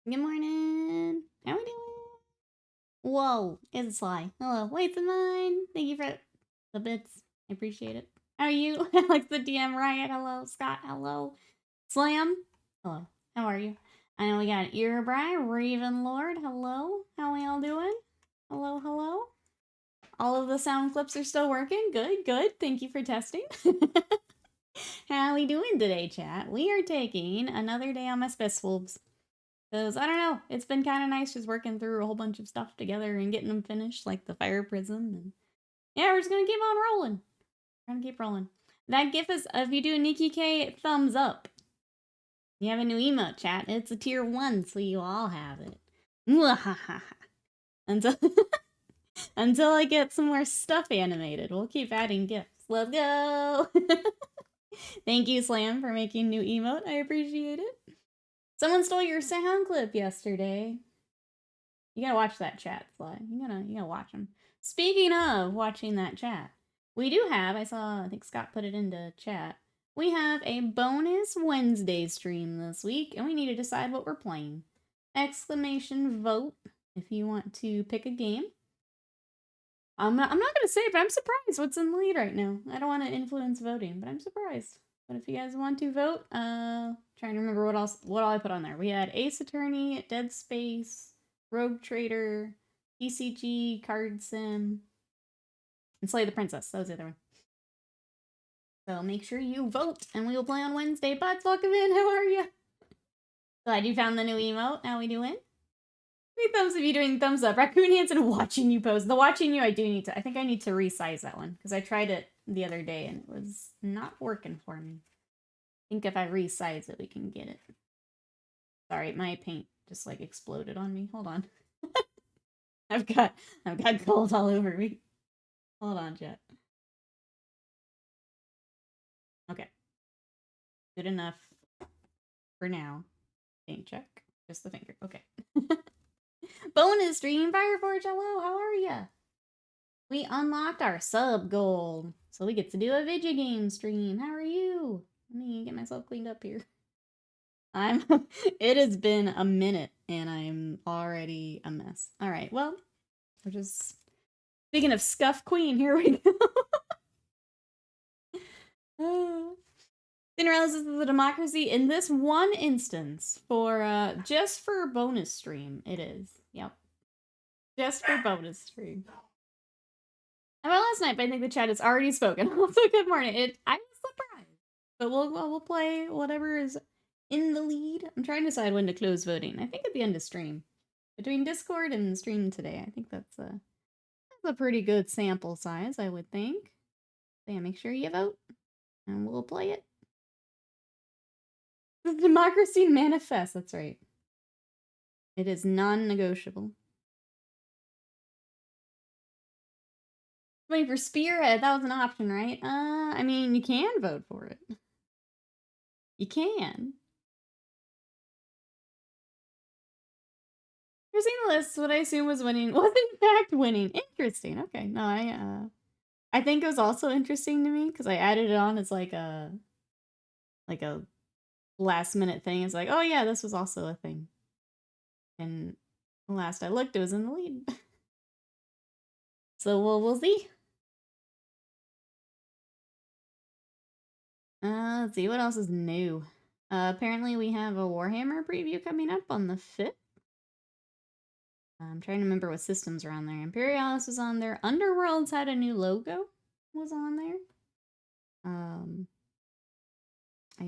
Good morning. How we doing? Whoa, it's Sly. Hello. Wait, it's mine. Thank you for the bits. I appreciate it. How are you? Alex the DM Riot. Hello. Scott. Hello. Slam. Hello. How are you? I know we got Earbry, Raven Lord. Hello. How we all doing? Hello, hello. All of the sound clips are still working. Good, good. Thank you for testing. How we doing today, chat? We are taking another day on my Space Wolves. Because, I don't know, it's been kind of nice just working through a whole bunch of stuff together and getting them finished, like the fire prism. And yeah, we're just going to keep on rolling. We're going to keep rolling. That GIF is, if you do a Nikki K, thumbs up. You have a new emote, chat. It's a tier 1, so you all have it. Until, until I get some more stuff animated, we'll keep adding GIFs. Let's go! Thank you, Slam, for making new emote. I appreciate it. Someone stole your sound clip yesterday. You gotta watch that chat, Sly. You gotta watch them. Speaking of watching that chat, we do have, I think Scott put it into chat, we have a bonus Wednesday stream this week, and we need to decide what we're playing. Exclamation vote if you want to pick a game. I'm not gonna say it, but I'm surprised what's in the lead right now. I don't want to influence voting, but I'm surprised. But if you guys want to vote, trying to remember what all I put on there. We had Ace Attorney, Dead Space, Rogue Trader, ECG, Card Sim, and Slay the Princess. That was the other one. So make sure you vote, and we will play on Wednesday. Bots, welcome in. How are you? Glad you found the new emote. How we doing? 3 thumbs if you're doing thumbs up. Raccoon hands and watching you pose. The watching you, I think I need to resize that one, because I tried it the other day, and it was not working for me. I think if I resize it, we can get it. Sorry, my paint just, like, exploded on me. Hold on. I've got gold all over me. Hold on, chat. Okay. Good enough for now. Paint check. Just the finger. Okay. Bonus stream, Fireforge, hello, how are ya? We unlocked our sub goal, so we get to do a video game stream. How are you? Let me get myself cleaned up here. It has been a minute, and I'm already a mess. Alright, well, we're just... Speaking of Scuff Queen, here we go. Cinderella's is the democracy in this one instance for just for bonus stream. It is. Yep. Just for bonus stream. About last night, but I think the chat has already spoken. Also, good morning. I'm surprised, but we'll play whatever is in the lead. I'm trying to decide when to close voting. I think at the end of stream, between Discord and stream today. I think that's a pretty good sample size, I would think. So yeah, make sure you vote, and we'll play it. The democracy manifest. That's right. It is non-negotiable. Waiting for Spearhead. That was an option, right? I mean, you can vote for it. You can. You're seeing the list. What I assume was winning was in fact winning. Interesting. Okay. No, I think it was also interesting to me because I added it on as like a last minute thing. It's like, oh yeah, this was also a thing. And last I looked, it was in the lead. So we'll see. Let's see what else is new. Apparently we have a Warhammer preview coming up on the 5th. I'm trying to remember what systems are on there. Imperialis was on there. Underworlds had a new logo. Was on there. I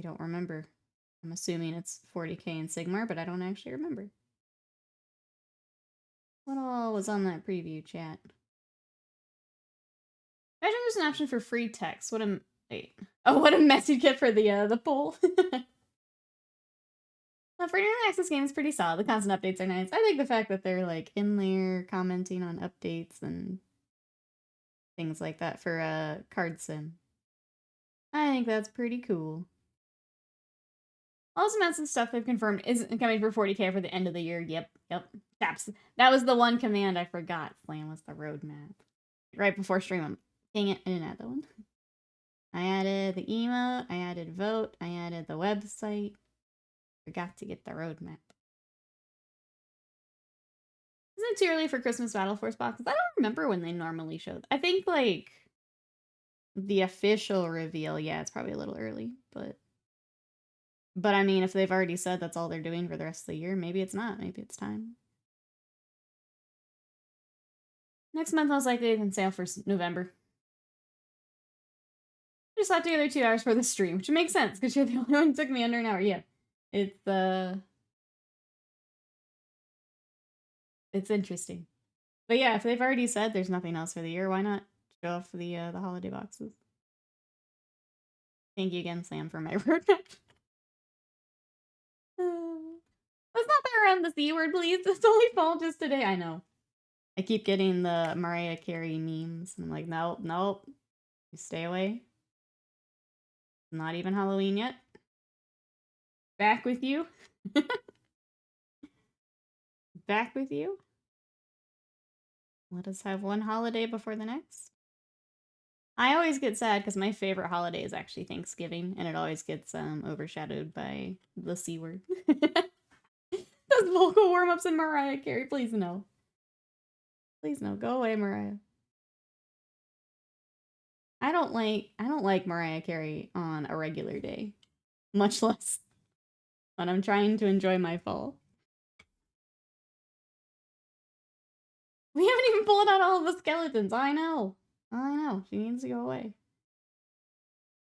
don't remember. I'm assuming it's 40K and Sigmar, but I don't actually remember. What all was on that preview, chat? Imagine there's an option for free text. What a... Wait. Oh, what a mess you get for the poll. Well, for an early access game, it's pretty solid. The constant updates are nice. I like the fact that they're, like, in there commenting on updates and things like that for Card Sim. I think that's pretty cool. Also, amounts of stuff they've confirmed isn't coming for 40K for the end of the year. Yep. Taps. That was the one command I forgot. Slam was the roadmap. Right before stream. Dang it, I didn't add that one. I added the emote, I added vote, I added the website. Forgot to get the roadmap. Isn't it too early for Christmas Battle Force boxes? I don't remember when they normally show. I think, like, the official reveal, yeah, it's probably a little early, but I mean, if they've already said that's all they're doing for the rest of the year, maybe it's not. Maybe it's time. Next month, most likely, they can sale for November. I just slapped together 2 hours for the stream, which makes sense because you're the only one who took me under an hour. Yeah, it's interesting. But yeah, if they've already said there's nothing else for the year, why not show off the holiday boxes? Thank you again, Sam, for my roadmap. Let's not throw around the C word, please. It's only fall just today. I know. I keep getting the Mariah Carey memes. I'm like, nope, nope. You stay away. Not even Halloween yet. Back with you. Back with you. Let us have one holiday before the next. I always get sad because my favorite holiday is actually Thanksgiving, and it always gets overshadowed by the C word. Those vocal warm-ups in Mariah Carey, please no. Please no, go away, Mariah. I don't like Mariah Carey on a regular day, much less when I'm trying to enjoy my fall. We haven't even pulled out all of the skeletons. I know. She needs to go away.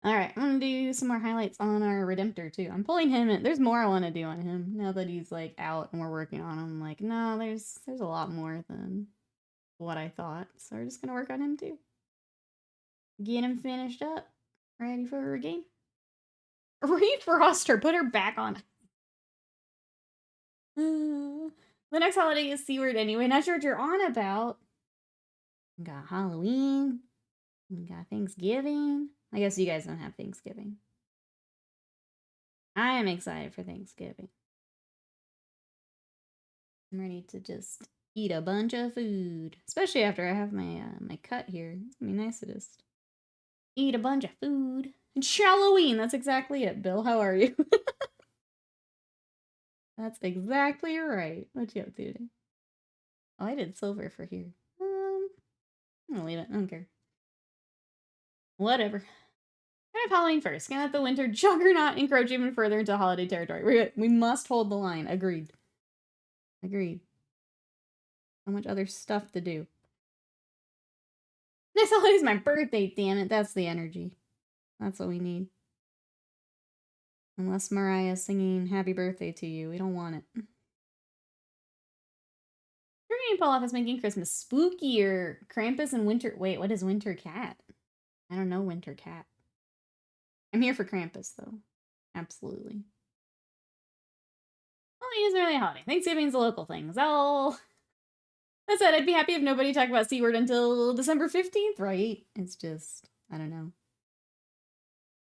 Alright, I'm gonna do some more highlights on our Redemptor, too. I'm pulling him in. There's more I want to do on him now that he's, like, out and we're working on him. I'm like, no, there's a lot more than what I thought. So we're just gonna work on him, too. Get him finished up. Ready for a game. Refrost her. Put her back on. The next holiday is C-word anyway. Not sure what you're on about. We got Halloween. We got Thanksgiving. I guess you guys don't have Thanksgiving. I am excited for Thanksgiving. I'm ready to just eat a bunch of food. Especially after I have my my cut here. It's gonna be nice to just eat a bunch of food. It's Halloween. That's exactly it, Bill. How are you? That's exactly right. What you up to today? Oh, I did silver for here. I'm gonna leave it. I don't care. Whatever. I have Halloween first. Can let the winter juggernaut encroach even further into holiday territory. We must hold the line. Agreed. Agreed. So much other stuff to do. Next holiday's my birthday, damn it. That's the energy. That's what we need. Unless Mariah's singing happy birthday to you. We don't want it. Hurricane Pull Off is making Christmas spookier. Krampus and Winter... Wait, what is Winter Cat? I don't know Winter Cat. I'm here for Krampus, though. Absolutely. Halloween isn't really a holiday. Thanksgiving's a local thing. So... That said, I'd be happy if nobody talked about C-word until December 15th, right? It's just... I don't know.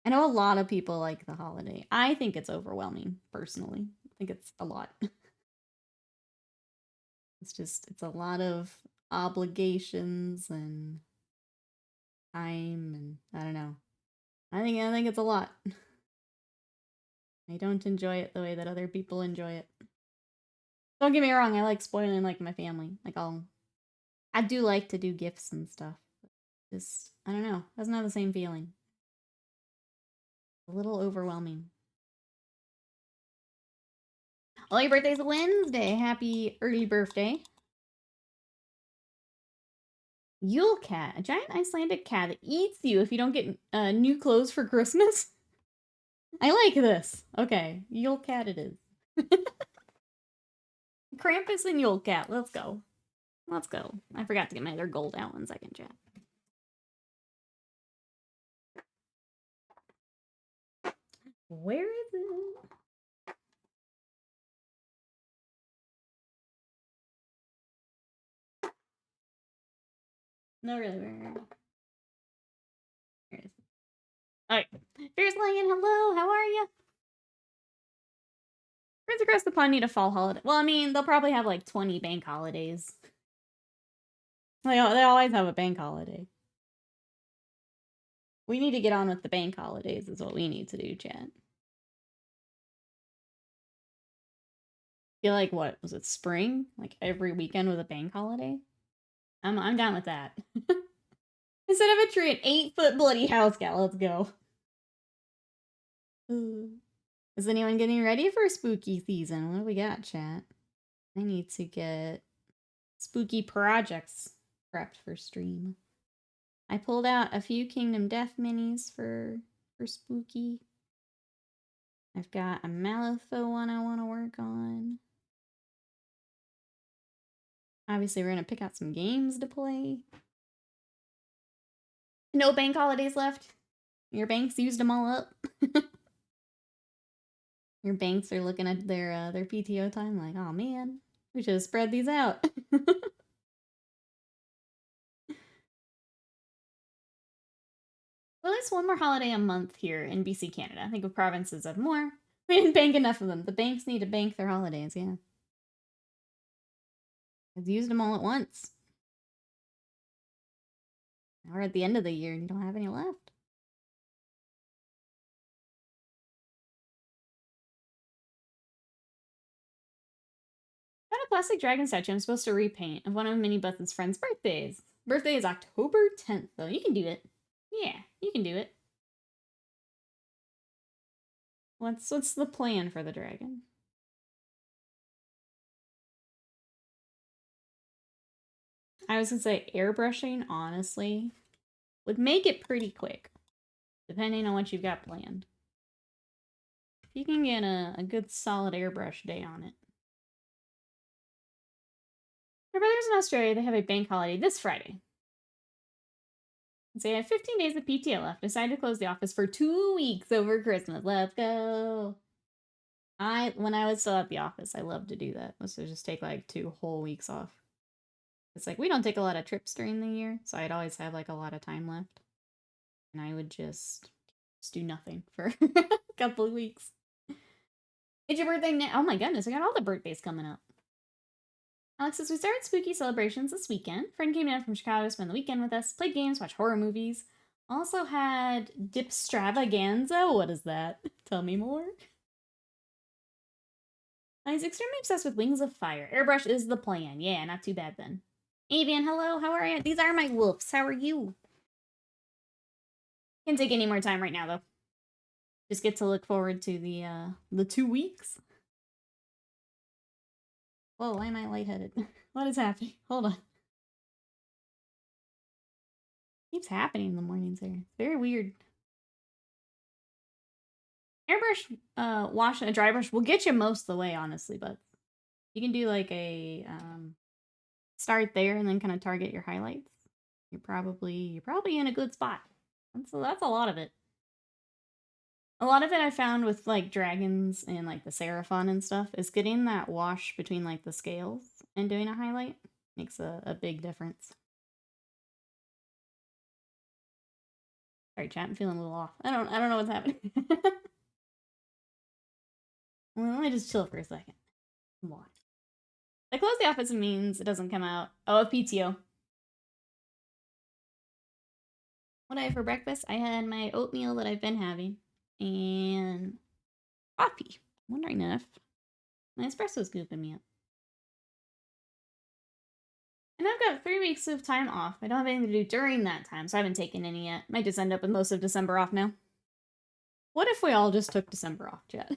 I know a lot of people like the holiday. I think it's overwhelming, personally. I think it's a lot. It's a lot of obligations and time and I don't know. I think it's a lot. I don't enjoy it the way that other people enjoy it. Don't get me wrong, I like spoiling like my family. Like I do like to do gifts and stuff. Just I don't know, doesn't have the same feeling. A little overwhelming. Oh, your birthday's Wednesday. Happy early birthday. Yule cat, a giant Icelandic cat that eats you if you don't get new clothes for Christmas. I like this. Okay, Yule cat it is. Krampus and Yule cat. Let's go. Let's go. I forgot to get my other gold out. 1 second, chat. Where is it? No, really, where is it? Alright. Fierce Lion, hello, how are you? Friends across the pond need a fall holiday. Well, I mean, they'll probably have like 20 bank holidays. They always have a bank holiday. We need to get on with the bank holidays is what we need to do, chat. Feel like what was it, spring? Like every weekend with a bank holiday? I'm down with that. Instead of a tree, an 8-foot bloody house cat. Let's go. Is anyone getting ready for spooky season? What do we got, chat? I need to get spooky projects prepped for stream. I pulled out a few Kingdom Death minis for spooky. I've got a Malifaux one I want to work on. Obviously, we're going to pick out some games to play. No bank holidays left. Your banks used them all up. Your banks are looking at their PTO time like, oh man, we should have spread these out. Well, at least one more holiday a month here in BC, Canada. I think of provinces have more. We didn't bank enough of them. The banks need to bank their holidays, yeah. I've used them all at once. Now we're at the end of the year and you don't have any left. Got a plastic dragon statue I'm supposed to repaint of one of Minnie Button's friends' birthdays. Birthday is October 10th, though. You can do it. Yeah, you can do it. What's the plan for the dragon? I was gonna say airbrushing, honestly, would make it pretty quick, depending on what you've got planned. If you can get a good solid airbrush day on it. My brothers in Australia, they have a bank holiday this Friday. So they have 15 days of PTO left. Decided to close the office for 2 weeks over Christmas. Let's go. When I was still at the office, I loved to do that. Was to just take like 2 whole weeks off. It's like we don't take a lot of trips during the year, so I'd always have like a lot of time left. And I would just do nothing for a couple of weeks. It's your birthday now. Oh my goodness, I got all the birthdays coming up. Alex says, we started spooky celebrations this weekend. Friend came down from Chicago to spend the weekend with us, played games, watched horror movies. Also had Dipstravaganza. What is that? Tell me more. He's extremely obsessed with Wings of Fire. Airbrush is the plan. Yeah, not too bad then. Avian, hello, how are you? These are my wolves. How are you? Can't take any more time right now, though. Just get to look forward to the 2 weeks. Whoa, why am I lightheaded? What is happening? Hold on. Keeps happening in the mornings here. It's very weird. Airbrush, wash and a dry brush will get you most of the way, honestly, but you can do like a start there and then kind of target your highlights. You're probably in a good spot. So that's a lot of it. A lot of it I found with like dragons and like the Seraphon and stuff is getting that wash between like the scales and doing a highlight makes a big difference. Sorry, chat, I'm feeling a little off. I don't know what's happening. Well, let me just chill for a second. Come on. I close the office means it doesn't come out. Oh, a PTO. What I had for breakfast? I had my oatmeal that I've been having and coffee. I'm wondering if my espresso's gooping me up. And I've got 3 weeks of time off. I don't have anything to do during that time, so I haven't taken any yet. Might just end up with most of December off now. What if we all just took December off, Jet?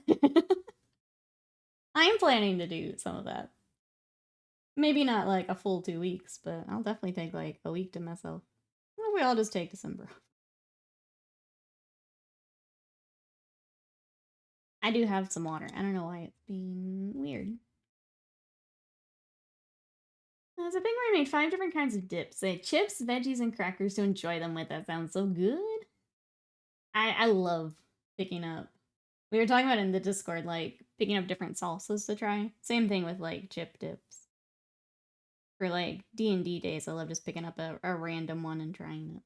I'm planning to do some of that. Maybe not like a full 2 weeks, but I'll definitely take like a week to myself. What if we all just take December off? I do have some water. I don't know why it's being weird. As a penguin, made 5 different kinds of dips. They had chips, veggies, and crackers to enjoy them with. That sounds so good. I love picking up. We were talking about in the Discord, like, picking up different salsas to try. Same thing with, like, chip dips. For, like, D&D days, I love just picking up a random one and trying it.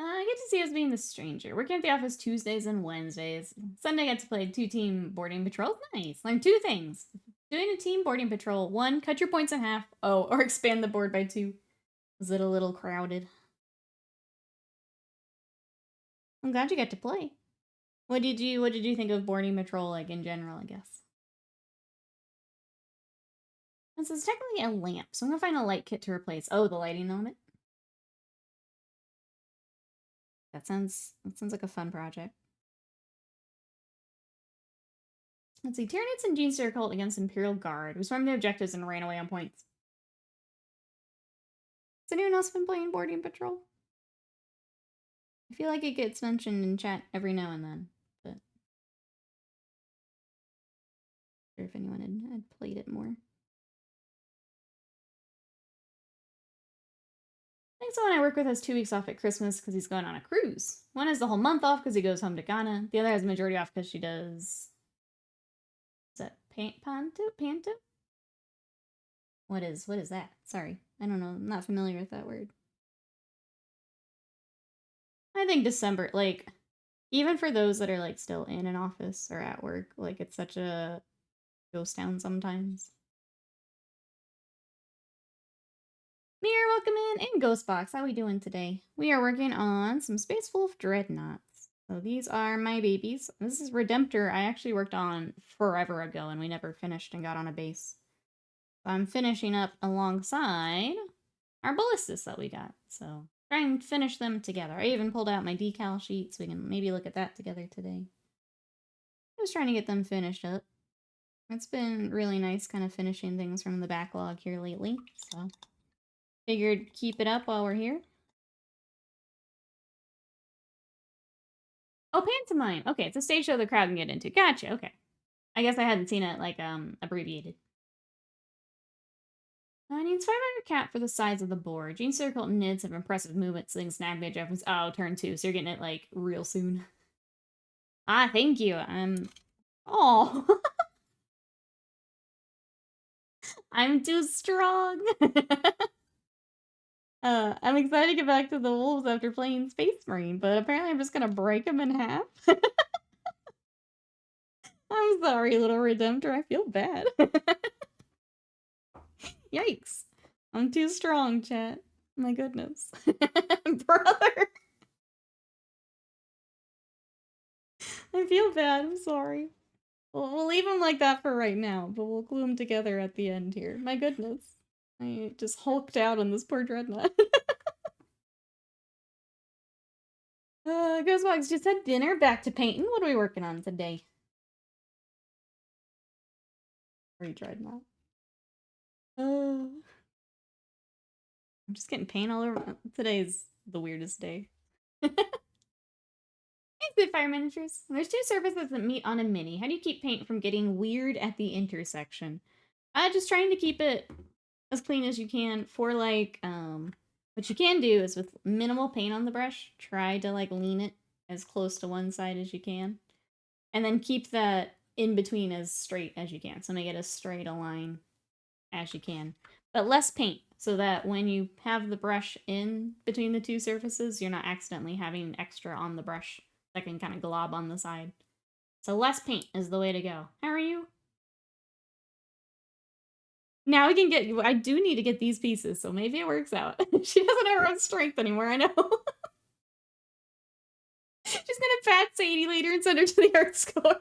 I get to see us being the stranger. Working at the office Tuesdays and Wednesdays. Sunday, I get to play 2-team boarding patrols. Nice. Learn 2 things. Doing a team boarding patrol. 1, cut your points in half. Oh, or expand the board by 2. Is it a little crowded? I'm glad you got to play. What did you think of boarding patrol, like, in general, I guess? This is technically a lamp, so I'm gonna find a light kit to replace. Oh, the lighting element? That sounds like a fun project. Let's see. Tyranids and Genestealer cult against Imperial Guard. We swarmed the objectives and ran away on points. Has anyone else been playing boarding patrol? I feel like it gets mentioned in chat every now and then, but I'm not sure if anyone had played it more. I think someone I work with has 2 weeks off at Christmas because he's going on a cruise. One has the whole month off because he goes home to Ghana. The other has the majority off because she does... Is that Panto? What is that? Sorry. I don't know. I'm not familiar with that word. I think December, like, even for those that are, like, still in an office or at work, like, it's such a ghost town sometimes. Mirror, welcome in, and Ghostbox, how we doing today? We are working on some Space Wolf Dreadnoughts. So these are my babies. This is Redemptor I actually worked on forever ago, and we never finished and got on a base. So I'm finishing up alongside our Ballistus that we got. So try and finish them together. I even pulled out my decal sheet so we can maybe look at that together today. I was trying to get them finished up. It's been really nice kind of finishing things from the backlog here lately, so figured keep it up while we're here. Oh, Pantomime! Okay, it's a stage show the crowd can get into. Gotcha, okay. I guess I hadn't seen it, like, abbreviated. Needs 500 cap for the size of the board. Genestealer cult Nids have impressive movement, so they can snag mage weapons. Oh, turn 2, so you're getting it, like, real soon. Ah, thank you. Oh. I'm too strong. I'm excited to get back to the wolves after playing Space Marine, but apparently I'm just gonna break them in half. I'm sorry, little Redemptor. I feel bad. Yikes. I'm too strong, chat. My goodness. Brother. I feel bad. I'm sorry. We'll leave them like that for right now, but we'll glue them together at the end here. My goodness. I just hulked out on this poor dreadnought. Ghostbox just had dinner, back to painting. What are we working on today? Free dreadnought. I'm just getting paint all over. Today's the weirdest day. Hey, Spitfire Miniatures. There's 2 surfaces that meet on a mini. How do you keep paint from getting weird at the intersection? Just trying to keep it as clean as you can for, like, what you can do is with minimal paint on the brush, try to, like, lean it as close to one side as you can. And then keep that in between as straight as you can. So make it as straight a line as you can. But less paint, so that when you have the brush in between the 2 surfaces, you're not accidentally having extra on the brush that can kind of glob on the side. So less paint is the way to go. How are you? Now we can get... I do need to get these pieces, so maybe it works out. She doesn't have her own strength anymore, I know. She's gonna pat Sadie later and send her to the art score.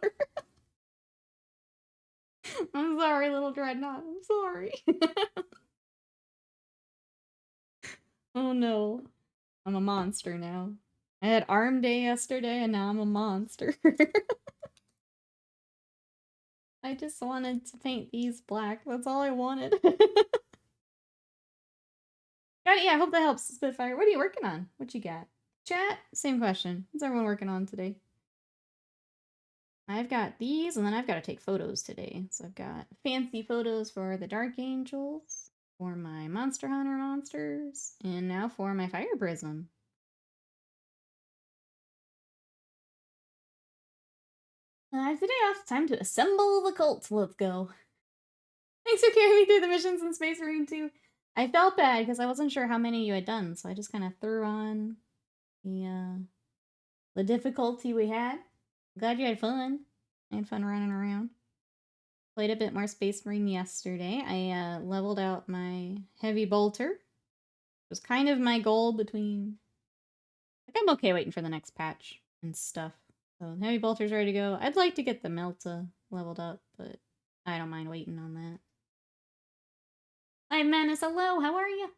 I'm sorry, little Dreadnought. I'm sorry. Oh no. I'm a monster now. I had arm day yesterday and now I'm a monster. I just wanted to paint these black. That's all I wanted. Yeah, I hope that helps, Spitfire. What are you working on? What you got? Chat? Same question. What's everyone working on today? I've got these, and then I've got to take photos today. So I've got fancy photos for the Dark Angels, for my Monster Hunter monsters, and now for my Fire Prism. I have today off. Time to assemble the cult. Let's go. Thanks for carrying me through the missions in Space Marine 2. I felt bad because I wasn't sure how many you had done, so I just kind of threw on the difficulty we had. Glad you had fun. I had fun running around. Played a bit more Space Marine yesterday. I leveled out my Heavy Bolter. It was kind of my goal between... Like, I'm okay waiting for the next patch and stuff. So heavy bolter's ready to go. I'd like to get the Melta leveled up, but I don't mind waiting on that. Hi, Menace. Hello. How are you?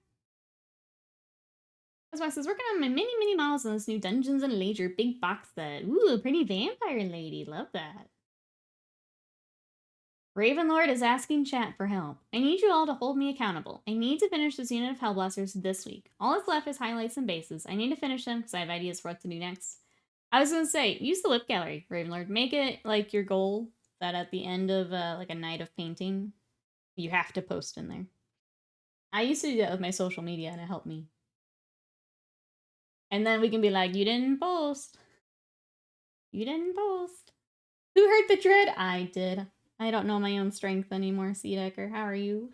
That's why I says working on my mini models in this new Dungeons and Leisure big box set. Ooh, pretty vampire lady. Love that. Ravenlord is asking chat for help. I need you all to hold me accountable. I need to finish this unit of Hellblasters this week. All that's left is highlights and bases. I need to finish them because I have ideas for what to do next. I was going to say, use the whip gallery, Ravenlord. Make it like your goal that at the end of like a night of painting, you have to post in there. I used to do that with my social media and it helped me. And then we can be like, you didn't post. You didn't post. Who hurt the dread? I did. I don't know my own strength anymore, Seedecker. How are you?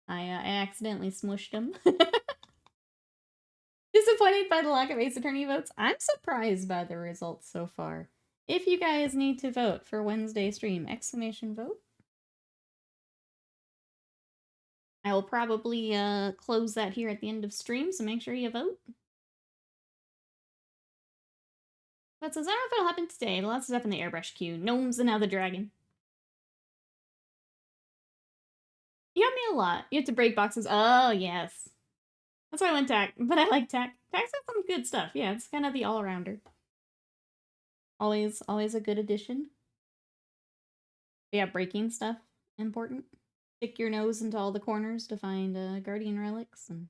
I accidentally smushed him. Disappointed by the lack of Ace Attorney votes? I'm surprised by the results so far. If you guys need to vote for Wednesday stream, exclamation vote. I will probably close that here at the end of stream, so make sure you vote. But says, I don't know if it'll happen today, but lots of stuff in the airbrush queue. Gnomes and now the dragon. You got me a lot. You have to break boxes. Oh, yes. That's why I went tack, but I like tack. Tack's got some good stuff. Yeah, it's kind of the all-arounder. Always a good addition. But yeah, breaking stuff, important. Stick your nose into all the corners to find guardian relics, and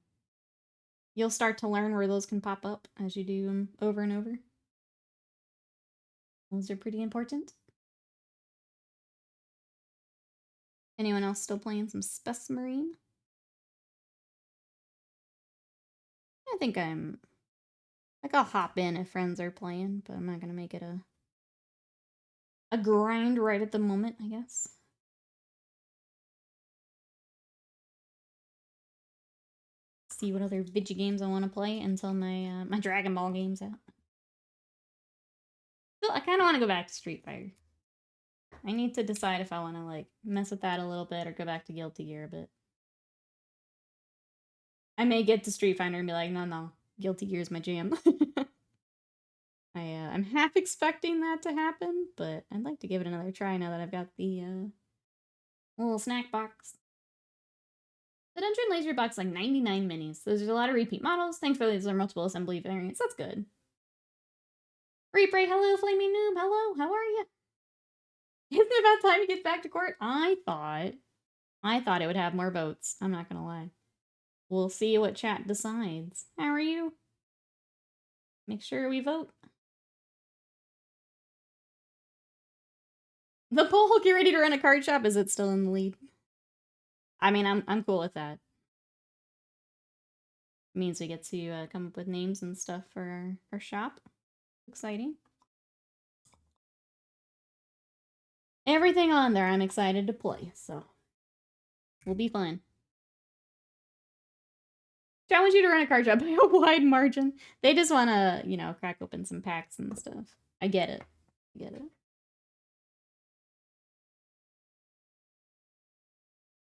you'll start to learn where those can pop up as you do them over and over. Those are pretty important. Anyone else still playing some Space Marine? I think I'll hop in if friends are playing, but I'm not gonna make it a grind right at the moment, I guess. See what other video games I want to play until my my Dragon Ball game's out. Still, I kind of want to go back to Street Fighter. I need to decide if I want to like mess with that a little bit or go back to Guilty Gear a bit. I may get to Street Fighter and be like, no, Guilty Gear is my jam. I'm half expecting that to happen, but I'd like to give it another try now that I've got the little snack box. The Dungeon Laser box like 99 minis. So there's a lot of repeat models. Thankfully, there's multiple assembly variants. That's good. Replay, hello, Flaming Noob. Hello, how are you? Isn't it about time he gets back to court? I thought it would have more votes. I'm not gonna lie. We'll see what chat decides. How are you? Make sure we vote. The poll, get ready to run a card shop. Is it still in the lead? I mean, I'm cool with that. It means we get to come up with names and stuff for our shop. Exciting. Everything on there I'm excited to play, so will be fun. Challenge you to run a card shop by a wide margin. They just want to, you know, crack open some packs and stuff. I get it. I get it.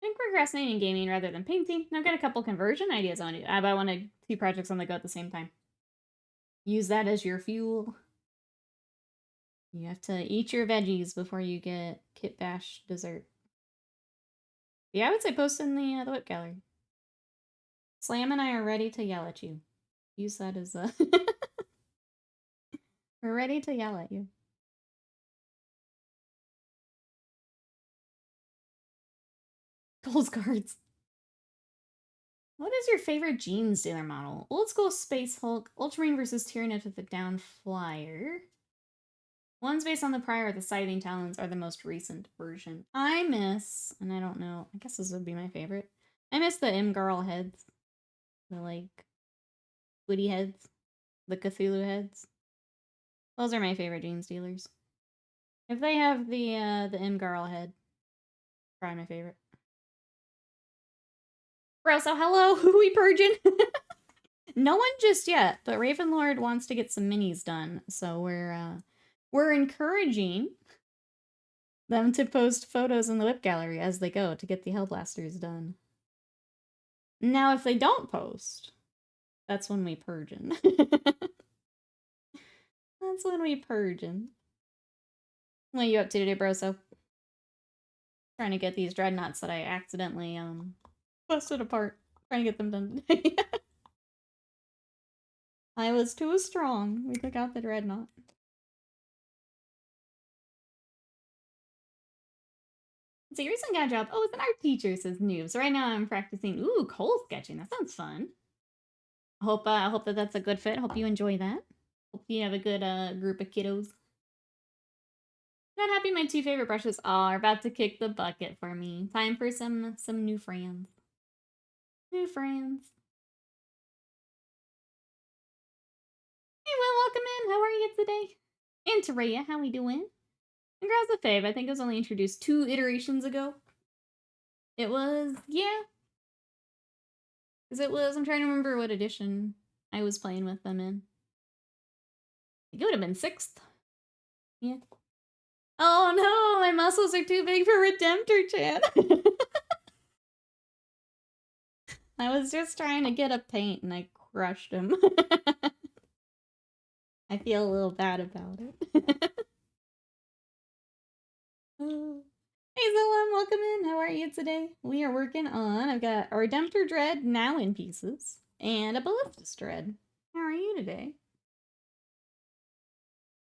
I'm procrastinating gaming rather than painting. I've got a couple conversion ideas on it, but I want to two projects on the go at the same time. Use that as your fuel. You have to eat your veggies before you get Kit Bash dessert. Yeah, I would say post in the whip gallery. Slam and I are ready to yell at you. Use that as a... We're ready to yell at you. Cole's cards. What is your favorite Jeans dealer model? Old school Space Hulk, Ultramarine versus Tyranid with a down flyer. Ones based on the prior, the Scything Talons are the most recent version. I miss, and I don't know, I guess this would be my favorite. I miss the Imgarl heads. The, like, Woody heads. The Cthulhu heads. Those are my favorite Jeans dealers. If they have the Imgarl head, probably my favorite. Bro, so hello, who we purging? No one just yet, but Ravenlord wants to get some minis done, so we're encouraging them to post photos in the whip gallery as they go to get the Hellblasters done. Now, if they don't post, that's when we purging. That's when we purging. What are you up to today, bro? So trying to get these dreadnoughts that I accidentally busted apart. Trying to get them done today. I was too strong. We took out the dreadnought. So your recent got job. Oh, it's an art teacher, says Noob. So right now I'm practicing. Ooh, coal sketching. That sounds fun. I hope that that's a good fit. Hope you enjoy that. Hope you have a good group of kiddos. Not happy my two favorite brushes are about to kick the bucket for me. Time for some new friends. New friends. Hey, Will, welcome in. How are you today? And Tareya, how we doing? And Grow's the fave. I think it was only introduced 2 iterations ago. It was, yeah. Because it was, I'm trying to remember what edition I was playing with them in. It would have been 6th. Yeah. Oh no, my muscles are too big for Redemptor, Chan. I was just trying to get a paint and I crushed him. I feel a little bad about it. Hey Zolam, welcome in. How are you today? We are working on, I've got a Redemptor Dread now in pieces, and a Ballistus Dread. How are you today?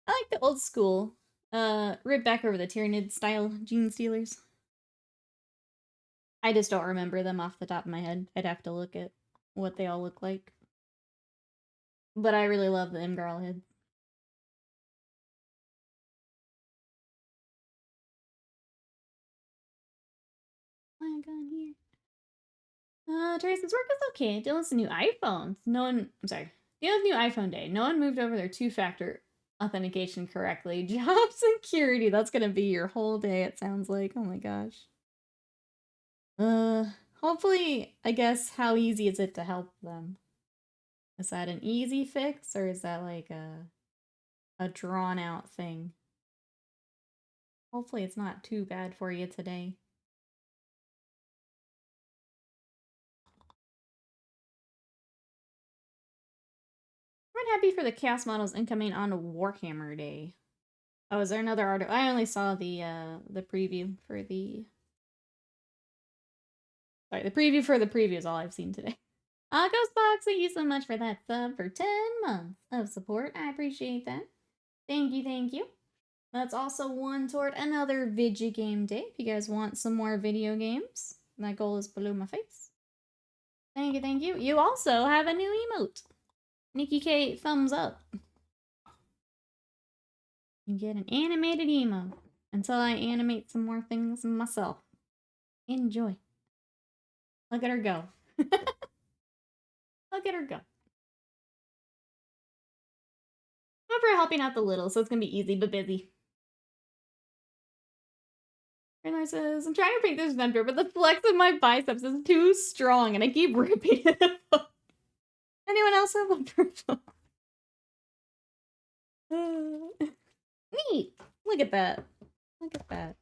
I like the old school, ripped back over the Tyrannid style Gene Stealers. I just don't remember them off the top of my head. I'd have to look at what they all look like. But I really love the Imgarl head. My gun here. Tracy's work is okay. Dylan's new iPhones. I'm sorry. Dylan's new iPhone day. No one moved over their 2-factor authentication correctly. Job security. That's gonna be your whole day, it sounds like. Oh my gosh. Hopefully, I guess, how easy is it to help them? Is that an easy fix, or is that like a drawn-out thing? Hopefully it's not too bad for you today. I'm happy for the Chaos models incoming on Warhammer Day. Oh, is there another article? I only saw the preview for the... Sorry, the preview for the preview is all I've seen today. Ghostbox, thank you so much for that sub for 10 months of support. I appreciate that. Thank you, thank you. That's also one toward another video game day. If you guys want some more video games, that goal is below my face. Thank you, thank you. You also have a new emote. Nikki K, thumbs up. You get an animated emote until I animate some more things myself. Enjoy. Look at her go. Look at her go. I'm for helping out the little, so it's gonna be easy but busy. Renner says, I'm trying to paint this Redemptor, but the flex of my biceps is too strong and I keep ripping it apart. Anyone else have a purple? Neat! Look at that. Look at that.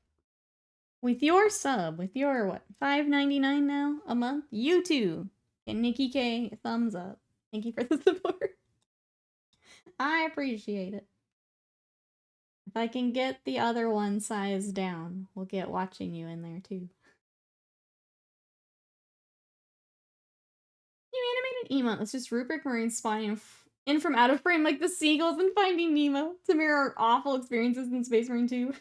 With your sub, with your, what, $5.99 now a month? You too. And Nikki K, thumbs up. Thank you for the support. I appreciate it. If I can get the other one size down, we'll get watching you in there too. New animated emote. It's just Rupert Marine spawning in from out of frame like the seagulls in Finding Nemo to mirror our awful experiences in Space Marine 2.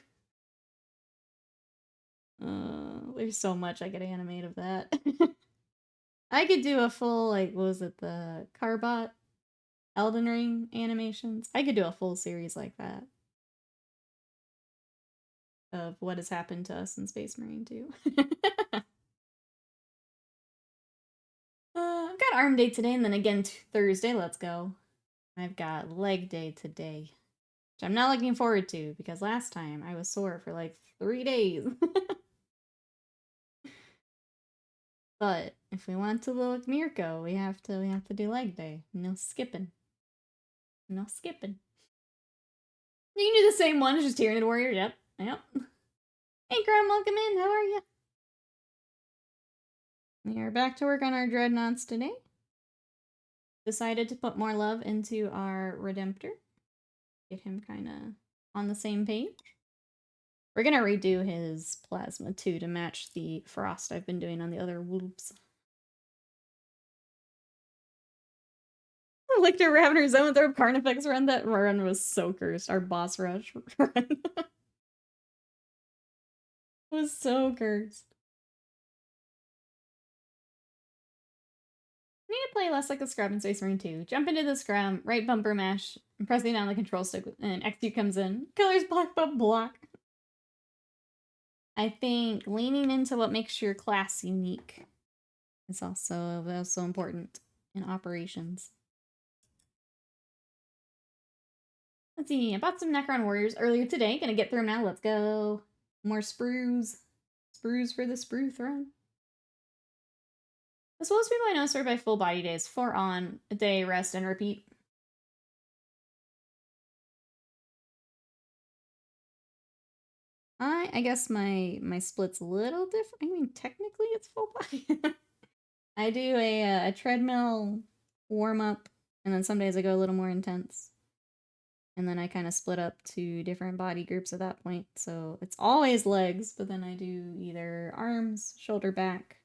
There's so much I could animate of that. I could do a full, like, what was it, the Carbot Elden Ring animations? I could do a full series like that. Of what has happened to us in Space Marine 2. I've got arm day today and then again Thursday. Let's go. I've got leg day today, which I'm not looking forward to because last time I was sore for like 3 days. But if we want to look Mirko, we have to do leg day. No skipping. No skipping. You can do the same one as just Tyranid Warrior. Yep. Yep. Hey, Graham, welcome in. How are you? We are back to work on our Dreadnoughts today. Decided to put more love into our Redemptor. Get him kind of on the same page. We're gonna redo his plasma too to match the frost I've been doing on the other wolves. Lictor Ravener Zoanthrope Carnifex run. That run was so cursed. Our boss rush run was so cursed. I need to play less like a scrub in Space Marine 2. Jump into the scrum, right bumper mash, and pressing down the control stick, and X2 comes in. Colors block, but block. I think leaning into what makes your class unique is also important in operations. Let's see, I bought some Necron Warriors earlier today. Gonna get through them now. Let's go. More sprues. Sprues for the sprue throne. As well as people I know sort by full body days. 4 on, a day, rest, and repeat. I guess my split's a little different. I mean, technically it's full body. I do a treadmill warm-up, and then some days I go a little more intense. And then I kind of split up to different body groups at that point. So it's always legs, but then I do either arms, shoulder, back,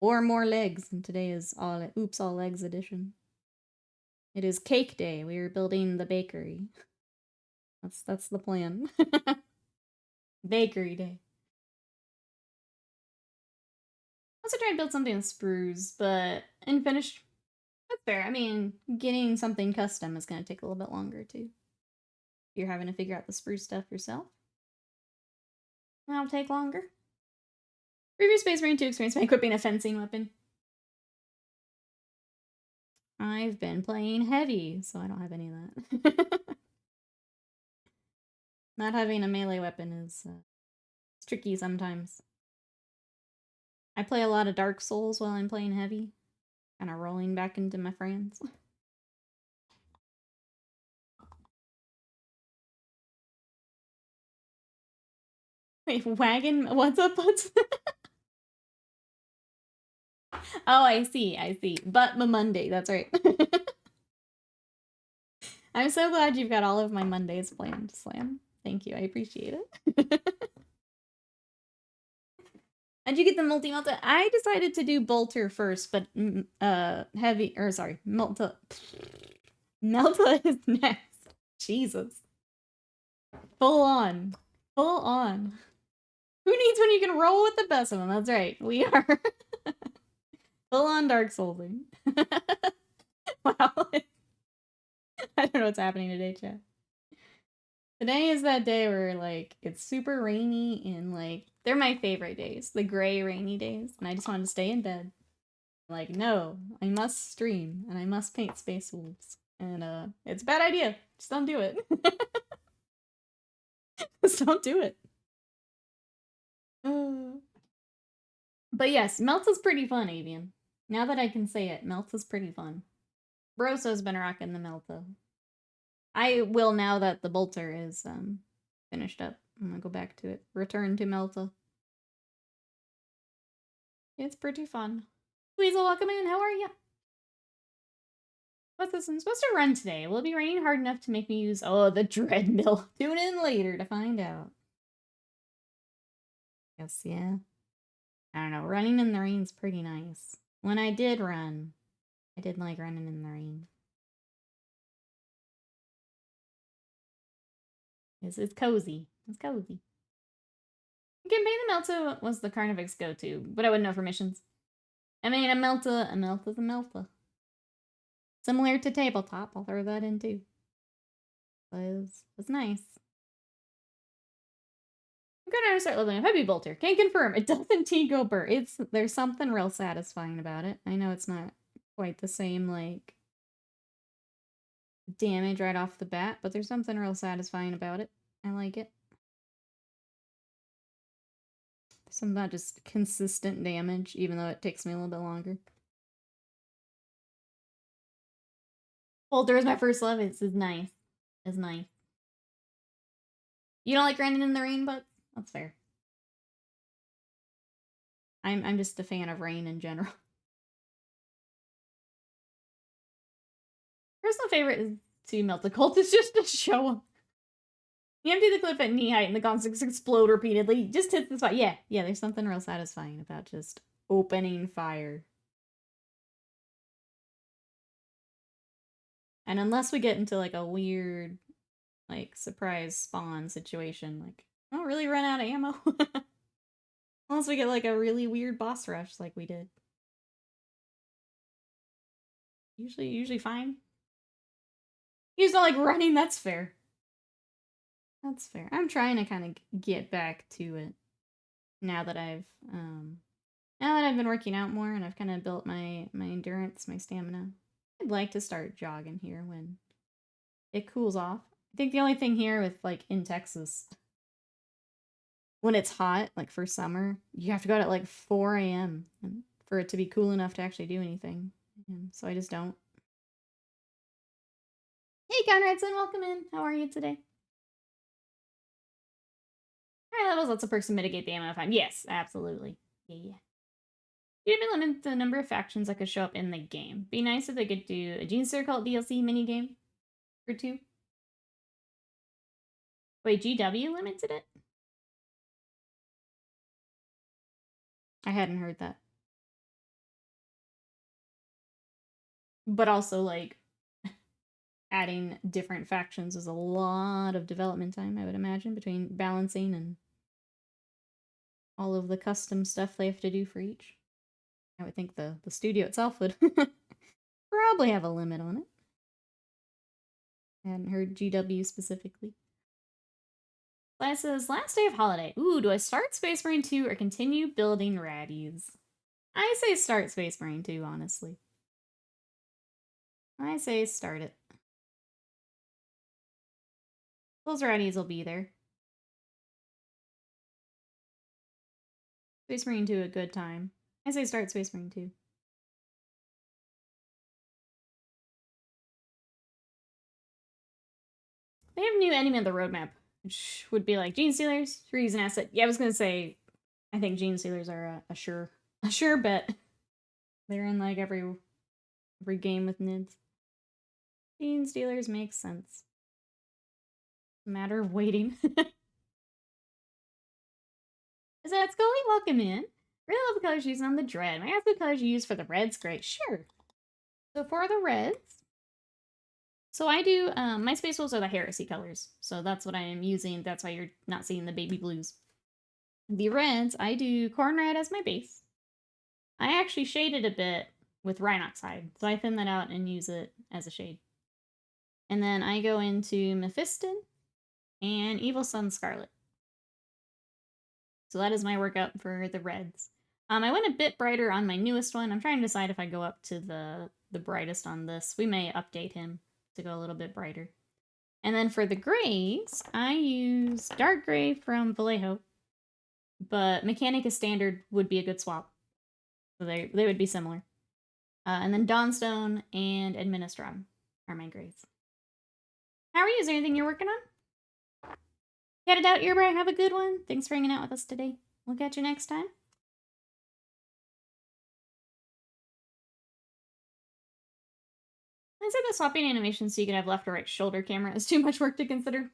or more legs. And today is all legs edition. It is cake day. We are building the bakery. That's the plan. Bakery day. Also trying to build something with sprues, but in finished. That's fair. I mean, getting something custom is going to take a little bit longer too. You're having to figure out the sprue stuff yourself. That'll take longer. Previous Space Marine 2 experience by equipping a fencing weapon. I've been playing heavy, so I don't have any of that. Not having a melee weapon is it's tricky sometimes. I play a lot of Dark Souls while I'm playing heavy. Kind of rolling back into my friends. Wait, wagon? What's up? Oh, I see. But my Monday, that's right. I'm so glad you've got all of my Mondays planned, Slam. Thank you, I appreciate it. How'd you get the multi-melta? I decided to do bolter first, but melta. Melta is next. Jesus. Full on. Full on. Who needs when you can roll with the best of them? That's right. We are full on Dark Soulsing. Wow. I don't know what's happening today, chat. Today is that day where, like, it's super rainy and, like, they're my favorite days. The gray, rainy days. And I just wanted to stay in bed. Like, no, I must stream and I must paint Space Wolves. And, it's a bad idea. Just don't do it. Just don't do it. But yes, Melta's pretty fun, Avian. Now that I can say it, Melta's pretty fun. Broso's been rocking the Melta. I will now that the bolter is finished up. I'm gonna go back to it. Return to Melta. It's pretty fun. Weasel, welcome in. How are you? What's this? I'm supposed to run today. Will it be raining hard enough to make me use the Dreadnought? Tune in later to find out. Yes, yeah. I don't know. Running in the rain's pretty nice. When I did run, I did like running in the rain. It's cozy. It's cozy. Campaign the Melta was the Carnifex go-to, but I wouldn't know for missions. I mean, a Melta's a Melta. Similar to tabletop, I'll throw that in too. It's nice. I'm gonna start living a heavy bolter. Can't confirm. It doesn't T-go burr. There's something real satisfying about it. I know it's not quite the same, like, damage right off the bat, but there's something real satisfying about it. I like it. Something about just consistent damage, even though it takes me a little bit longer. Bolter is my first love. It's nice. It's nice. You don't like running in the rain, but that's fair. I'm just a fan of rain in general. Personal favorite is to melt the cultists just to show them. You empty the cliff at knee height and the constructs explode repeatedly. Just hit the spot. Yeah, there's something real satisfying about just opening fire. And unless we get into like a weird, like, surprise spawn situation, like, I don't really run out of ammo. Unless we get like a really weird boss rush like we did. Usually fine. He's not like running, that's fair. That's fair. I'm trying to kind of get back to it now that I've been working out more and I've kind of built my endurance, my stamina. I'd like to start jogging here when it cools off. I think the only thing here with like in Texas, when it's hot, like for summer, you have to go out at like 4 a.m. for it to be cool enough to actually do anything. And so I just don't. Hey Conradson, welcome in. How are you today? High levels, lots of perks to mitigate the ammo time. Yes, absolutely. Yeah. You'd be limited to the number of factions that could show up in the game. Be nice if they could do a Gene Circle DLC minigame or 2. Wait, GW limited it? I hadn't heard that. But also, like, adding different factions is a lot of development time, I would imagine, between balancing and all of the custom stuff they have to do for each. I would think the studio itself would probably have a limit on it. I hadn't heard GW specifically. Class says, last day of holiday. Ooh, do I start Space Marine 2 or continue building Raddies? I say start Space Marine 2, honestly. I say start it. Those Raddies will be there. Space Marine 2 a good time. I say start Space Marine 2. They have a new enemy on the roadmap, which would be like Gene Stealers, freeze an asset. Yeah, I was gonna say, I think Gene Stealers are a sure bet. They're in like every game with NIDs. Gene Stealers makes sense. Matter of waiting. Is that Scully? Welcome in. Really love the colors used on the Dread. May I ask what colors you use for the Reds? Great. Sure. So for the Reds, so I do, my Space Wolves are the Heresy colors. So that's what I am using. That's why you're not seeing the baby blues. The Reds, I do Corn Red as my base. I actually shaded a bit with Rhinox Hide. So I thin that out and use it as a shade. And then I go into Mephiston and Evil Sun Scarlet. So that is my workup for the Reds. I went a bit brighter on my newest one. I'm trying to decide if I go up to the brightest on this. We may update him to go a little bit brighter. And then for the grays, I use Dark Gray from Vallejo. But Mechanicus Standard would be a good swap. So they would be similar. And then Dawnstone and Administratum are my grays. How are you? Is there anything you're working on? Get it out, Earbray. Have a good one. Thanks for hanging out with us today. We'll catch you next time. I said the swapping animation so you could have left or right shoulder camera is too much work to consider.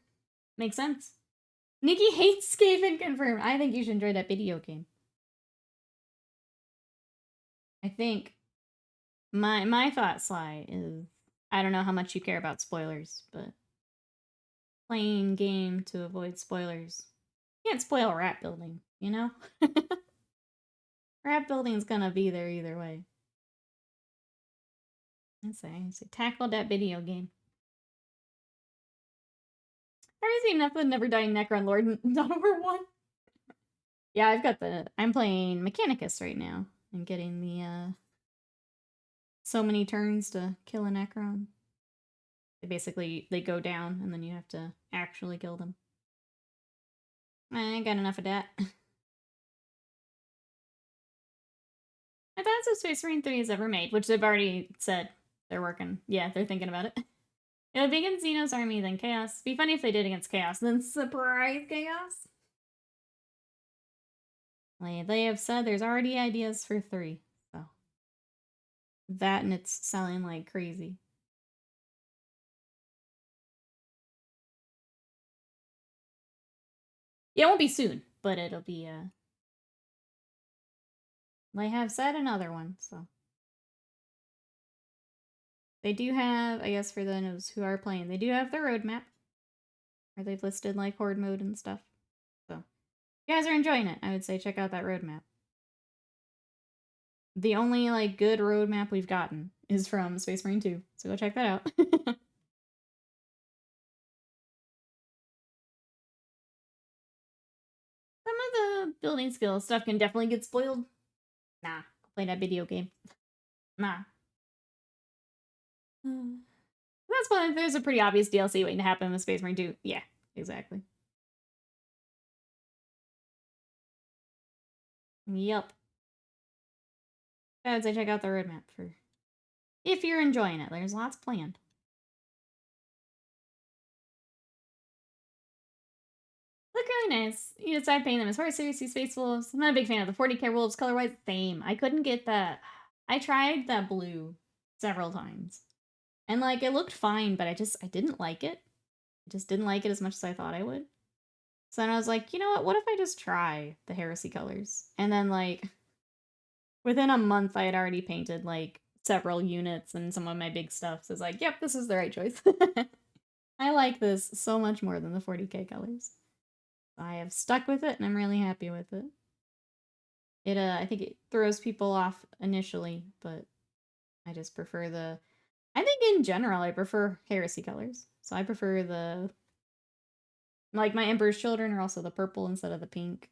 Makes sense. Nikki hates Skaven confirmed. I think you should enjoy that video game. I think my thought, Sly, is I don't know how much you care about spoilers, but playing game to avoid spoilers. You can't spoil rat building, you know? Rat building's gonna be there either way. I say tackle that video game. Crazy enough with Never Dying Necron Lord Donover 1. Yeah, I'm playing Mechanicus right now. And getting the, so many turns to kill a Necron. They go down, and then you have to actually kill them. I ain't got enough of that. I thought it's a Space Marine 3 is ever made, which they've already said they're working. Yeah, they're thinking about it. It would be against Xenos army, then Chaos. Be funny if they did against Chaos, then surprise Chaos. They have said there's already ideas for 3, so. That and it's selling like crazy. Yeah, it won't be soon, but it'll be, they have said another one, so. They do have, I guess for those who are playing, they do have their roadmap, where they've listed, like, horde mode and stuff. So, if you guys are enjoying it, I would say check out that roadmap. The only, like, good roadmap we've gotten is from Space Marine 2, so go check that out. Some of the building skill stuff can definitely get spoiled. Nah, play that video game. Nah. That's fine. There's a pretty obvious DLC waiting to happen with Space Marine 2. Yeah, exactly. Yep. I would say check out the roadmap for if you're enjoying it. There's lots planned. Look really nice. You decide painting them as horse series, Space Wolves. I'm not a big fan of the 40K wolves color-wise. Same. I couldn't get that. I tried that blue several times. And, like, it looked fine, but I didn't like it. I just didn't like it as much as I thought I would. So then I was like, you know what if I just try the Heresy colors? And then, like, within a month, I had already painted, like, several units and some of my big stuff. So it's like, yep, this is the right choice. I like this so much more than the 40K colors. I have stuck with it, and I'm really happy with it. I think it throws people off initially, but I just prefer the... I think in general, I prefer Heresy colors. So I prefer the... Like, my Emperor's Children are also the purple instead of the pink.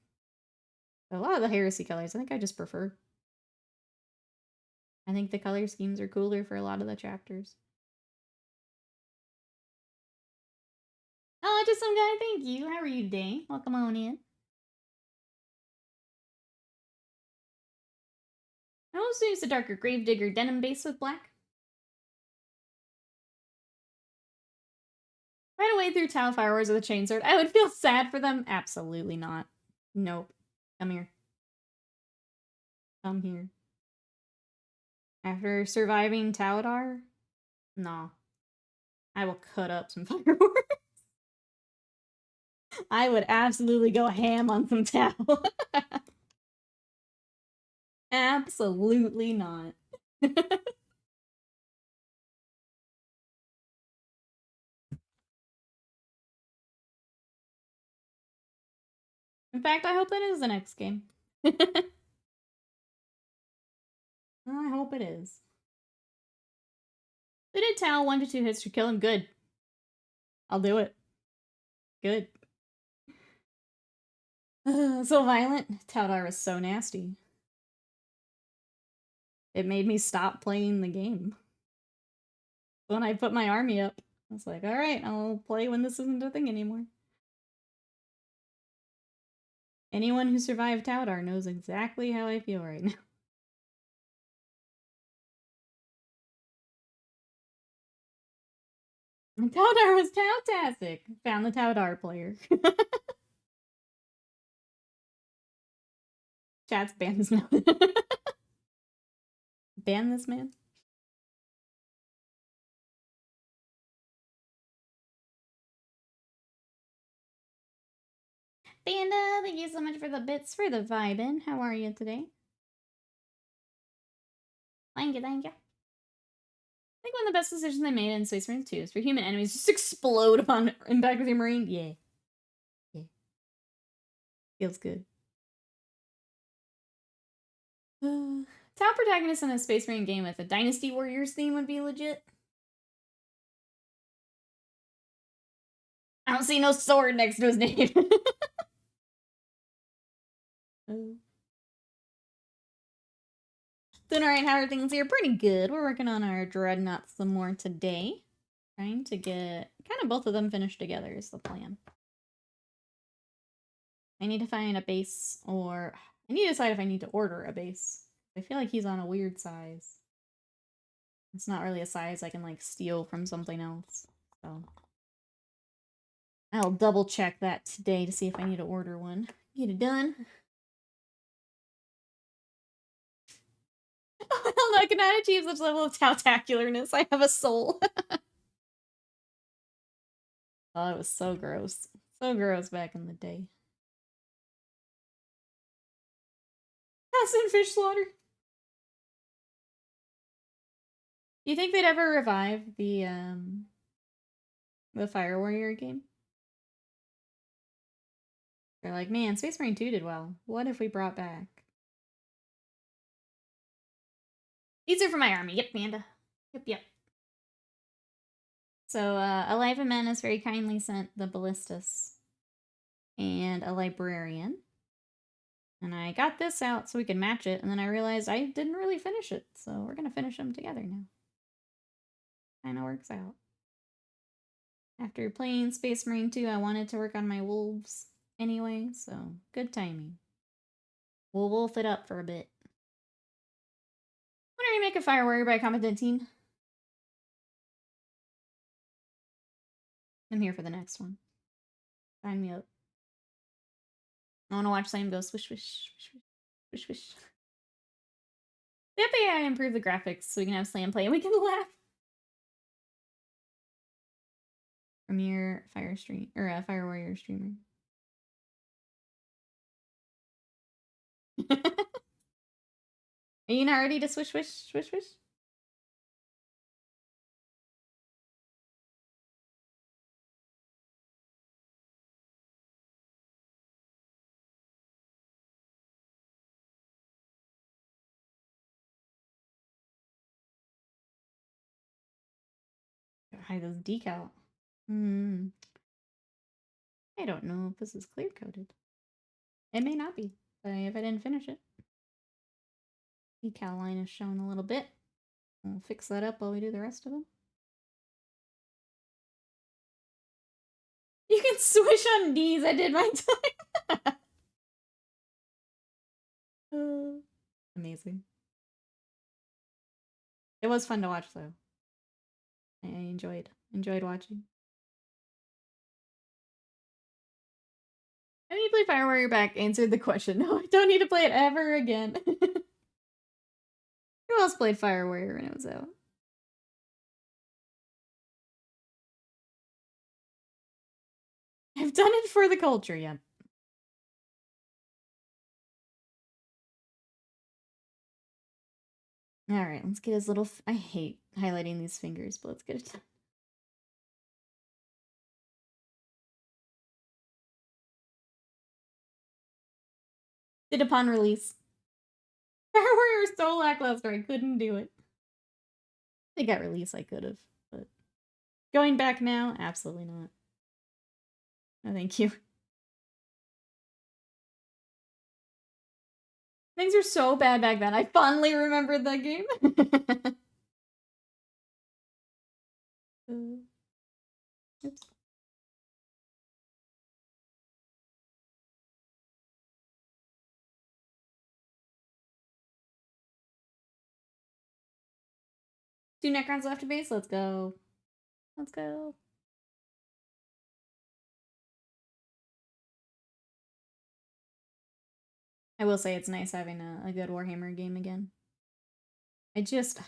But a lot of the Heresy colors, I think I just prefer. I think the color schemes are cooler for a lot of the chapters. Oh, just some guy, thank you. How are you today? Welcome on in. I also use a darker Gravedigger denim base with black. Right away through Tau Fire Wars with a chainsword. I would feel sad for them. Absolutely not. Nope. Come here. Come here. After surviving Taladar? No. I will cut up some fireworks. I would absolutely go ham on some Tau. Absolutely not. In fact, I hope that is the next game. I hope it is. They did Tau 1 to 2 hits to kill him. Good. I'll do it. Good. So violent. Taudar was so nasty. It made me stop playing the game. When I put my army up, I was like, alright, I'll play when this isn't a thing anymore. Anyone who survived Taudar knows exactly how I feel right now. Taudar was Tautastic. Found the Taudar player. Chat's ban this man. Ban this man? Panda, thank you so much for the bits for the vibin'. How are you today? Thank you, thank you. I think one of the best decisions I made in Space Marine 2 is for human enemies just explode upon impact with your marine. Yeah. Yeah. Feels good. Top protagonist in a Space Marine game with a Dynasty Warriors theme would be legit. I don't see no sword next to his name. Doing alright, how are things here? Pretty good. We're working on our Dreadnoughts some more today. Trying to get kind of both of them finished together is the plan. I need to find a base, or I need to decide if I need to order a base. I feel like he's on a weird size. It's not really a size I can, like, steal from something else. So I'll double check that today to see if I need to order one. Get it done. Oh, I cannot achieve such level of tautacularness. I have a soul. Oh, it was so gross. So gross back in the day. Assassin fish slaughter. Do you think they'd ever revive the Fire Warrior game? They're like, man, Space Marine 2 did well. What if we brought back? These are for my army. Yep, Panda. Yep. So, Alive and Menace very kindly sent the Ballistus and a Librarian. And I got this out so we could match it, and then I realized I didn't really finish it, so we're gonna finish them together now. Kinda works out. After playing Space Marine 2, I wanted to work on my wolves anyway, so good timing. We'll wolf it up for a bit. When are you make a Fire Warrior by a competent team? I'm here for the next one. Sign me up. I want to watch Slam go swish, swish, swish, swish, swish. The FAI improve the graphics so we can have Slam play and we can laugh. Premier Fire stream or a Fire Warrior streamer. Are you not ready to swish, swish, swish, swish? Hide this decal. I don't know if this is clear coded. It may not be, if I didn't finish it. Decal line is shown a little bit. We'll fix that up while we do the rest of them. You can swish on D's. I did my time. Amazing. It was fun to watch, though. I enjoyed watching. I need to play Fire Warrior back. Answered the question. No, I don't need to play it ever again. Who else played Fire Warrior when it was out? I've done it for the culture, yeah. Alright, let's get his little... I hate highlighting these fingers, but let's get it done. Did upon release. Fire Warrior was so lackluster, I couldn't do it. If they got released, I could have, but... Going back now? Absolutely not. No, thank you. Things were so bad back then. I fondly remembered that game. Oops. Two Necrons left to base. Let's go. Let's go. I will say it's nice having a good Warhammer game again. I just...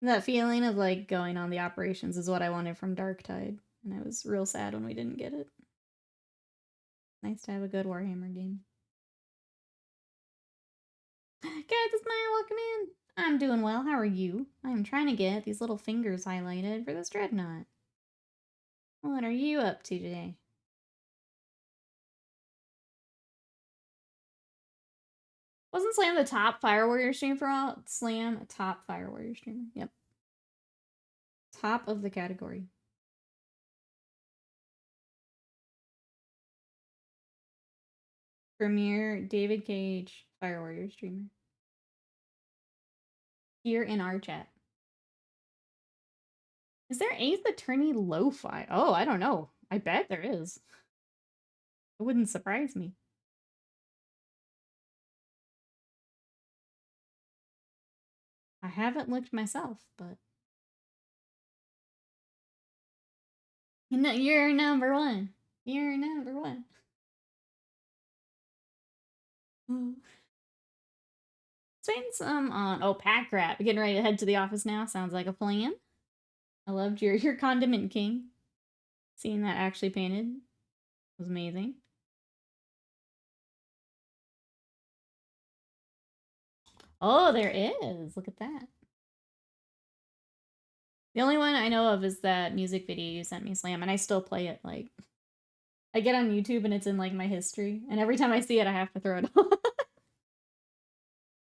That feeling of, like, going on the operations is what I wanted from Darktide. And I was real sad when we didn't get it. Nice to have a good Warhammer game. Get the smile, welcome in! I'm doing well, how are you? I'm trying to get these little fingers highlighted for this Dreadnought. What are you up to today? Wasn't Slam the top Fire Warrior stream for all? Slam, a top Fire Warrior streamer. Yep. Top of the category. Premier David Cage, Fire Warrior streamer. Here in our chat. Is there Ace Attorney Lo-Fi? Oh, I don't know. I bet there is. It wouldn't surprise me. I haven't looked myself, but... No, you're number one. You're number one. Spain's on... Oh, pack crap. Getting ready to head to the office now. Sounds like a plan. I loved your Condiment King. Seeing that actually painted was amazing. Oh, there is. Look at that. The only one I know of is that music video you sent me, Slam, and I still play it. Like, I get on YouTube and it's in like my history, and every time I see it, I have to throw it on.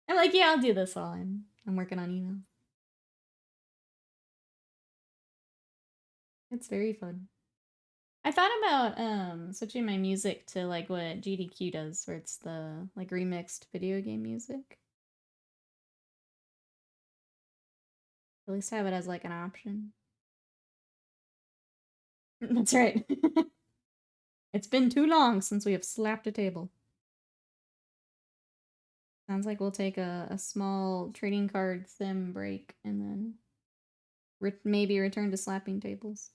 I'm like, yeah, I'll do this while I'm working on email. It's very fun. I thought about switching my music to like what GDQ does, where it's the like remixed video game music. At least have it as like an option. That's right. It's been too long since we have slapped a table. Sounds like we'll take a small trading card sim break and then maybe return to slapping tables.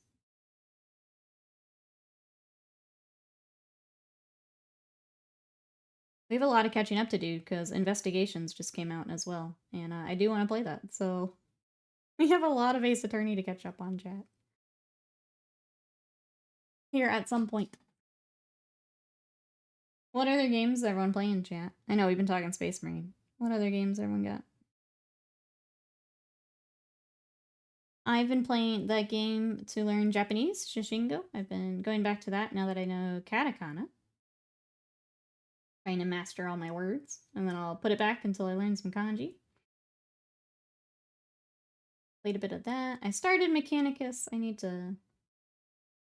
We have a lot of catching up to do because Investigations just came out as well, and I do want to play that, so we have a lot of Ace Attorney to catch up on, chat. Here at some point. What other games is everyone playing, chat? I know we've been talking Space Marine. What other games everyone got? I've been playing that game to learn Japanese, Shishingo. I've been going back to that now that I know katakana. Trying to master all my words, and then I'll put it back until I learn some kanji. Played a bit of that. I started Mechanicus. I need to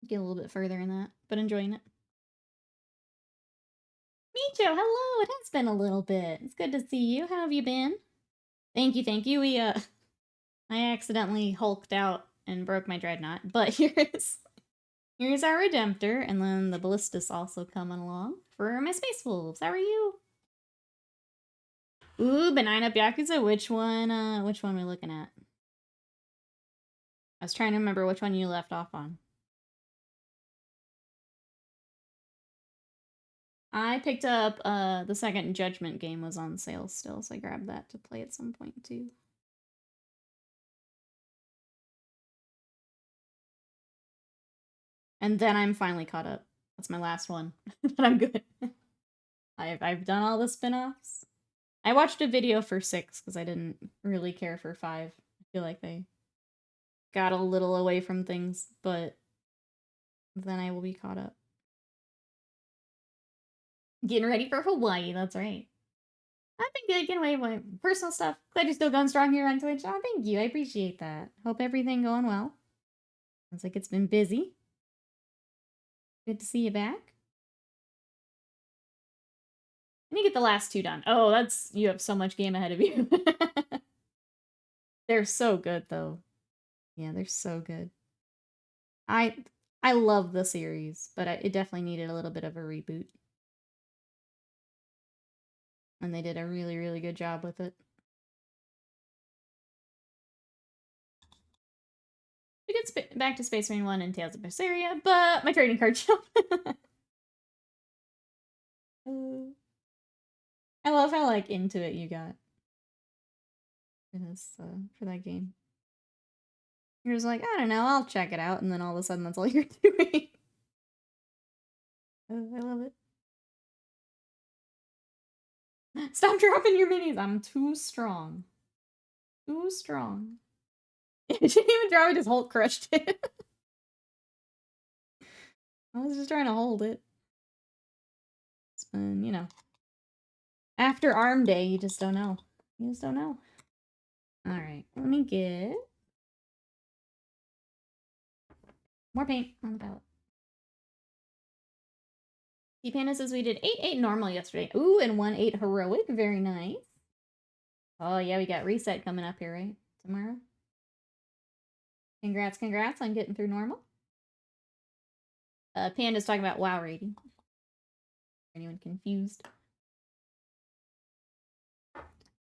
get a little bit further in that, but enjoying it. Micho, hello! It has been a little bit. It's good to see you. How have you been? Thank you, thank you. I accidentally hulked out and broke my dreadnought, but here's our Redemptor, and then the Ballistus also coming along for my Space Wolves. How are you? Ooh, Benign Up Yakuza. Which one are we looking at? I was trying to remember which one you left off on. I picked up the second Judgment game was on sale still, so I grabbed that to play at some point too. And then I'm finally caught up. That's my last one. But I'm good. I've done all the spin-offs. I watched a video for 6 because I didn't really care for 5. I feel like they got a little away from things, but then I will be caught up. Getting ready for Hawaii, that's right. I've been good, getting away with my personal stuff. Glad you're still going strong here on Twitch. Oh, thank you. I appreciate that. Hope everything going well. Sounds like it's been busy. Good to see you back. Let me get the last 2 done. Oh, you have so much game ahead of you. They're so good, though. Yeah, they're so good. I love the series, but it definitely needed a little bit of a reboot. And they did a really, really good job with it. We get back to Space Marine 1 and Tales of Berseria, but my trading card shop. I love how, like, into it you got. For that game. You're just like, I don't know, I'll check it out, and then all of a sudden that's all you're doing. I love it. Stop dropping your minis! I'm too strong. Too strong. She didn't even drop it, just Hulk crushed it. I was just trying to hold it. It's been, you know. After Arm Day, you just don't know. You just don't know. Alright, let me get more paint on the palette. T-Panda says we did 8-8 normal yesterday. Ooh, and 1-8 heroic. Very nice. Oh, yeah, we got reset coming up here, right? Tomorrow. Congrats on getting through normal. Panda's talking about WoW rating. Anyone confused?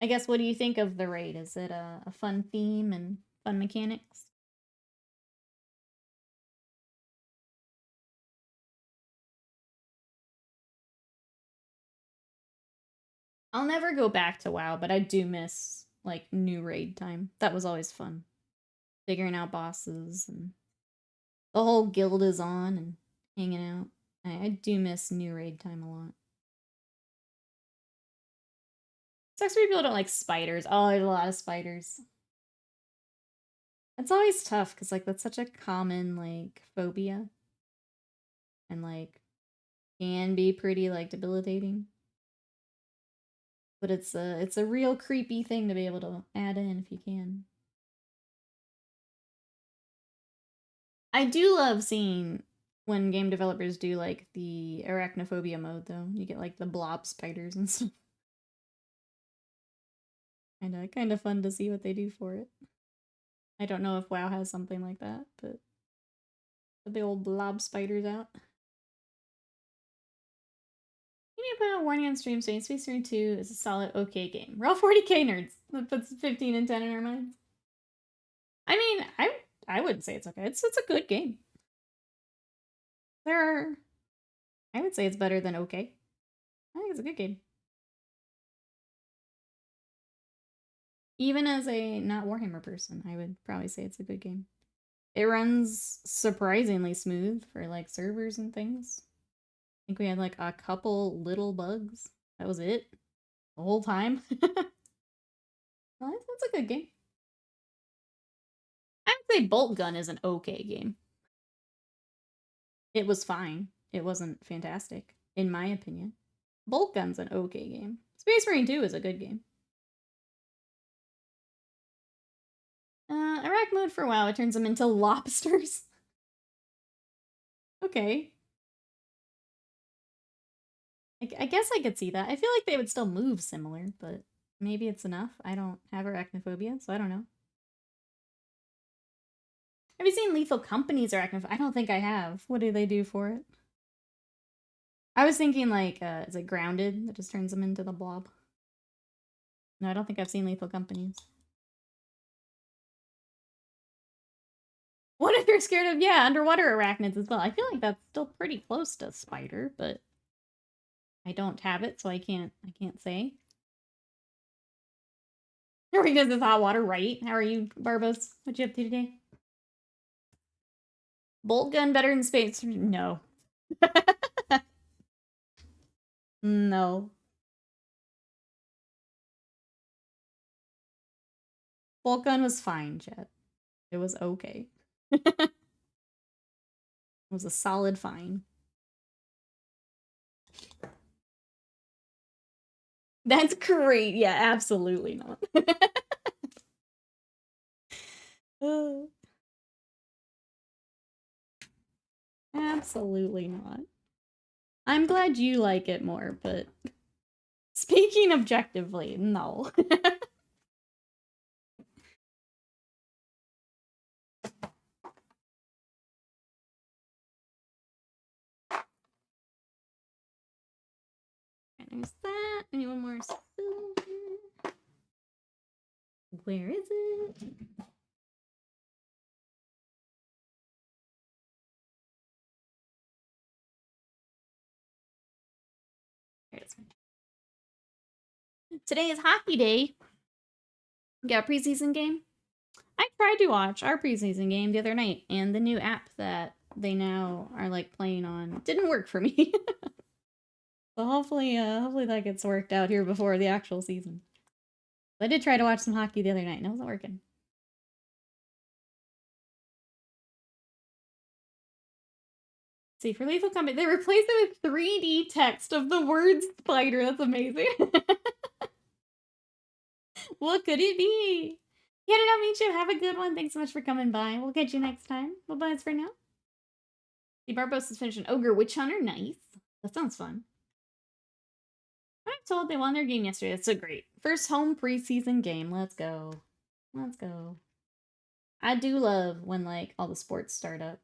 I guess, what do you think of the raid? Is it a fun theme and fun mechanics? I'll never go back to WoW, but I do miss, like, new raid time. That was always fun. Figuring out bosses, and the whole guild is on and hanging out. I do miss new raid time a lot. Sucks for people who don't like spiders. Oh, there's a lot of spiders. It's always tough because like that's such a common like phobia, and like can be pretty like debilitating. But it's a real creepy thing to be able to add in if you can. I do love seeing when game developers do like the arachnophobia mode though. You get like the blob spiders and stuff. Kinda fun to see what they do for it. I don't know if WoW has something like that, but the old blob spiders out. You need to put a warning on stream saying Space Marine 2 is a solid okay game. We're all 40k nerds. That puts 15 and 10 in our minds. I mean, I wouldn't say it's okay. It's a good game. I would say it's better than okay. I think it's a good game. Even as a not Warhammer person, I would probably say it's a good game. It runs surprisingly smooth for like servers and things. I think we had like a couple little bugs. That was it. The whole time. Well, that's a good game. I would say Bolt Gun is an okay game. It was fine. It wasn't fantastic, in my opinion. Bolt Gun's an okay game. Space Marine 2 is a good game. Iraq mode for WoW, it turns them into lobsters. Okay. I guess I could see that. I feel like they would still move similar, but maybe it's enough. I don't have arachnophobia, so I don't know. Have you seen Lethal Company's arachnophobia? I don't think I have. What do they do for it? I was thinking like, is it Grounded that just turns them into the blob? No, I don't think I've seen Lethal Company's. What if you're scared of, yeah, underwater arachnids as well? I feel like that's still pretty close to spider, but I don't have it, so I can't say. Because it's hot water, right? How are you, Barbos? What you up to today? Bolt gun better than space? No. No. Bolt gun was fine, Jet. It was okay. It was a solid fine. That's great. Yeah, absolutely not. Absolutely not. I'm glad you like it more, but speaking objectively, no. There's that. I need one more silver. Where is it? There it is. Today is hockey day. We got a preseason game. I tried to watch our preseason game the other night, and the new app that they now are like playing on didn't work for me. So hopefully that gets worked out here before the actual season. I did try to watch some hockey the other night, and it wasn't working. See, for Lethal Combat, they replaced it with 3D text of the word spider. That's amazing. What could it be? Yeah, I'll meet you. Have a good one. Thanks so much for coming by. We'll catch you next time. Bye-bye for now. The Barbos is finishing Ogre Witch Hunter. Nice. That sounds fun. I'm told they won their game yesterday. That's so great. First home preseason game. Let's go. Let's go. I do love when, like, all the sports start up.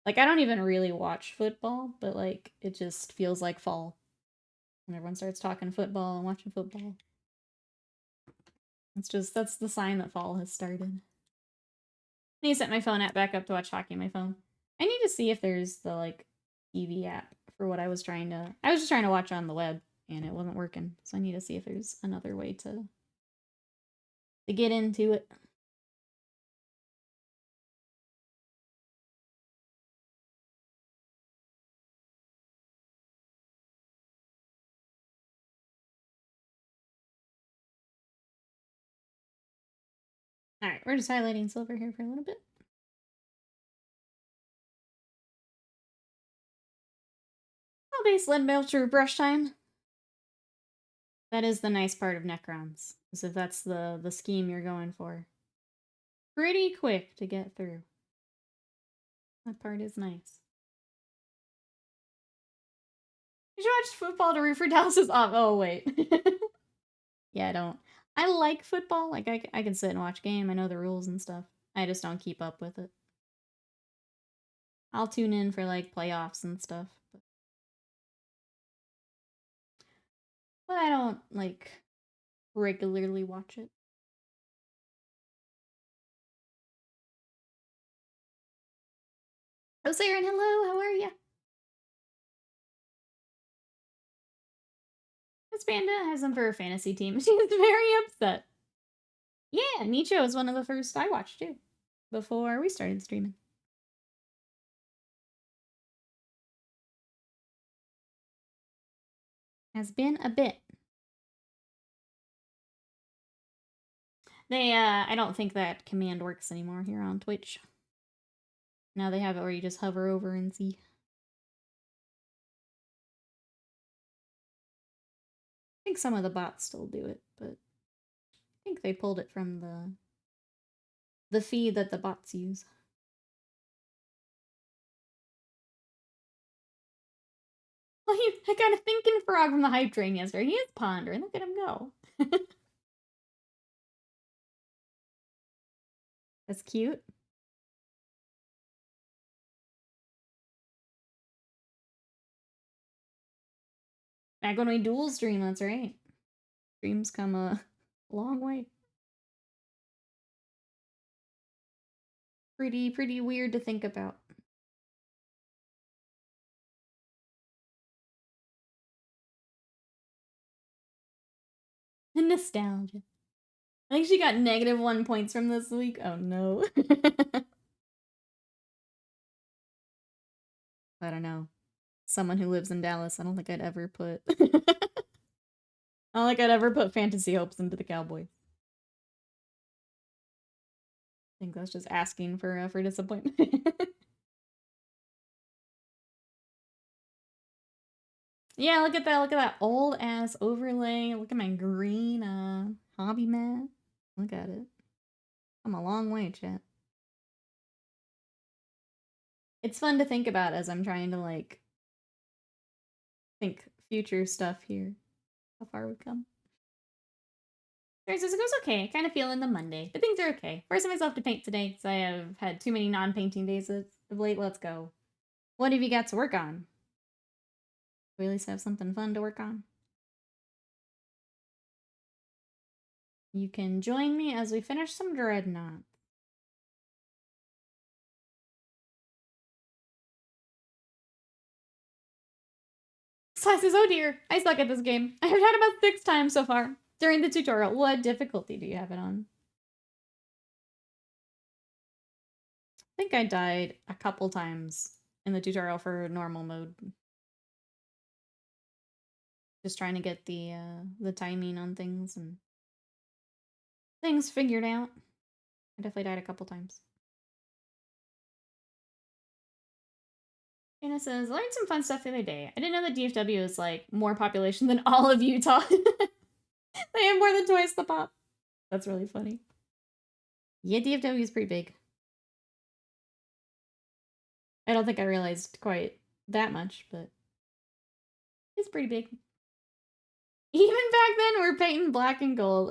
Like, I don't even really watch football, but, like, it just feels like fall. When everyone starts talking football and watching football. That's the sign that fall has started. I need to set my phone app back up to watch hockey on my phone. I need to see if there's the, like, TV app for what I was trying to... I was just trying to watch on the web, and it wasn't working. So I need to see if there's another way to get into it. Alright, we're just highlighting silver here for a little bit. Oh, base lead melter brush time. That is the nice part of Necrons, is if that's the scheme you're going for. Pretty quick to get through. That part is nice. You should watch football to root for Dallas's off. Oh, wait. Yeah, I don't. I like football. Like, I can sit and watch a game. I know the rules and stuff. I just don't keep up with it. I'll tune in for, like, playoffs and stuff. But I don't, like, regularly watch it. Oh, Siren, hello, how are ya? Miss Panda has him for a fantasy team. She's very upset. Yeah, Nietzsche was one of the first I watched, too. Before we started streaming. Has been a bit. They, I don't think that command works anymore here on Twitch. Now they have it where you just hover over and see. I think some of the bots still do it, but I think they pulled it from the feed that the bots use. Well, I got a thinking frog from the hype train yesterday. He is pondering. Look at him go. That's cute. Back when we dual stream, that's right. Streams come a long way. Pretty weird to think about. Nostalgia. I think she got -1 points from this week. Oh no. I don't know. Someone who lives in Dallas, I don't think I'd ever put I don't think I'd ever put fantasy hopes into the Cowboys. I think that's just asking for disappointment. Yeah, look at that old ass overlay. Look at my green hobby mat. Look at it. I'm a long way, chat. It's fun to think about as I'm trying to like think future stuff here. How far we've come. Thursdays, it goes okay. Kind of feeling the Monday, but things are okay. Forcing myself to paint today because I have had too many non-painting days of late. Let's go. What have you got to work on? We at least have something fun to work on. You can join me as we finish some Dreadnoughts. Says, oh dear, I suck at this game. I've had about 6 times so far during the tutorial. What difficulty do you have it on? I think I died a couple times in the tutorial for normal mode. Just trying to get the timing on things and things figured out. I definitely died a couple times. Anna says, learned some fun stuff the other day. I didn't know that DFW is like more population than all of Utah. They have more than twice the pop. That's really funny. Yeah, DFW is pretty big. I don't think I realized quite that much, but it's pretty big. Even back then, we're painting black and gold.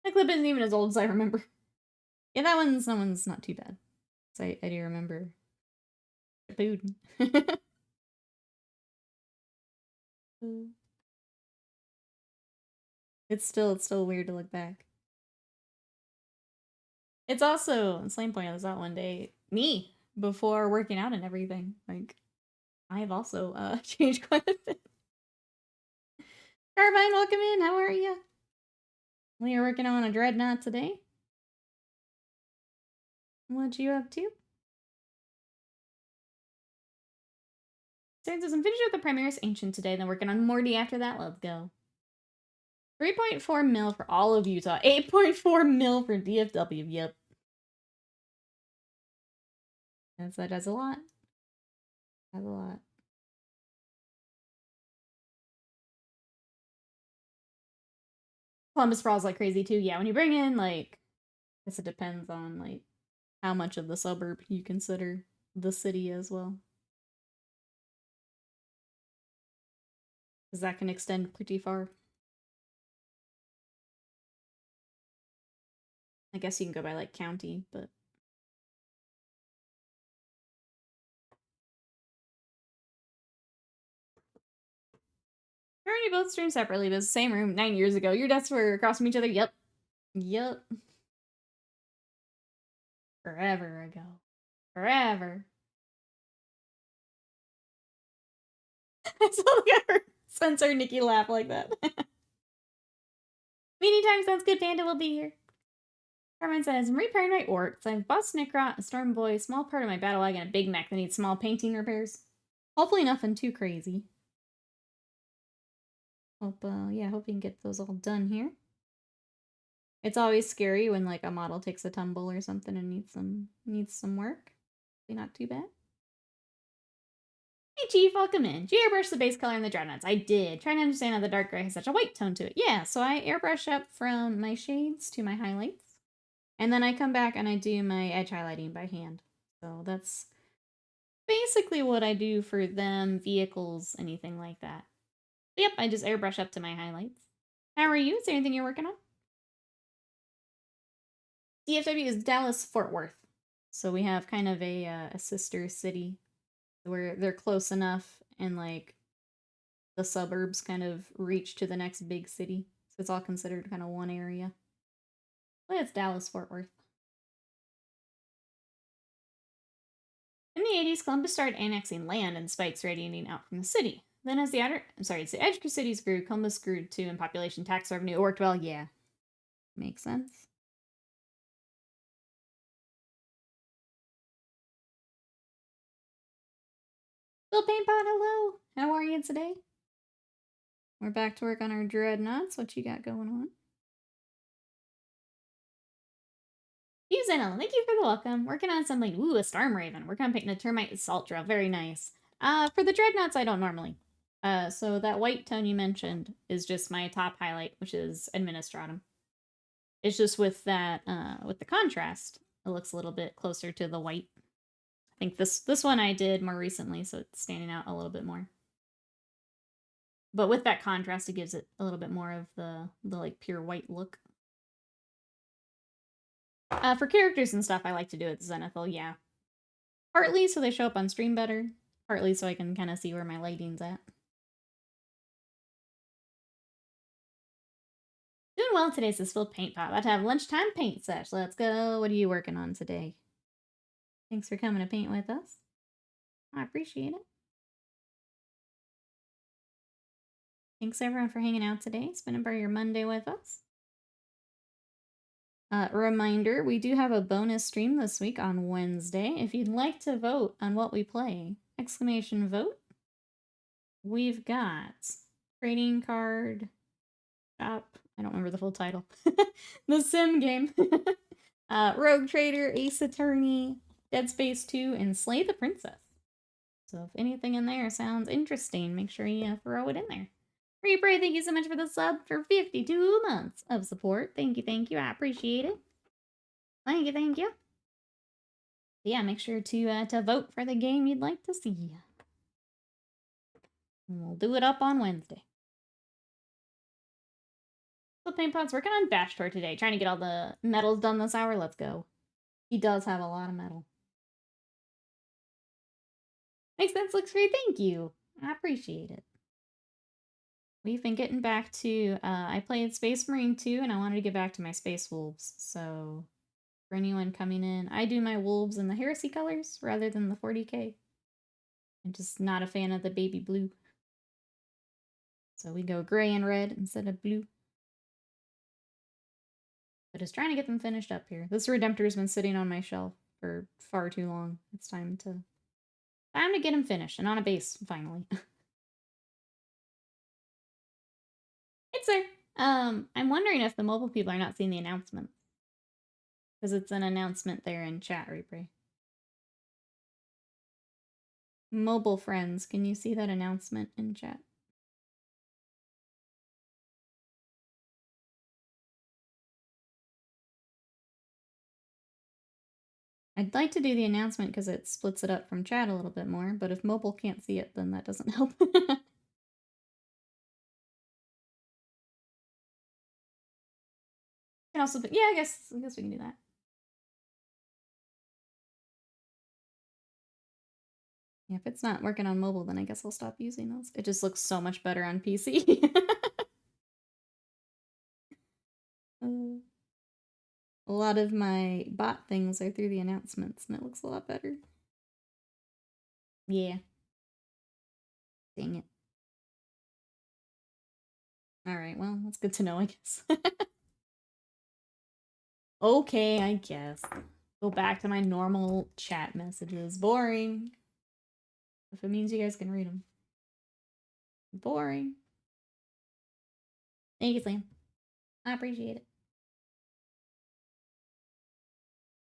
That clip isn't even as old as I remember. Yeah, that one's not too bad. So I do remember food. It's still weird to look back. It's also, Slane point out that one day, me, before working out and everything. Like, I have also changed quite a bit. Carbine, welcome in. How are you? We are working on a Dreadnought today. What you up to? Says I'm finished with the Primaris Ancient today, then working on Morty after that. Let's go. 3.4 mil for all of Utah. 8.4 mil for DFW. Yep. That does a lot. That's a lot. Columbus sprawls like crazy too. Yeah, when you bring in, like, I guess it depends on, like, how much of the suburb you consider the city as well. Because that can extend pretty far. I guess you can go by, like, county, but... Remember you both streamed separately, but it's the same room 9 years ago. Your desks were across from each other? Yep. Yep. Forever ago. Forever. I saw her censor Nikki laugh like that. Meeting time sounds good, Panda will be here. Carmen says, I'm repairing my orcs. I have Boss Necrot, a Storm Boy, a small part of my battle wagon, and a Big Mac that needs small painting repairs. Hopefully nothing too crazy. Hope we can get those all done here. It's always scary when, like, a model takes a tumble or something and needs some work. Not too bad. Hey Chief, welcome in. Did you airbrush the base color in the Dreadnoughts? I did. Trying to understand how the dark gray has such a white tone to it. Yeah, so I airbrush up from my shades to my highlights. And then I come back and I do my edge highlighting by hand. So that's basically what I do for them, vehicles, anything like that. But yep, I just airbrush up to my highlights. How are you? Is there anything you're working on? DFW is Dallas Fort Worth. So we have kind of a sister city where they're close enough and, like, the suburbs kind of reach to the next big city. So it's all considered kind of one area. But it's Dallas Fort Worth. In the 80s, Columbus started annexing land and spikes radiating out from the city. Then as the edge cities grew, Columbus grew too, and population tax revenue. It worked well, yeah. Makes sense. Bill Paintpot, hello! How are you today? We're back to work on our dreadnoughts. What you got going on? Zenel, thank you for the welcome. Working on something. Ooh, a Storm Raven. Working on painting a termite assault drill. Very nice. For the dreadnoughts, I don't normally. So that white tone you mentioned is just my top highlight, which is Administratum. It's just with that, with the contrast, it looks a little bit closer to the white. I think this one I did more recently, so it's standing out a little bit more. But with that contrast, it gives it a little bit more of the like pure white look. For characters and stuff, I like to do it Zenithal, yeah. Partly so they show up on stream better, partly so I can kind of see where my lighting's at. Doing well today, says Phil Paintpot. About to have lunchtime paint sesh. Let's go. What are you working on today? Thanks for coming to paint with us. I appreciate it. Thanks everyone for hanging out today, spending part of your Monday with us. Reminder, we do have a bonus stream this week on Wednesday. If you'd like to vote on what we play, exclamation vote. We've got trading card shop. I don't remember the full title. The Sim game. Rogue Trader, Ace Attorney, Dead Space 2, and Slay the Princess. So if anything in there sounds interesting, make sure you throw it in there. Reaper, thank you so much for the sub for 52 months of support. Thank you. I appreciate it. Thank you. Yeah, make sure to vote for the game you'd like to see. And we'll do it up on Wednesday. So Paintpot's working on Bash Tour today, trying to get all the medals done this hour. Let's go. He does have a lot of metal. Makes sense, looks great. Thank you. I appreciate it. We've been getting back to, I played Space Marine 2, and I wanted to get back to my Space Wolves, so for anyone coming in, I do my Wolves in the Heresy colors rather than the 40K. I'm just not a fan of the baby blue. So we go gray and red instead of blue. But just trying to get them finished up here. This Redemptor's been sitting on my shelf for far too long. It's time to Time to get him finished and on a base, finally. It's there. I'm wondering if the mobile people are not seeing the announcement. Because it's an announcement there in chat, Reaper. Mobile friends, can you see that announcement in chat? I'd like to do the announcement because it splits it up from chat a little bit more, but if mobile can't see it, then that doesn't help. Can also, yeah, I guess we can do that. Yeah, if it's not working on mobile, then I guess I'll stop using those. It just looks so much better on PC. A lot of my bot things are through the announcements, and it looks a lot better. Yeah. Dang it. Alright, well, that's good to know, I guess. Okay, I guess. Go back to my normal chat messages. Boring. If it means you guys can read them. Boring. Thank you, Slam. I appreciate it.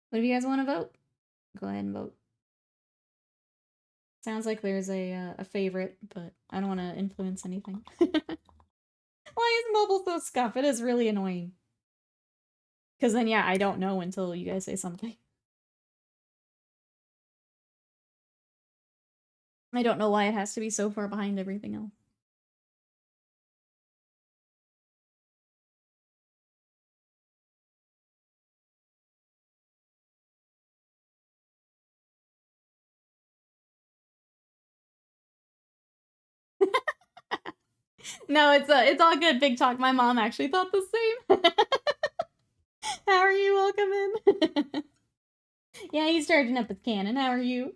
What if you guys want to vote? Go ahead and vote. Sounds like there's a favorite, but I don't want to influence anything. Why is mobile so scuff? It is really annoying. Because then, yeah, I don't know until you guys say something. I don't know why it has to be so far behind everything else. No, it's all good, Big Talk. My mom actually thought the same. How are you? Welcome in. Yeah, he's charging up his cannon. How are you?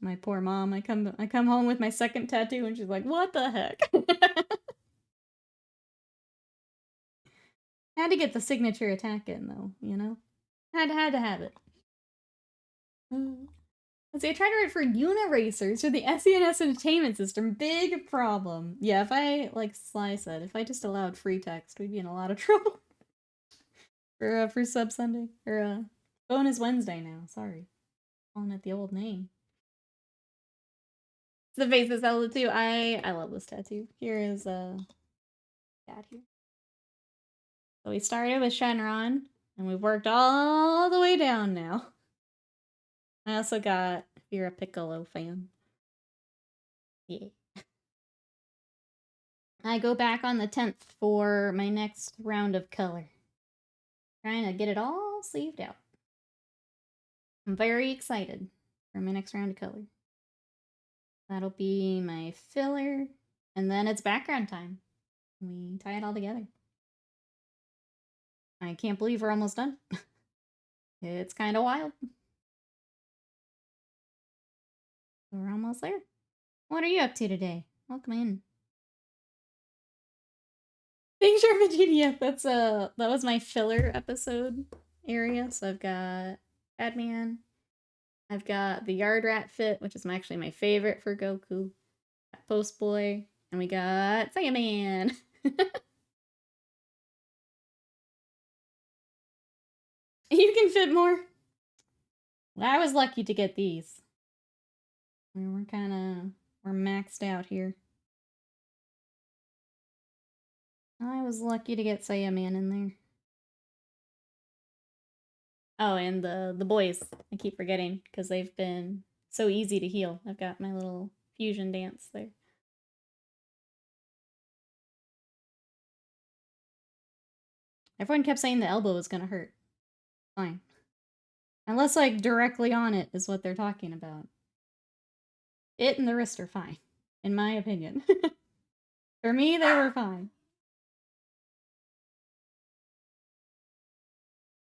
My poor mom. I come home with my second tattoo, and she's like, "What the heck?" Had to get the signature attack in, though. You know, had to have it. Let's see, I tried to write for Uniracers for the SENS entertainment system. Big problem. Yeah, if I, like Sly said, if I just allowed free text, we'd be in a lot of trouble. for Sub Sunday. Or, Bonus Wednesday now. Sorry. Calling it the old name. It's the face of Zelda too. I love this tattoo. Here is, Dad here. So we started with Shenron, and we've worked all the way down now. I also got, if you're a Piccolo fan. Yeah. I go back on the 10th for my next round of color. Trying to get it all sleeved out. I'm very excited for my next round of color. That'll be my filler, and then it's background time. We tie it all together. I can't believe we're almost done. It's kind of wild. We're almost there. What are you up to today? Welcome in. Thanks for GDF. That was my filler episode area. So I've got Batman. I've got the Yard Rat fit, which is actually my favorite for Goku. Post Boy, and we got Saiyaman. You can fit more. Well, I was lucky to get these. We're maxed out here. I was lucky to get Saiyaman in there. Oh, and the boys. I keep forgetting because they've been so easy to heal. I've got my little fusion dance there. Everyone kept saying the elbow was gonna hurt. Fine. Unless, like, directly on it is what they're talking about. It and the wrist are fine, in my opinion. For me, they were fine.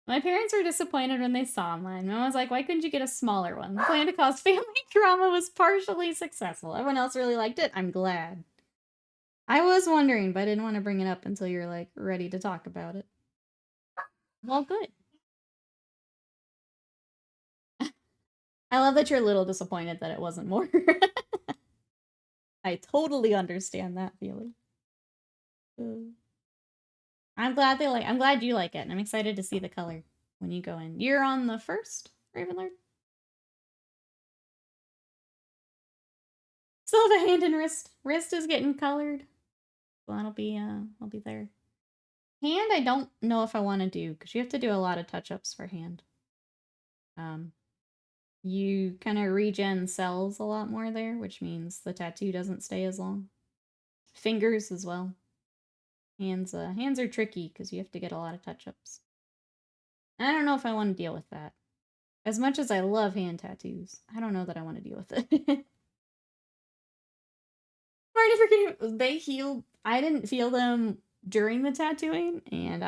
My parents were disappointed when they saw mine. Mom was like, why couldn't you get a smaller one? The plan to cause family drama was partially successful. Everyone else really liked it. I'm glad. I was wondering, but I didn't want to bring it up until you're, like, ready to talk about it. Well, good. I love that you're a little disappointed that it wasn't more. I totally understand that feeling. I'm glad I'm glad you like it, and I'm excited to see the color when you go in. You're on the first, Ravenlord? Still have a hand and wrist. Wrist is getting colored. Well, I'll be there. Hand, I don't know if I want to do, because you have to do a lot of touch-ups for hand. You kind of regen cells a lot more there, which means the tattoo doesn't stay as long. Fingers as well. Hands are tricky because you have to get a lot of touch-ups. I don't know if I want to deal with that. As much as I love hand tattoos, I don't know that I want to deal with it. I'm already forgetting. They healed. I didn't feel them during the tattooing, and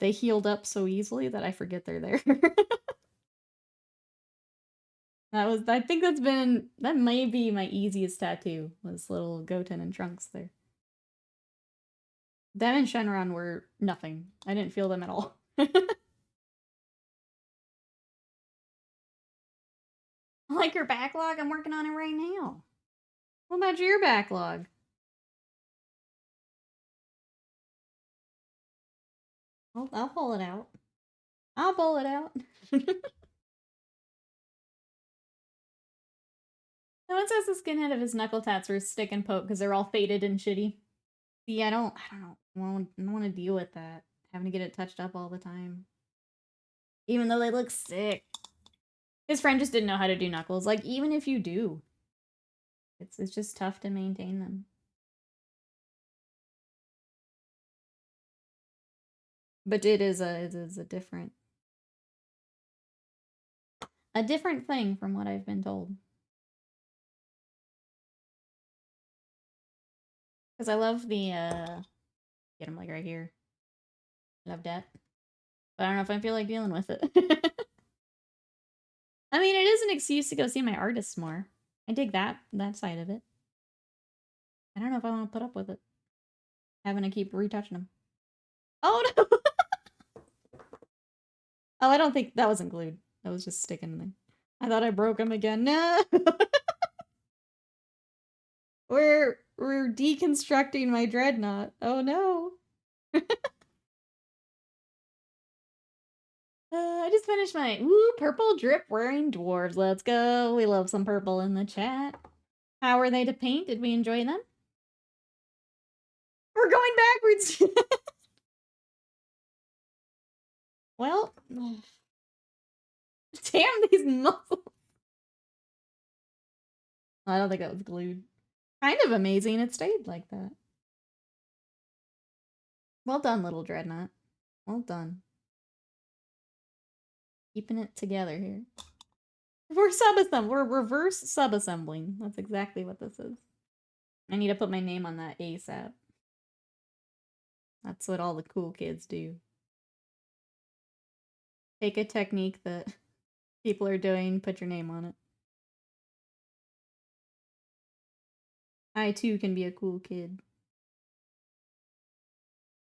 they healed up so easily that I forget they're there. I think that may be my easiest tattoo, was little Goten and Trunks there. Them and Shenron were nothing. I didn't feel them at all. I like your backlog. I'm working on it right now. What about your backlog? I'll pull it out. I'll pull it out. No one says the skinhead of his knuckle tats were stick and poke because they're all faded and shitty. See, I don't know. I don't want to deal with that. Having to get it touched up all the time. Even though they look sick. His friend just didn't know how to do knuckles. Like, even if you do, it's just tough to maintain them. But it is a different thing from what I've been told. Because I love the get him like right here. I love that. But I don't know if I feel like dealing with it. I mean, it is an excuse to go see my artists more. I dig that side of it. I don't know if I want to put up with it. Having to keep retouching them. Oh no! Oh, I don't think that wasn't glued. That was just sticking in there. I thought I broke them again. No! We're deconstructing my dreadnought. Oh no! I just finished my purple drip wearing dwarves. Let's go. We love some purple in the chat. How were they to paint? Did we enjoy them? We're going backwards. Well, damn these muscles. I don't think that was glued. Kind of amazing it stayed like that. Well done, little dreadnought. Well done. Keeping it together here. We're reverse sub-assembling. That's exactly what this is. I need to put my name on that ASAP. That's what all the cool kids do. Take a technique that people are doing, put your name on it. I too can be a cool kid.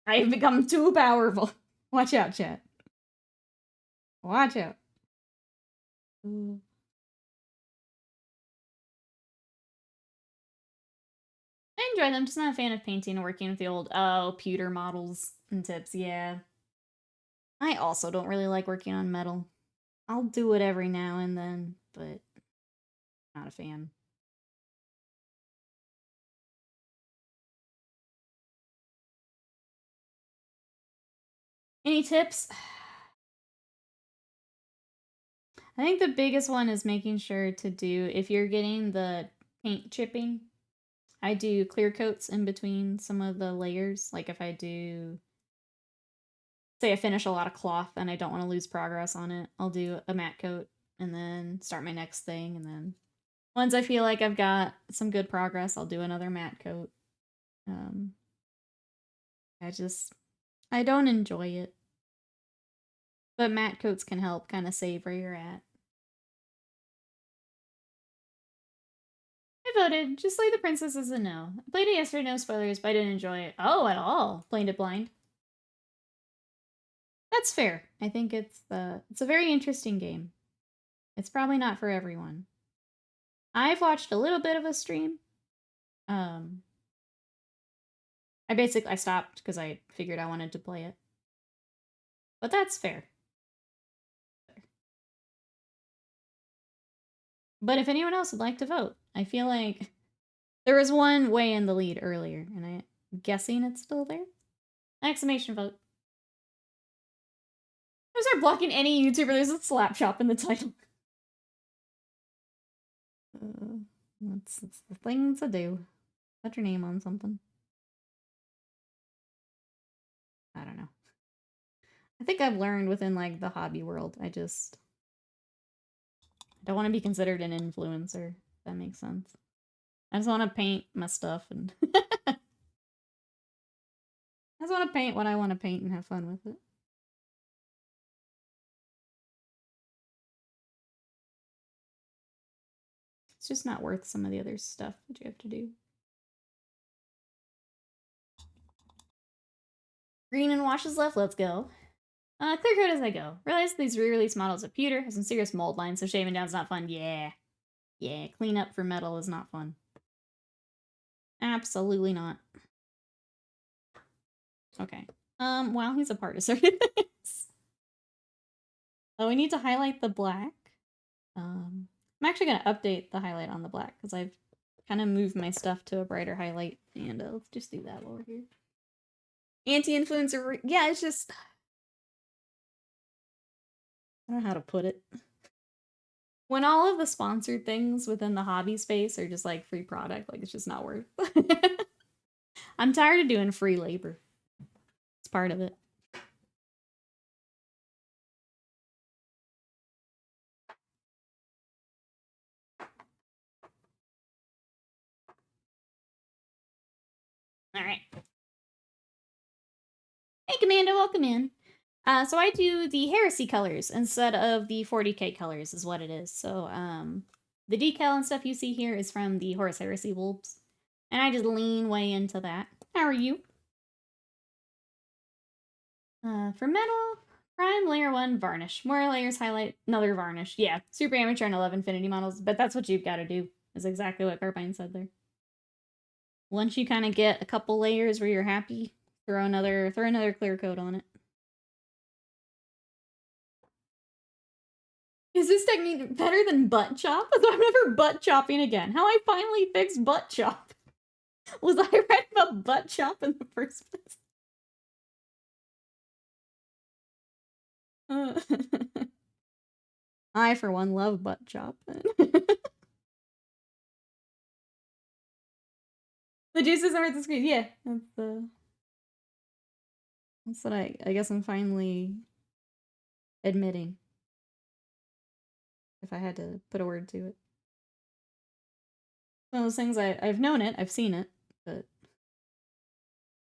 I have become too powerful. Watch out, chat. Watch out. Ooh. I enjoy them, just not a fan of painting and working with the old, pewter models and tips, yeah. I also don't really like working on metal. I'll do it every now and then, but not a fan. Any tips? I think the biggest one is making sure to do, if you're getting the paint chipping, I do clear coats in between some of the layers. Like if I do, say I finish a lot of cloth and I don't want to lose progress on it, I'll do a matte coat and then start my next thing. And then once I feel like I've got some good progress, I'll do another matte coat. I don't enjoy it. But matte coats can help kind of save where you're at. I voted. Just Slay the Princess is a no. I played it yesterday, no spoilers, but I didn't enjoy it. Oh, at all. Played it blind. That's fair. I think it's a very interesting game. It's probably not for everyone. I've watched a little bit of a stream. I stopped because I figured I wanted to play it. But that's fair. But if anyone else would like to vote, I feel like there was one way in the lead earlier, and I'm guessing it's still there. Exclamation vote. I start blocking any YouTuber. There's a slap shop in the title. That's the thing to do. Put your name on something. I don't know. I think I've learned within like the hobby world. I don't want to be considered an influencer. If that makes sense. I just want to paint my stuff and I just want to paint what I want to paint and have fun with it. It's just not worth some of the other stuff that you have to do. Green and washes left, let's go. Clear coat as I go. Realize these re-release models of pewter have some serious mold lines, so shaving down's not fun. Yeah. Yeah, clean up for metal is not fun. Absolutely not. Okay. Wow, he's a part of certain things. Oh, we need to highlight the black. I'm actually gonna update the highlight on the black because I've kind of moved my stuff to a brighter highlight, and let's just do that while we're here. Anti-influencer, yeah, it's just I don't know how to put it. When all of the sponsored things within the hobby space are just like free product, like it's just not worth. I'm tired of doing free labor. It's part of it. All right. Hey, Commando, welcome in. So I do the Heresy colors instead of the 40K colors is what it is. So, the decal and stuff you see here is from the Horus Heresy Wolves. And I just lean way into that. How are you? For metal, prime layer 1 varnish. More layers highlight another varnish. Yeah, super amateur and 11 infinity models, but that's what you've got to do. Is exactly what Carbine said there. Once you kind of get a couple layers where you're happy, throw another clear coat on it. Is this technique better than butt chop? I'm never butt chopping again. How I finally fixed butt chop. Was I right about butt chop in the first place? I, for one, love butt chop. The juice isn't worth the squeeze. Yeah, that's what I guess I'm finally admitting. If I had to put a word to it. One of those things I've known it, I've seen it, but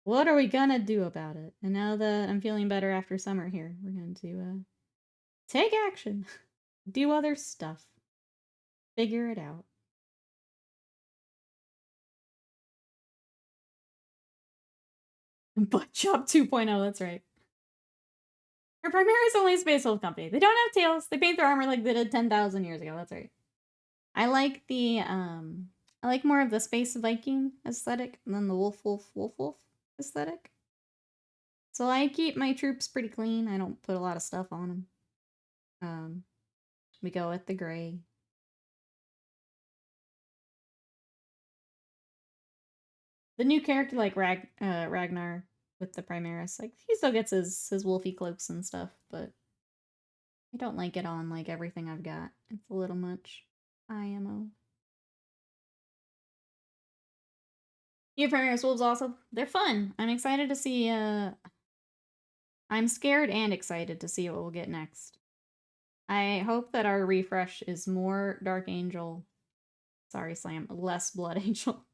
what are we gonna do about it? And now that I'm feeling better after summer here, we're going to take action. Do other stuff. Figure it out. Butt Chop 2.0, that's right. Her Primera is only a Space Wolf company. They don't have tails. They paint their armor like they did 10,000 years ago. That's right. I like I like more of the Space Viking aesthetic than the Wolf aesthetic. So I keep my troops pretty clean. I don't put a lot of stuff on them. We go with the gray. The new character like Ragnar with the Primaris, like he still gets his wolfy cloaks and stuff, but I don't like it on like everything I've got. It's a little much. IMO. You Primaris wolves also. They're fun. I'm excited to see I'm scared and excited to see what we'll get next. I hope that our refresh is more Dark Angel. Sorry, Slam. Less Blood Angel.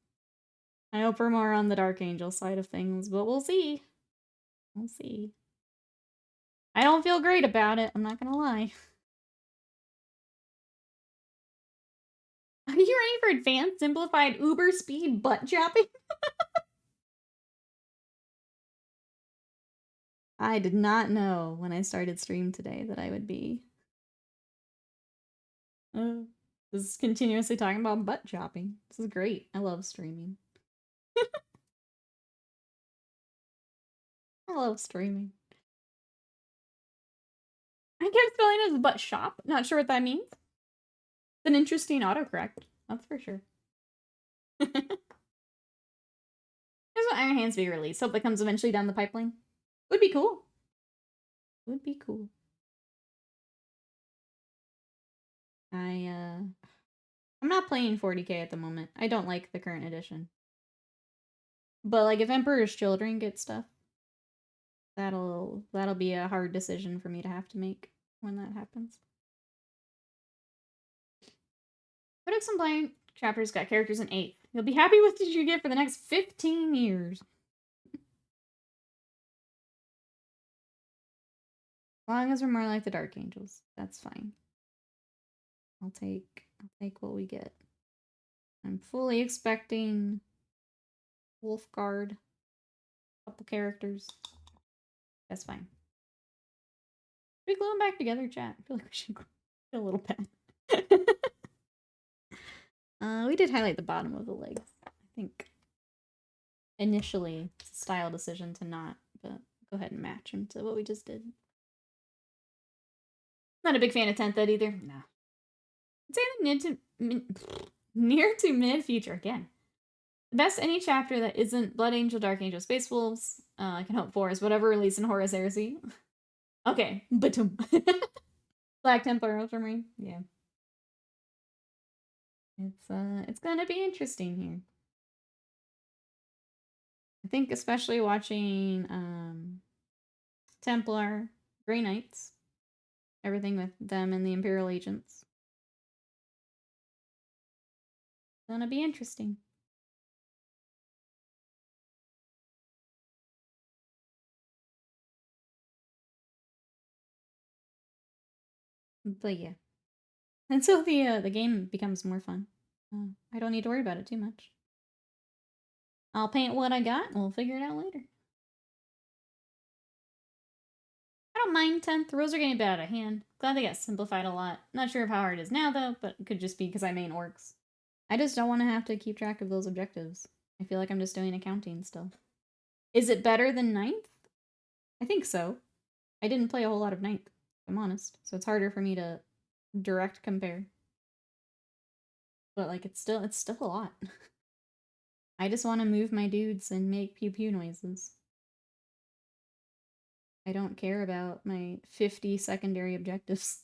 I hope we're more on the Dark Angel side of things, but we'll see. We'll see. I don't feel great about it, I'm not gonna lie. Are you ready for advanced, simplified, uber speed butt chopping? I did not know when I started stream today that I would be just continuously talking about butt chopping. This is great. I love streaming. I love streaming. I kept spelling it as butt shop. Not sure what that means. It's an interesting autocorrect. That's for sure. There's an Iron Hands be released. Hope that comes eventually down the pipeline. Would be cool. Would be cool. I'm not playing 40K at the moment. I don't like the current edition. But like if Emperor's Children get stuff, that'll be a hard decision for me to have to make when that happens. What if some playing chapters got characters in 8th? You'll be happy with what you get for the next 15 years. As long as we're more like the Dark Angels, that's fine. I'll take what we get. I'm fully expecting Wolfguard, a couple characters. That's fine. Should we glue them back together, chat? I feel like we should get a little bad. We did highlight the bottom of the legs. I think initially it's a style decision to not, but go ahead and match them to what we just did. Not a big fan of 10th Ed either. No. I'd say near to mid future again. The best any chapter that isn't Blood Angel, Dark Angel, Space Wolves I can hope for is whatever released in Horus Heresy. Okay, batum. Black Templar Ultramarine. Yeah. It's gonna be interesting here. I think especially watching Templar, Grey Knights, everything with them and the Imperial Agents. It's gonna be interesting. But yeah. Until the game becomes more fun. I don't need to worry about it too much. I'll paint what I got and we'll figure it out later. I don't mind 10th. Rules are getting a bit out of hand. Glad they got simplified a lot. Not sure of how hard it is now though, but it could just be because I main orcs. I just don't want to have to keep track of those objectives. I feel like I'm just doing accounting still. Is it better than 9th? I think so. I didn't play a whole lot of 9th, if I'm honest. So it's harder for me to direct compare. But like it's still a lot. I just want to move my dudes and make pew pew noises. I don't care about my 50 secondary objectives.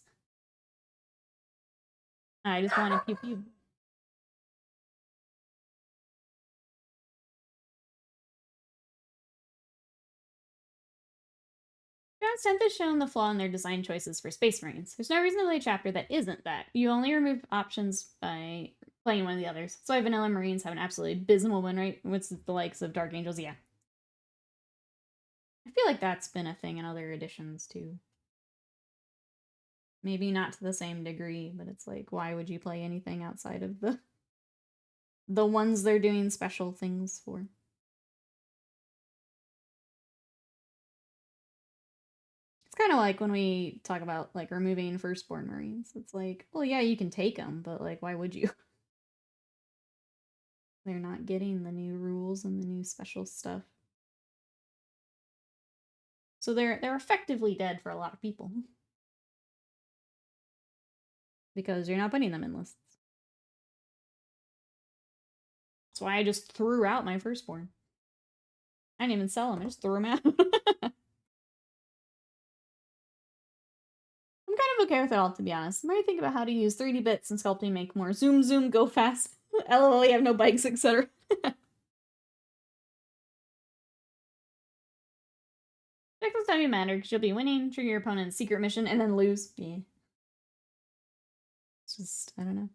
I just want to pew pew. Dragon's 10th has shown the flaw in their design choices for Space Marines. There's no reason to play a chapter that isn't that. You only remove options by playing one of the others. That's why Vanilla Marines have an absolutely abysmal win rate with the likes of Dark Angels, yeah. I feel like that's been a thing in other editions too. Maybe not to the same degree, but it's like, why would you play anything outside of the ones they're doing special things for? It's kind of like when we talk about like removing firstborn Marines. It's like, well, yeah, you can take them, but like, why would you? They're not getting the new rules and the new special stuff. So they're effectively dead for a lot of people. Because you're not putting them in lists. That's why I just threw out my firstborn. I didn't even sell them, I just threw them out. I'm kind of okay with it all, to be honest. I'm ready to think about how to use 3D bits and sculpting, make more zoom zoom, go fast. LOL, you have no bikes, etc. Next time you matter, because you'll be winning, trigger your opponent's secret mission, and then lose. Yeah. It's just, I don't know.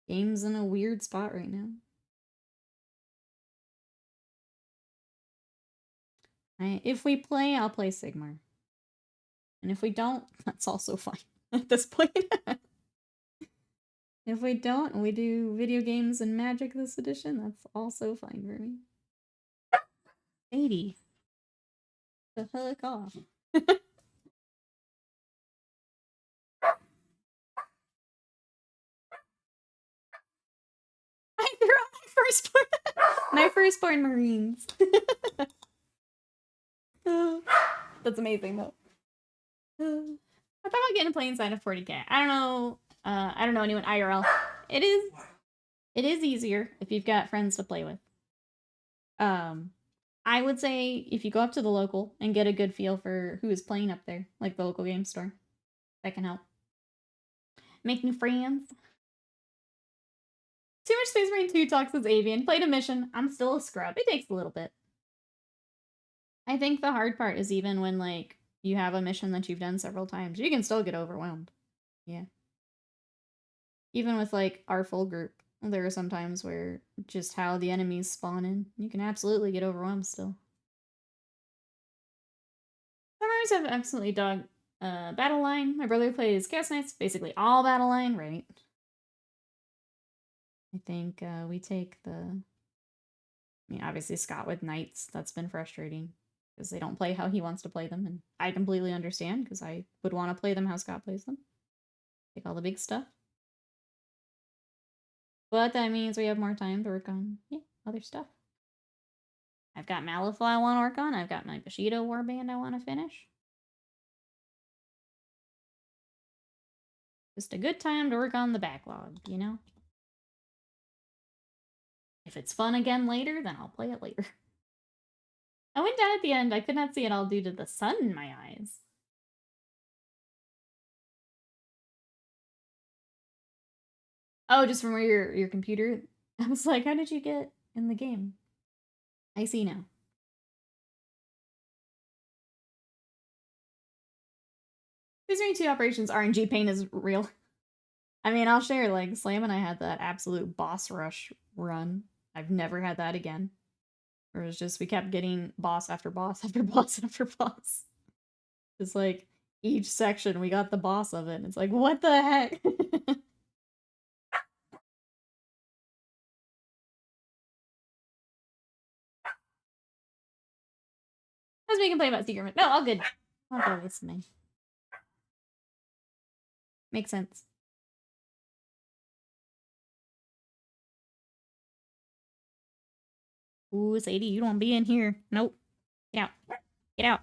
Game's in a weird spot right now. If we play, I'll play Sigmar. And if we don't, that's also fine at this point. If we don't, and we do video games and Magic this edition, that's also fine for me. 80. The heck off. I threw out my firstborn Marines. That's amazing though. I thought about getting a play inside of 40K. I don't know. I don't know anyone IRL. It is easier if you've got friends to play with. I would say if you go up to the local and get a good feel for who is playing up there, like the local game store, that can help. Make new friends. Too much Space Marine 2 talks as avian. Played a mission. I'm still a scrub. It takes a little bit. I think the hard part is even when, like, you have a mission that you've done several times, you can still get overwhelmed. Yeah. Even with, like, our full group, there are some times where just how the enemies spawn in, you can absolutely get overwhelmed still. Summers have absolutely dog battle line. My brother plays Chaos Knights, basically all battle line, right? I think we take the... I mean, obviously Scott with Knights, that's been frustrating. Because they don't play how he wants to play them, and I completely understand, because I would want to play them how Scott plays them. Take all the big stuff. But that means we have more time to work on, yeah, other stuff. I've got Malifaux I want to work on. I've got my Bushido Warband I want to finish. Just a good time to work on the backlog, you know? If it's fun again later, then I'll play it later. I went down at the end. I could not see it all due to the sun in my eyes. Oh, just from where your computer? I was like, how did you get in the game? I see now. Space Marine 2 Operations RNG pain is real. I mean, I'll share, like, Slam and I had that absolute boss rush run. I've never had that again. Where it was just, we kept getting boss after boss after boss after boss. Just like, each section we got the boss of it, and it's like, what the heck? I was making play about Secret. No, all good. I'll go listening. Makes sense. Ooh, Sadie, you don't be in here. Nope. Get out. Get out.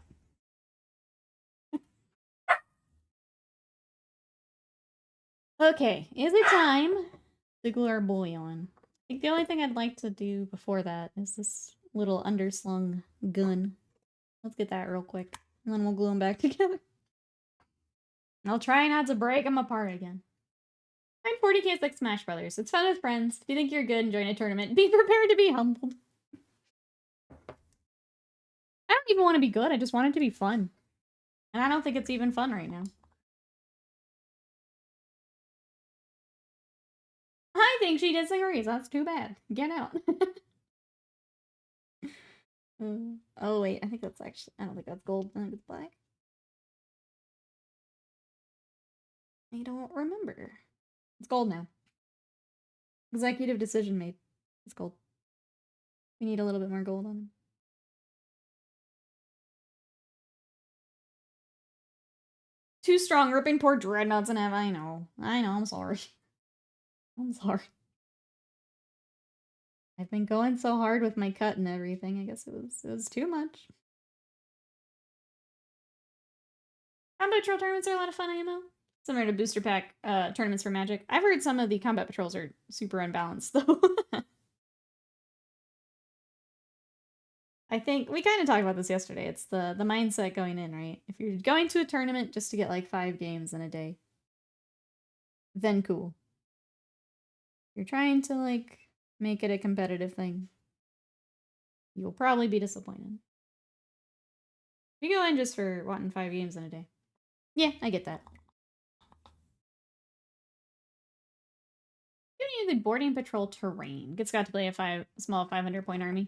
Okay, is it time to glue our bouillon? I think the only thing I'd like to do before that is this little underslung gun. Let's get that real quick, and then we'll glue them back together. I'll try not to break them apart again. Find 40K is like Smash Brothers. It's fun with friends. If you think you're good and join a tournament, be prepared to be humbled. I don't even want to be good. I just want it to be fun. And I don't think it's even fun right now. I think she disagrees. That's too bad. Get out. Oh, wait. I think that's actually... I don't think that's gold. I think it's black. I don't remember. It's gold now. Executive decision made. It's gold. We need a little bit more gold on him. Too strong, ripping poor dreadnoughts and have. I know. I'm sorry. I'm sorry. I've been going so hard with my cut and everything. I guess it was too much. Combat Patrol tournaments are a lot of fun, IMO. Similar to booster pack tournaments for Magic. I've heard some of the Combat Patrols are super unbalanced, though. I think we kind of talked about this yesterday. It's the mindset going in, right? If you're going to a tournament just to get like 5 games in a day, then cool. You're trying to like make it a competitive thing, you'll probably be disappointed. If you go in just for wanting 5 games in a day, yeah, I get that. You need the boarding patrol terrain. Gets got to play a small 500-point army.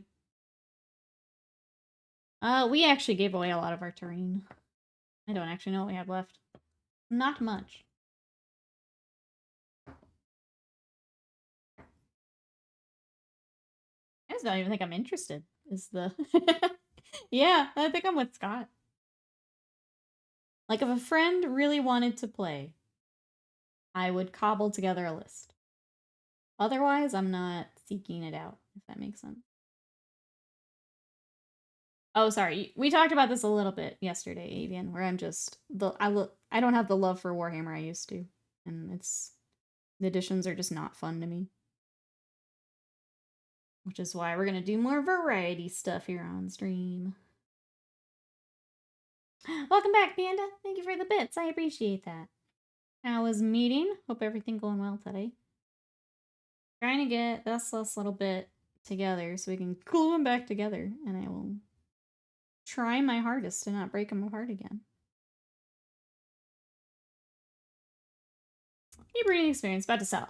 We actually gave away a lot of our terrain. I don't actually know what we have left. Not much. I just don't even think I'm interested, is the... Yeah, I think I'm with Scott. Like, if a friend really wanted to play, I would cobble together a list. Otherwise, I'm not seeking it out, if that makes sense. Oh, sorry. We talked about this a little bit yesterday, Avian, where I'm just I don't have the love for Warhammer I used to, and the editions are just not fun to me. Which is why we're gonna do more variety stuff here on stream. Welcome back, Panda. Thank you for the bits. I appreciate that. How was meeting? Hope everything going well today. Trying to get this little bit together so we can glue them back together, and I will try my hardest to not break them apart again. Keep reading experience, about to sell.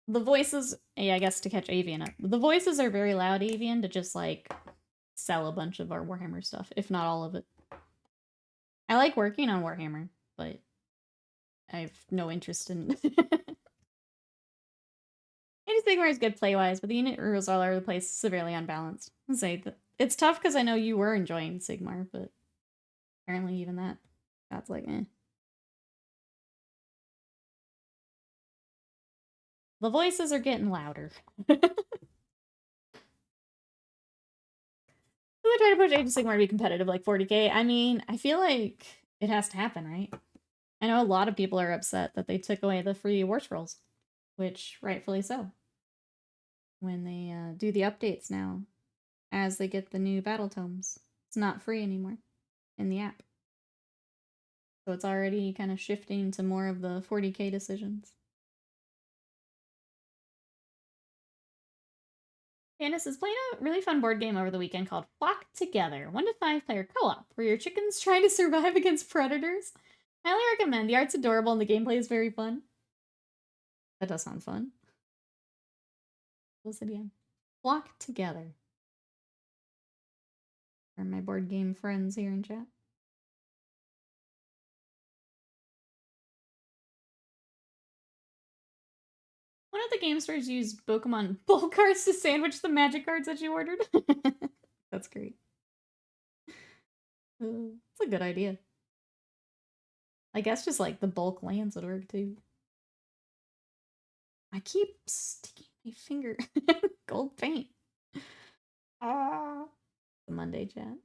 The voices, yeah, I guess to catch Avian up. The voices are very loud, Avian, to just like sell a bunch of our Warhammer stuff, if not all of it. I like working on Warhammer, but I have no interest in Age of Sigmar is good play-wise, but the unit rules all over the place, severely unbalanced. I'll say that it's tough because I know you were enjoying Sigmar, but apparently even that's like, eh. The voices are getting louder. I try to push Age of Sigmar to be competitive like 40K. I mean, I feel like it has to happen, right? I know a lot of people are upset that they took away the free war scrolls, which rightfully so. When they do the updates now, as they get the new battle tomes, it's not free anymore in the app. So it's already kind of shifting to more of the 40K decisions. Candace is playing a really fun board game over the weekend called Flock Together, 1 to 5 player co-op, where your chickens try to survive against predators. I highly recommend. The art's adorable and the gameplay is very fun. That does sound fun. What's it again? Flock Together. Are my board game friends here in chat? One of the game stores used Pokemon bulk cards to sandwich the magic cards that you ordered. That's great. It's a good idea. I guess just like the bulk lands would work too. I keep sticking my finger. Gold paint. Ah. The Monday chat.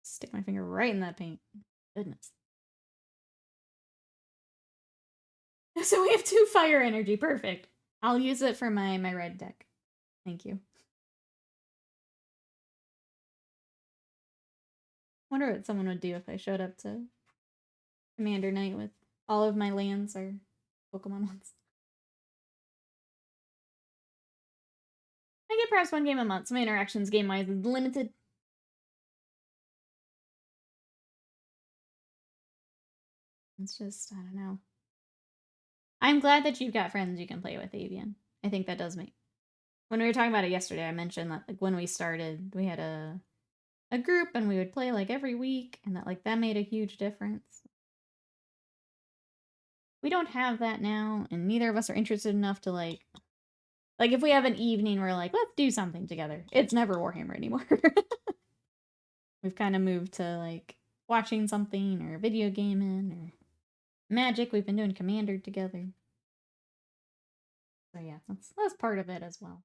Stick my finger right in that paint. Goodness. So we have 2 fire energy. Perfect. I'll use it for my red deck. Thank you. Wonder what someone would do if I showed up to Commander Night with all of my lands or Pokemon ones. I get perhaps 1 game a month, so my interactions game-wise is limited. It's just, I don't know. I'm glad that you've got friends you can play with, Avian. I think that does make... When we were talking about it yesterday, I mentioned that like when we started, we had a group and we would play like every week, and that made a huge difference. We don't have that now, and neither of us are interested enough to like if we have an evening we're like, let's do something together. It's never Warhammer anymore. We've kind of moved to like watching something or video gaming or Magic. We've been doing Commander together. So yeah, that's part of it as well.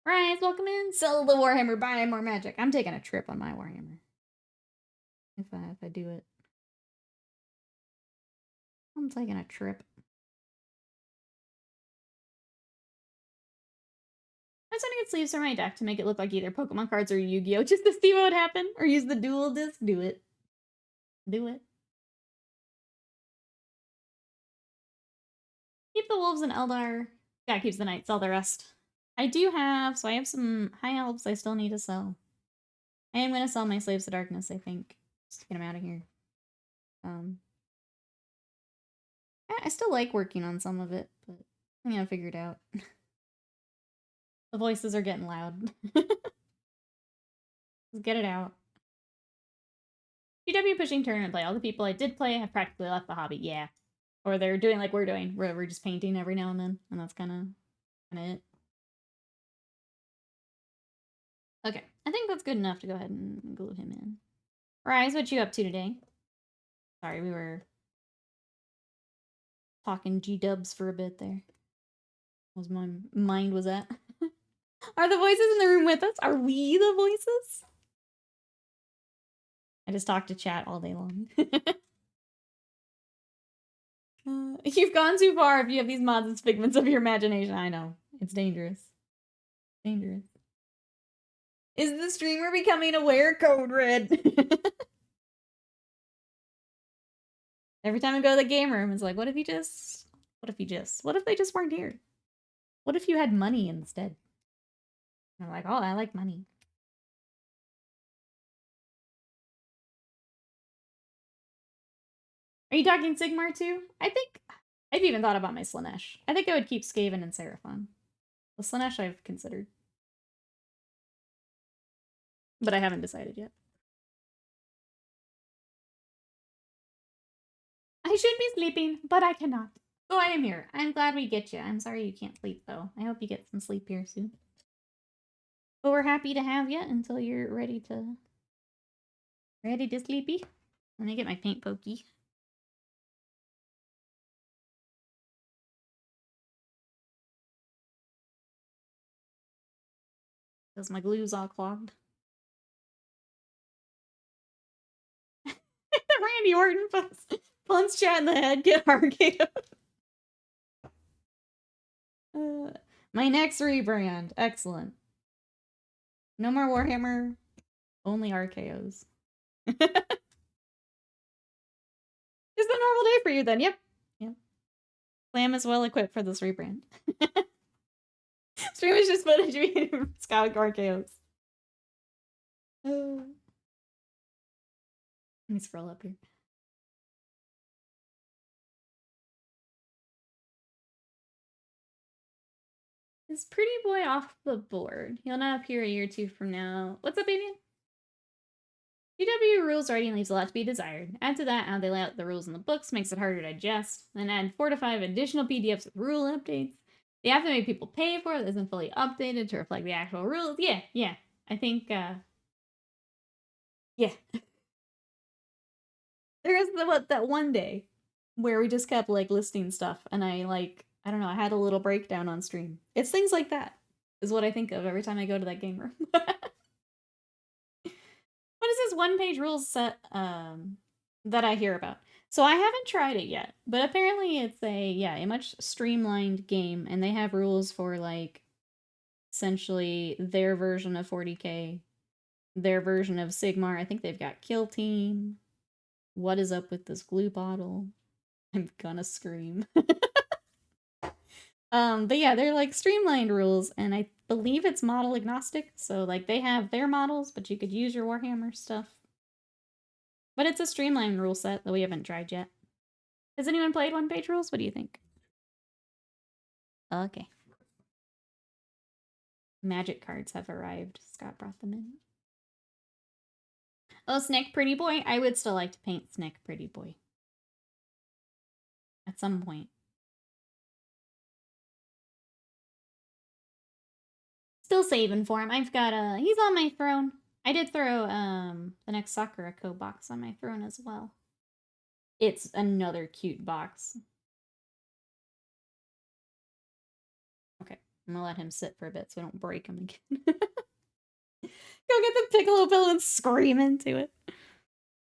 Rise, welcome in. Sell the Warhammer, buy more Magic. I'm taking a trip on my Warhammer. If I do it. I'm taking a trip. I'm starting to get sleeves for my deck to make it look like either Pokemon cards or Yu-Gi-Oh! Just to see what would happen. Or use the dual disc. Do it. Do it. Keep the wolves and Eldar. Yeah, keeps the knights, sell the rest. I have some high elves I still need to sell. I am going to sell my Slaves to Darkness, I think. Just to get them out of here. I still like working on some of it, but I'm going to figure it out. The voices are getting loud. Let's get it out. GW pushing tournament play. All the people I did play have practically left the hobby. Yeah. Or they're doing like we're doing, where we're just painting every now and then, and that's kind of it. Okay. I think that's good enough to go ahead and glue him in. Rise, what you up to today? Sorry, we were talking G-dubs for a bit there. Was my mind was at. Are the voices in the room with us? Are we the voices? I just talk to chat all day long. You've gone too far if you have these mods as figments of your imagination. I know. It's dangerous. Dangerous. Is the streamer becoming aware? Code red. Every time I go to the game room, it's like, what if they just weren't here? What if you had money instead? And I'm like, oh, I like money. Are you talking Sigmar too? I think I've even thought about my Slanesh. I think I would keep Skaven and Seraphon. The Slanesh I've considered. But I haven't decided yet. I should be sleeping, but I cannot. So I am here. I'm glad we get you. I'm sorry you can't sleep, though. I hope you get some sleep here soon. But we're happy to have you until you're ready to sleepy. Let me get my paint pokey. Because my glue's all clogged. Randy Orton punch chat in the head, get RKO. My next rebrand. Excellent. No more Warhammer. Only RKOs. Just a normal day for you then. Yep. Slam is well equipped for this rebrand. Stream is just footage of Scout RKOs. Let me scroll up here. Is Pretty Boy off the board? He'll not appear a year or two from now. What's up, Avian? GW rules writing leaves a lot to be desired. Add to that how they lay out the rules in the books makes it harder to digest. Then add 4 to 5 additional PDFs with rule updates. They have to make people pay for it. Isn't fully updated to reflect the actual rules. Yeah. I think, yeah. There is that one day where we just kept, like, listing stuff, and I don't know, I had a little breakdown on stream. It's things like that is what I think of every time I go to that game room. What is this one-page rules set that I hear about? So I haven't tried it yet, but apparently it's a much streamlined game, and they have rules for, like, essentially their version of 40K, their version of Sigmar. I think they've got Kill Team. What is up with this glue bottle? I'm gonna scream. But yeah, they're like streamlined rules, and I believe it's model agnostic, so like they have their models, but you could use your Warhammer stuff. But it's a streamlined rule set that we haven't tried yet. Has anyone played one-page rules? What do you think? Okay. Magic cards have arrived. Scott brought them in. Oh, Snick Pretty Boy. I would still like to paint Snick Pretty Boy. At some point. Still saving for him. I've got he's on my throne. I did throw the next Sakura Co box on my throne as well. It's another cute box. Okay, I'm gonna let him sit for a bit so I don't break him again. Go get the Piccolo pill and scream into it.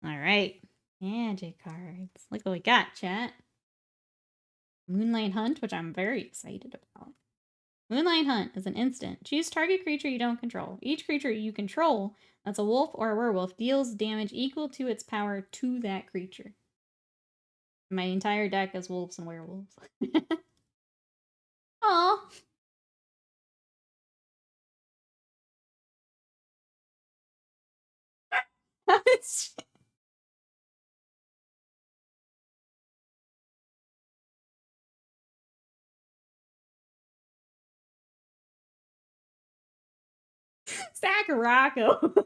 Alright. Magic cards. Look what we got, chat. Moonlight Hunt, which I'm very excited about. Moonlight Hunt is an instant. Choose target creature you don't control. Each creature you control, that's a wolf or a werewolf, deals damage equal to its power to that creature. My entire deck is wolves and werewolves. Aww. Sakurako.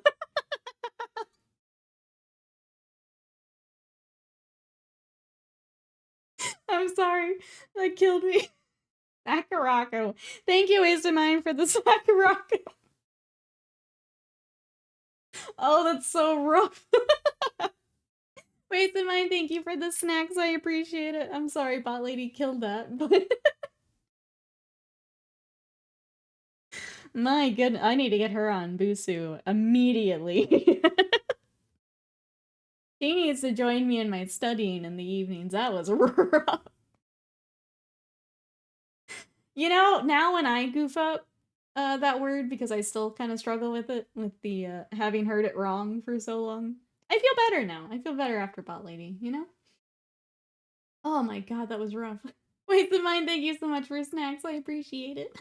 I'm sorry. That killed me. Sakurako. Thank you, Wasted Mind, for the Sakurako. Oh, that's so rough. Wasted Mine, thank you for the snacks. I appreciate it. I'm sorry Bot Lady killed that, but... My goodness, I need to get her on Busu immediately. She needs to join me in my studying in the evenings. That was rough. You know, now when I goof up that word, because I still kind of struggle with it, with the having heard it wrong for so long, I feel better now. I feel better after Bot Lady, you know? Oh my god, that was rough. Wasted Mine, thank you so much for snacks. I appreciate it.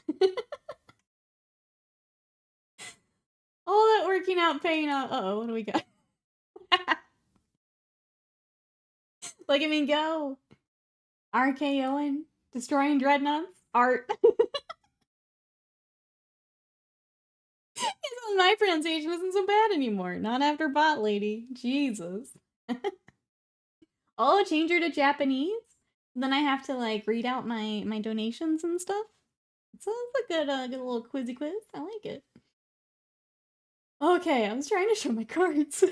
All that working out, paying out. Uh-oh, what do we got? Look at me go. RKOing. Destroying dreadnoughts. Art. My pronunciation isn't so bad anymore. Not after Bot Lady. Jesus. Oh, change her to Japanese? Then I have to, like, read out my donations and stuff? So it's a good little quizzy quiz. I like it. Okay, I was trying to show my cards.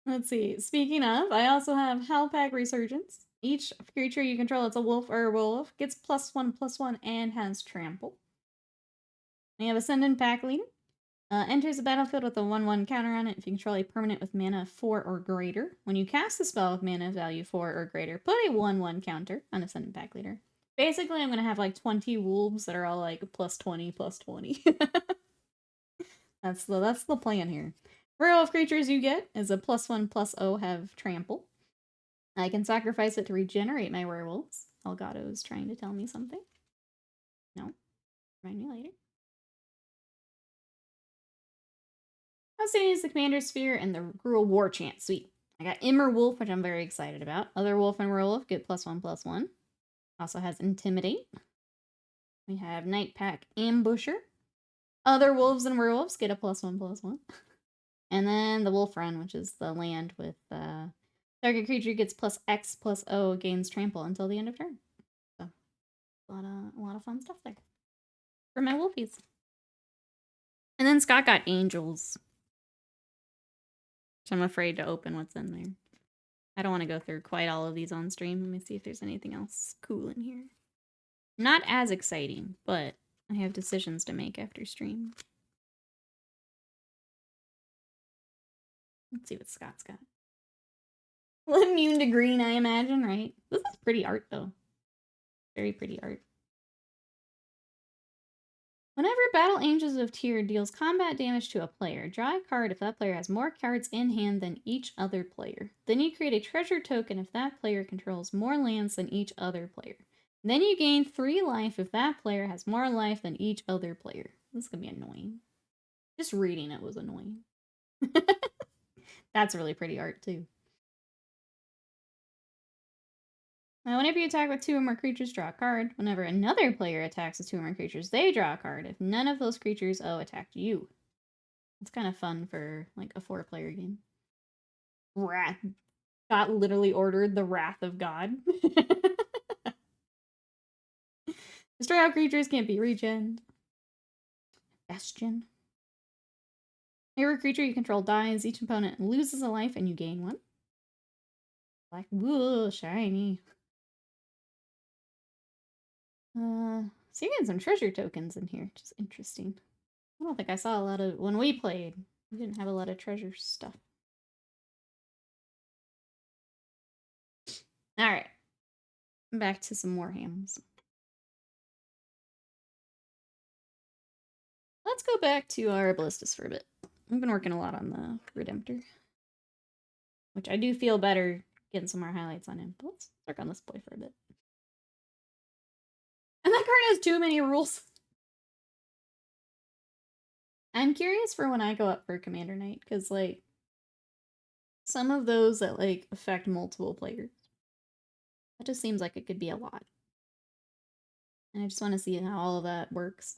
Let's see. Speaking of, I also have Hellpack Resurgence. Each creature you control that's a wolf or a werewolf gets +1/+1 and has trample. We have Ascendant Pack Leader. Enters the battlefield with a 1/1 counter on it if you control a permanent with mana 4 or greater. When you cast a spell with mana value 4 or greater, put a 1/1 counter on Ascendant Pack Leader. Basically, I'm going to have like 20 wolves that are all like +20/+20. That's the plan here. Werewolf creatures you get is a +1/+0 have trample. I can sacrifice it to regenerate my werewolves. Elgato is trying to tell me something. No. Remind me later. Outstanding is the Commander Sphere and the Gruul War Chant. Sweet. I got Immer Wolf, which I'm very excited about. Other Wolf and Werewolf get +1/+1. Also has Intimidate. We have Night Pack Ambusher. Other Wolves and Werewolves get a +1/+1. And then the Wolf Run, which is the land with target creature gets +X/+O, gains trample until the end of turn. So a lot of fun stuff there for my wolfies. And then Scott got Angels. So I'm afraid to open what's in there. I don't want to go through quite all of these on stream. Let me see if there's anything else cool in here. Not as exciting, but I have decisions to make after stream. Let's see what Scott's got. Well, immune to green, I imagine, right? This is pretty art, though. Very pretty art. Whenever Battle Angels of Tyr deals combat damage to a player, draw a card if that player has more cards in hand than each other player. Then you create a treasure token if that player controls more lands than each other player. Then you gain 3 life if that player has more life than each other player. This is gonna be annoying. Just reading it was annoying. That's really pretty art, too. Now, whenever you attack with 2 or more creatures, draw a card. Whenever another player attacks with 2 or more creatures, they draw a card. If none of those creatures attacked you. It's kind of fun for, like, a 4-player game. Wrath. Scott literally ordered the Wrath of God. Destroy all creatures, can't be regened. Bastion. Every creature you control dies. Each opponent loses a life and you gain 1. Like, whoa, shiny. So you get some treasure tokens in here, which is interesting. I don't think I saw a lot of... When we played, we didn't have a lot of treasure stuff. Alright. Back to some Warhams. Let's go back to our Ballistus for a bit. I've been working a lot on the Redemptor. Which I do feel better getting some more highlights on him. But let's work on this boy for a bit. And that card has too many rules. I'm curious for when I go up for Commander Night, because, like, some of those that, like, affect multiple players. That just seems like it could be a lot. And I just want to see how all of that works.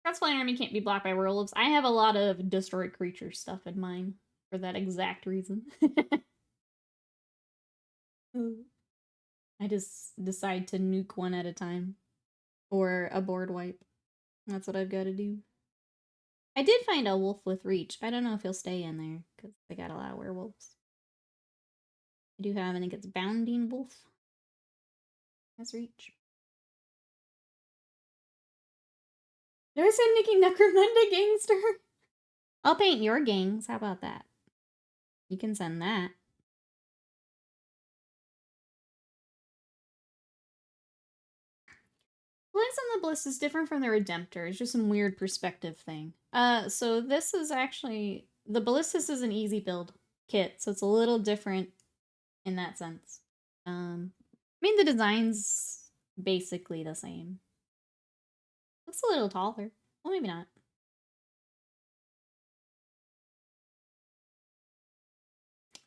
Crossflying Army can't be blocked by werewolves. I have a lot of destroyed creature stuff in mind for that exact reason. I just decide to nuke one at a time. Or a board wipe. That's what I've got to do. I did find a wolf with reach. I don't know if he'll stay in there, because they got a lot of werewolves. I do have, I think it's Bounding Wolf. Has reach. There's a Nikki Necromunda gangster. I'll paint your gangs. How about that? You can send that. Lens on the Ballistus is different from the Redemptor. It's just some weird perspective thing. So this is actually... The Ballistus is an easy build kit, so it's a little different in that sense. I mean, the design's basically the same. Looks a little taller. Well, maybe not.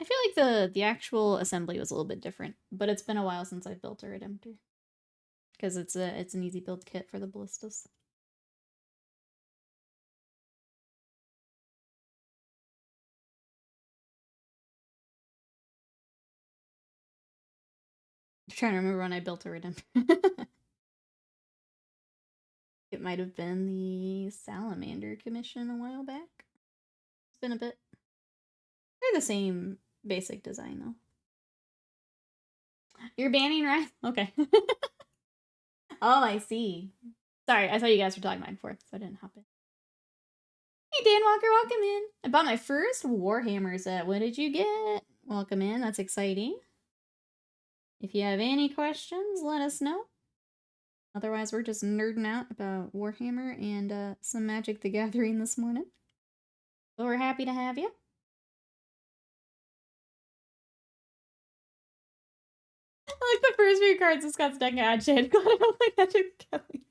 I feel like the actual assembly was a little bit different, but it's been a while since I've built a Redemptor. Because it's an easy build kit for the Ballistus. I'm trying to remember when I built a Redemptor. It might have been the Salamander commission a while back. It's been a bit. They're the same basic design, though. You're banning Wrath? Okay. Oh, I see. Sorry, I thought you guys were talking back and forth, so I didn't hop in. Hey, Dan Walker, welcome in. I bought my first Warhammer set. What did you get? Welcome in. That's exciting. If you have any questions, let us know. Otherwise, we're just nerding out about Warhammer and some Magic the Gathering this morning. But we're happy to have you. I like the first few cards of Scott's deck. God, shit. God, I don't like Magic the Gathering.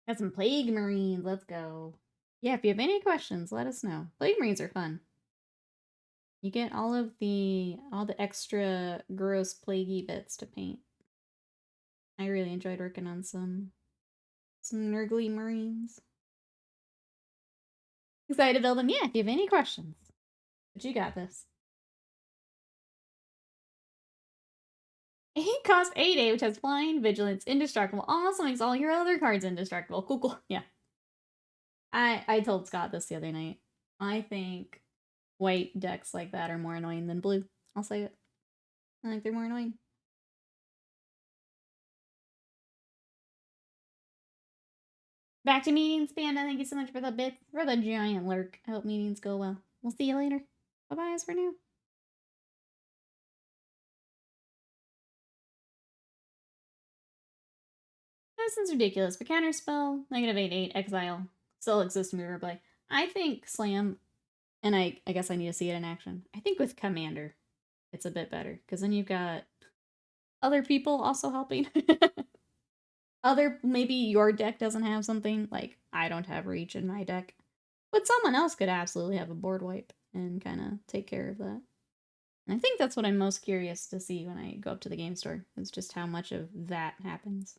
Got some Plague Marines. Let's go. Yeah, if you have any questions, let us know. Plague Marines are fun. You get all the extra gross plaguey bits to paint. I really enjoyed working on some Nurgly Marines. Excited to build them? Yeah, if you have any questions. But you got this. It costs 8, which has flying, vigilance, indestructible. Also makes all your other cards indestructible. Cool, cool. Yeah. I told Scott this the other night. I think white decks like that are more annoying than blue. I'll say it. I think they're more annoying. Back to meetings, Panda. Thank you so much for the bits, for the giant lurk. I hope meetings go well. We'll see you later. Bye-bye as for now. This is ridiculous, but counterspell, -8, exile, still exists movably. I think Slam, and I guess I need to see it in action. I think with Commander, it's a bit better, because then you've got other people also helping. Maybe your deck doesn't have something, like I don't have reach in my deck, but someone else could absolutely have a board wipe and kind of take care of that. And I think that's what I'm most curious to see when I go up to the game store, is just how much of that happens.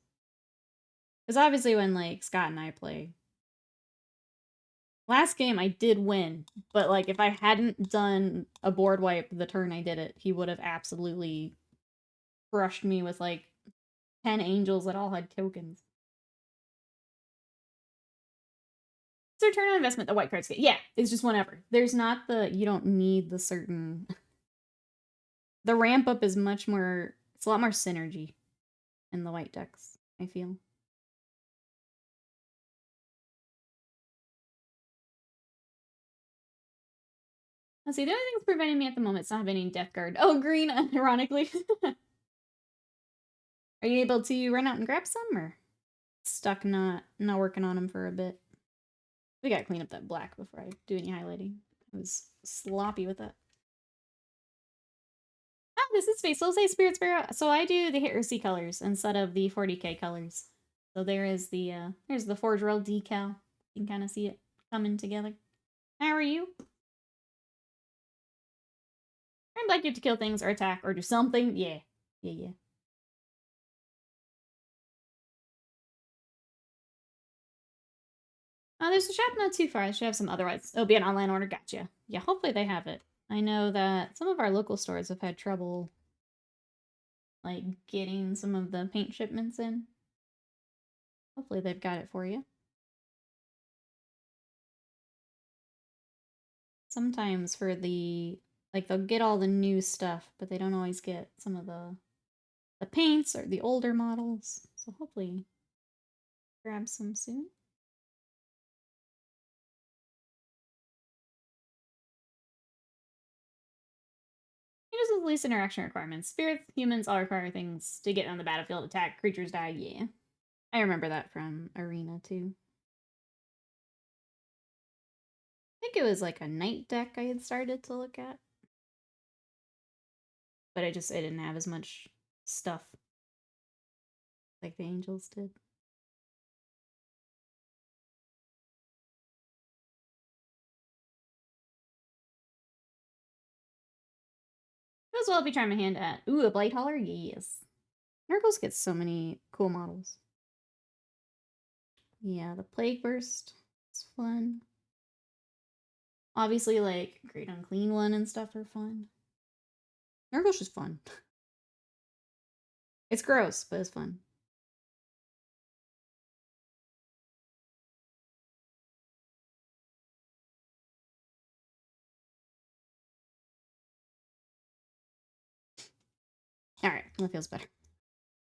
Because obviously when, like, Scott and I play, last game I did win, but, like, if I hadn't done a board wipe the turn I did it, he would have absolutely crushed me with, like, 10 angels that all had tokens. It's a return on investment the white cards get. Yeah, it's just whenever. There's not you don't need the certain... The ramp up is much more... It's a lot more synergy in the white decks, I feel. Let's see, the only thing that's preventing me at the moment is not having any Death Guard. Oh, green, ironically. Are you able to run out and grab some, or stuck not working on them for a bit? We gotta clean up that black before I do any highlighting. I was sloppy with that. Oh, this is Space Wolf Spirit Sparrow. So I do the Heresy colors instead of the 40K colors. So there is there's the Forge World decal. You can kind of see it coming together. How are you? I'd like you to kill things or attack or do something. Yeah. Yeah. Oh, there's a shop not too far. I should have some otherwise. It'll be an online order. Gotcha. Yeah, hopefully they have it. I know that some of our local stores have had trouble, like, getting some of the paint shipments in. Hopefully they've got it for you. Sometimes for the, like, they'll get all the new stuff, but they don't always get some of the paints or the older models. So hopefully grab some soon. Uses least interaction requirements. Spirits, humans all require things to get on the battlefield, attack, creatures die. Yeah. I remember that from Arena too. I think it was like a night deck I had started to look at. But I didn't have as much stuff like the angels did. As well be trying my hand at. Ooh, a Blight Hauler? Yes. Nurgles gets so many cool models. Yeah, the Plague Burst is fun. Obviously, like, Great Unclean One and stuff are fun. Nurgle's just fun. It's gross, but it's fun. Alright, that feels better.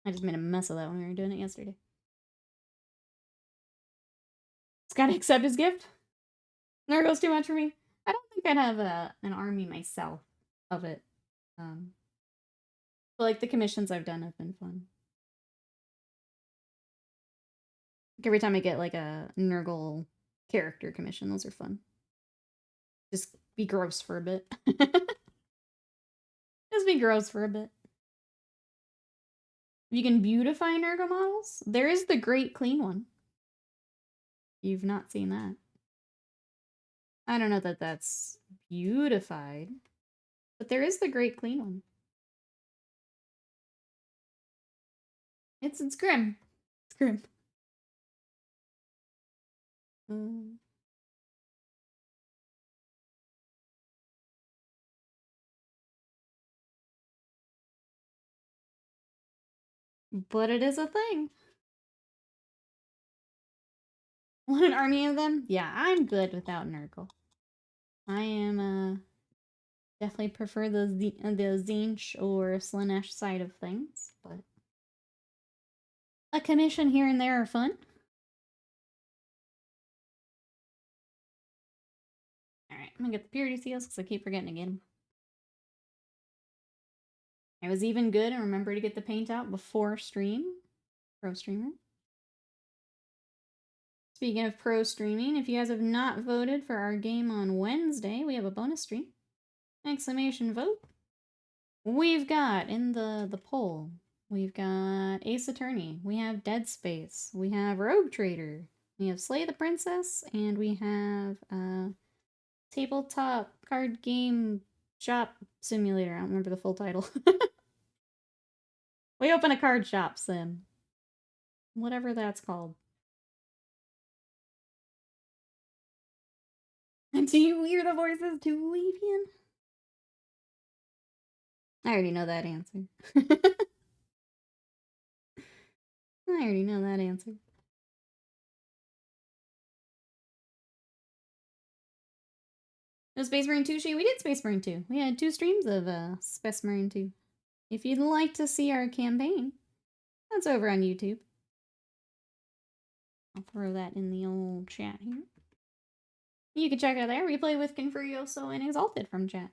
I just made a mess of that when we were doing it yesterday. It's gotta accept his gift. Nurgle's too much for me. I don't think I'd have an army myself of it. But like the commissions I've done have been fun. Like every time I get like a Nurgle character commission, those are fun. Just be gross for a bit. Just be gross for a bit. If you can beautify Nurgle models, there is the Great Clean One. You've not seen that. I don't know that that's beautified, but there is the Great Clean One. It's grim. It's grim. But it is a thing. Want an army of them? Yeah, I'm good without Nurgle. I am, definitely prefer the Zinch or Slaanesh side of things, but a commission here and there are fun. Alright, I'm gonna get the purity seals because I keep forgetting to get them. I was even good and remember to get the paint out before stream. Pro streamer. Speaking of pro streaming, if you guys have not voted for our game on Wednesday, we have a bonus stream. Exclamation vote. We've got in the poll, we've got Ace Attorney, we have Dead Space, we have Rogue Trader, we have Slay the Princess, and we have Tabletop Card Game Shop Simulator. I don't remember the full title. We open a card shop sim. Whatever that's called. Do you hear the voices too, Levian? I already know that answer. I already know that answer. No Space Marine 2, we did Space Marine 2. We had 2 streams of Space Marine 2. If you'd like to see our campaign, that's over on YouTube. I'll throw that in the old chat here. You can check it out there. We play with Confurioso and Exalted from chat.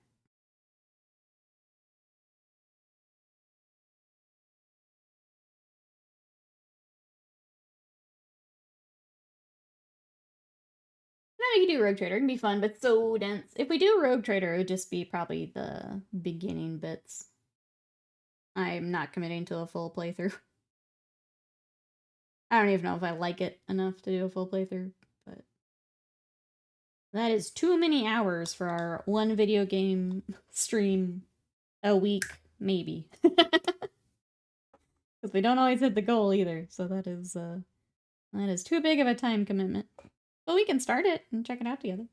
No, you can do Rogue Trader. It can be fun, but so dense. If we do Rogue Trader, it would just be probably the beginning bits. I'm not committing to a full playthrough. I don't even know if I like it enough to do a full playthrough, but that is too many hours for our one video game stream a week, maybe. Because we don't always hit the goal either, so that is too big of a time commitment. But we can start it and check it out together.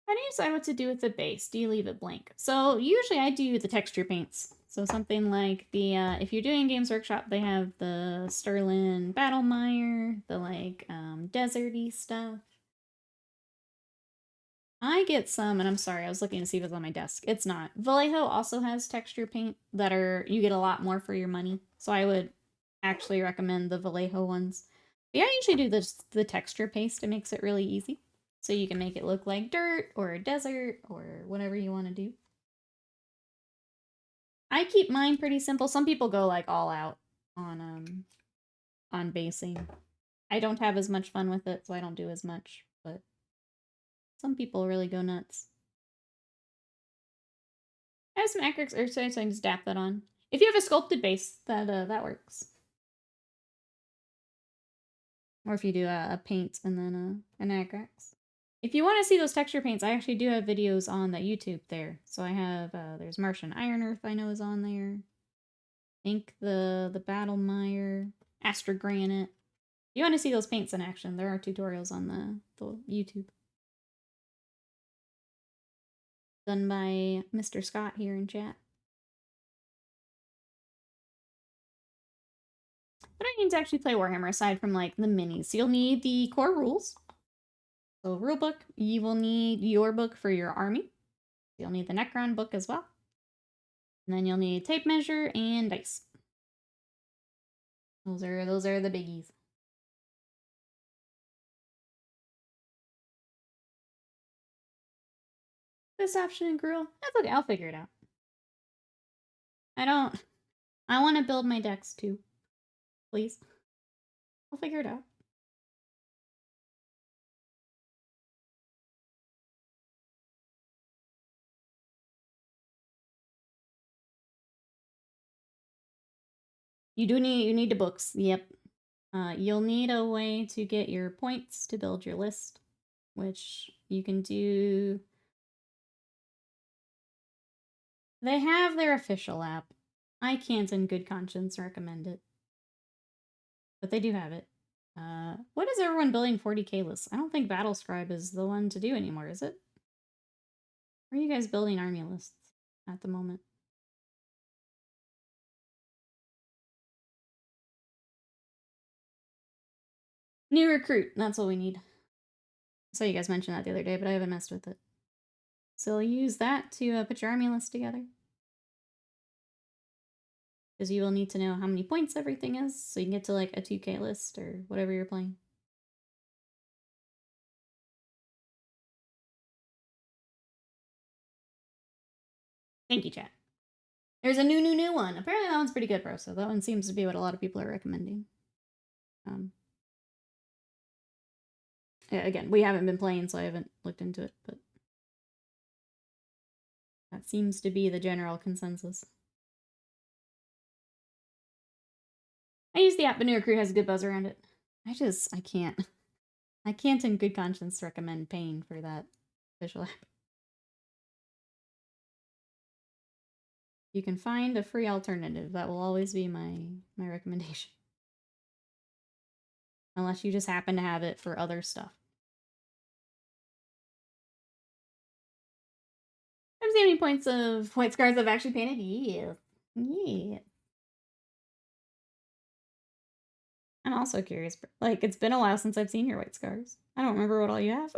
How do you decide what to do with the base? Do you leave it blank? So usually I do the texture paints. So something like the, if you're doing Games Workshop, they have the Sterling Battlemire, the like deserty stuff. I get some, and I'm sorry, I was looking to see if it's on my desk. It's not. Vallejo also has texture paint that are, you get a lot more for your money. So I would actually recommend the Vallejo ones. But yeah, I usually do the texture paste. It makes it really easy. So you can make it look like dirt or a desert or whatever you want to do. I keep mine pretty simple. Some people go like all out on basing. I don't have as much fun with it, so I don't do as much, but some people really go nuts. I have some acrylics, or so I can just dap that on. If you have a sculpted base, that works. Or if you do a paint and then an acrylics. If you want to see those texture paints, I actually do have videos on that YouTube there. So I have, there's Martian Iron Earth I know is on there. I think the Battle Mire, Astra Granite. If you want to see those paints in action, there are tutorials on the YouTube. Done by Mr. Scott here in chat. But I need to actually play Warhammer aside from like the minis. So you'll need the core rules. So rule book, you will need your book for your army. You'll need the Necron book as well. And then you'll need tape measure and dice. Those are the biggies. This option in Gruel, that's okay, I'll figure it out. I want to build my decks too. Please. I'll figure it out. You need the books. Yep. You'll need a way to get your points to build your list, which you can do. They have their official app. I can't in good conscience recommend it. But they do have it. What is everyone building 40k lists? I don't think Battlescribe is the one to do anymore, is it? Where are you guys building army lists at the moment? New recruit, that's what we need. I saw you guys mention that the other day, but I haven't messed with it. So use that to put your army list together. Because you will need to know how many points everything is, so you can get to like a 2k list or whatever you're playing. Thank you, chat. There's a new one. Apparently that one's pretty good, bro, so that one seems to be what a lot of people are recommending. Yeah, again, we haven't been playing, so I haven't looked into it, but that seems to be the general consensus. I use the app, but New Recruit has a good buzz around it. I can't in good conscience recommend paying for that official app. You can find a free alternative. That will always be my recommendation. Unless you just happen to have it for other stuff. I've seen any points of white scars I've actually painted? Yeah. Yeah. I'm also curious. Like, it's been a while since I've seen your white scars. I don't remember what all you have.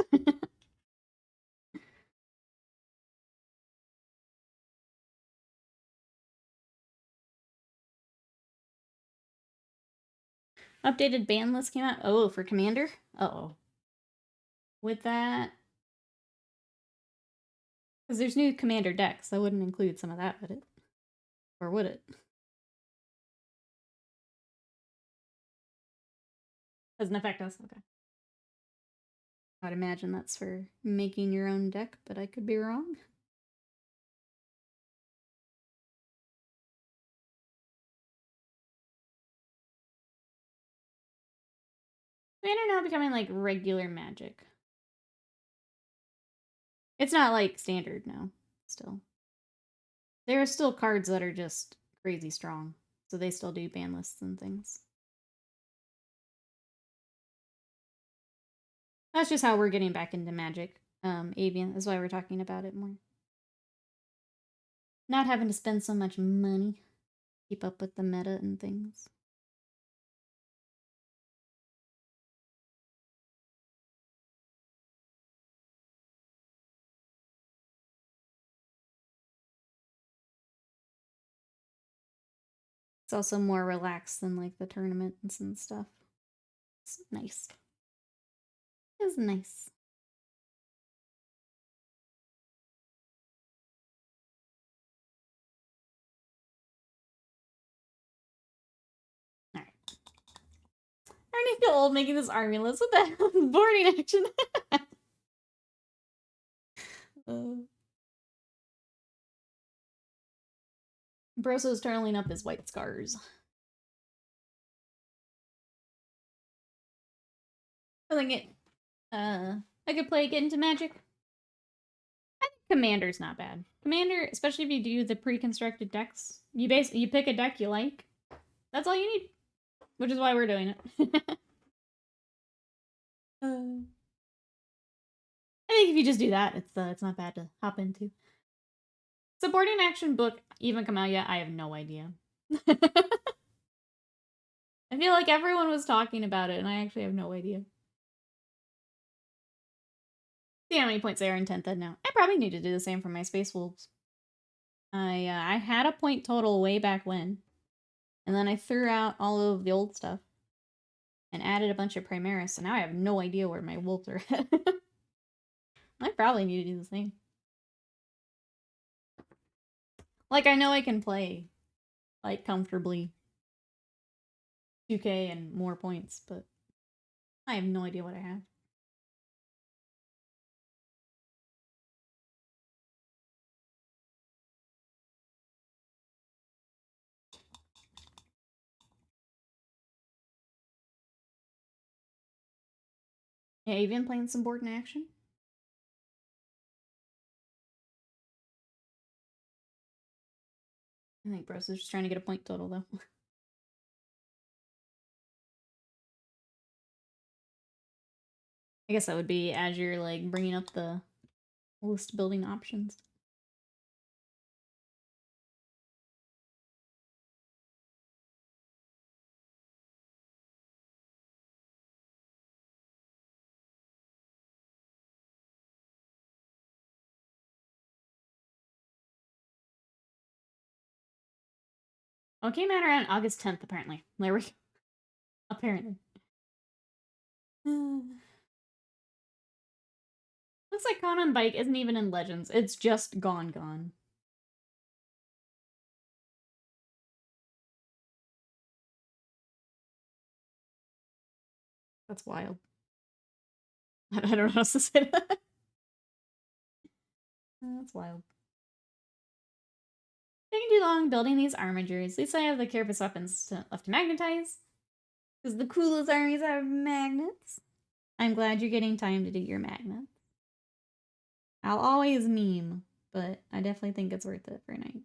Updated ban list came out. Oh, for Commander? Uh-oh. With that... Because there's new Commander decks. That wouldn't include some of that, would it? Or would it? Doesn't affect us? Okay. I'd imagine that's for making your own deck, but I could be wrong. Commander now becoming like regular Magic. It's not like standard now, still. There are still cards that are just crazy strong, so they still do ban lists and things. That's just how we're getting back into Magic. Avian, that's why we're talking about it more. Not having to spend so much money. Keep up with the meta and things. It's also more relaxed than like the tournaments and stuff. It's nice. It's nice. Alright. I already feel old making this army list. What the hell? Boarding action. Broso's turning up his white scars. I think it. I could play Get Into Magic. I think Commander's not bad. Commander, especially if you do the pre-constructed decks, you pick a deck you like. That's all you need, which is why we're doing it. I think if you just do that, it's not bad to hop into. Supporting action book even come out yet? I have no idea. I feel like everyone was talking about it, and I actually have no idea. See how many points they are in 10th ed now. I probably need to do the same for my Space Wolves. I had a point total way back when, and then I threw out all of the old stuff and added a bunch of Primaris, so now I have no idea where my wolves are at. I probably need to do the same. Like, I know I can play, like, comfortably 2K and more points, but I have no idea what I have. Yeah, Avian playing some board in action. I think Bros is just trying to get a point total, though. I guess that would be as you're, like, bringing up the list building options. Oh, it came out around August 10th, apparently. There we go. Apparently. Looks like Con on Bike isn't even in Legends. It's just gone. That's wild. I don't know how else to say that. That's wild. Taking too long building these armigers. At least I have the Carapace weapons left to magnetize. Because the coolest armies have magnets. I'm glad you're getting time to do your magnets. I'll always meme, but I definitely think it's worth it for night.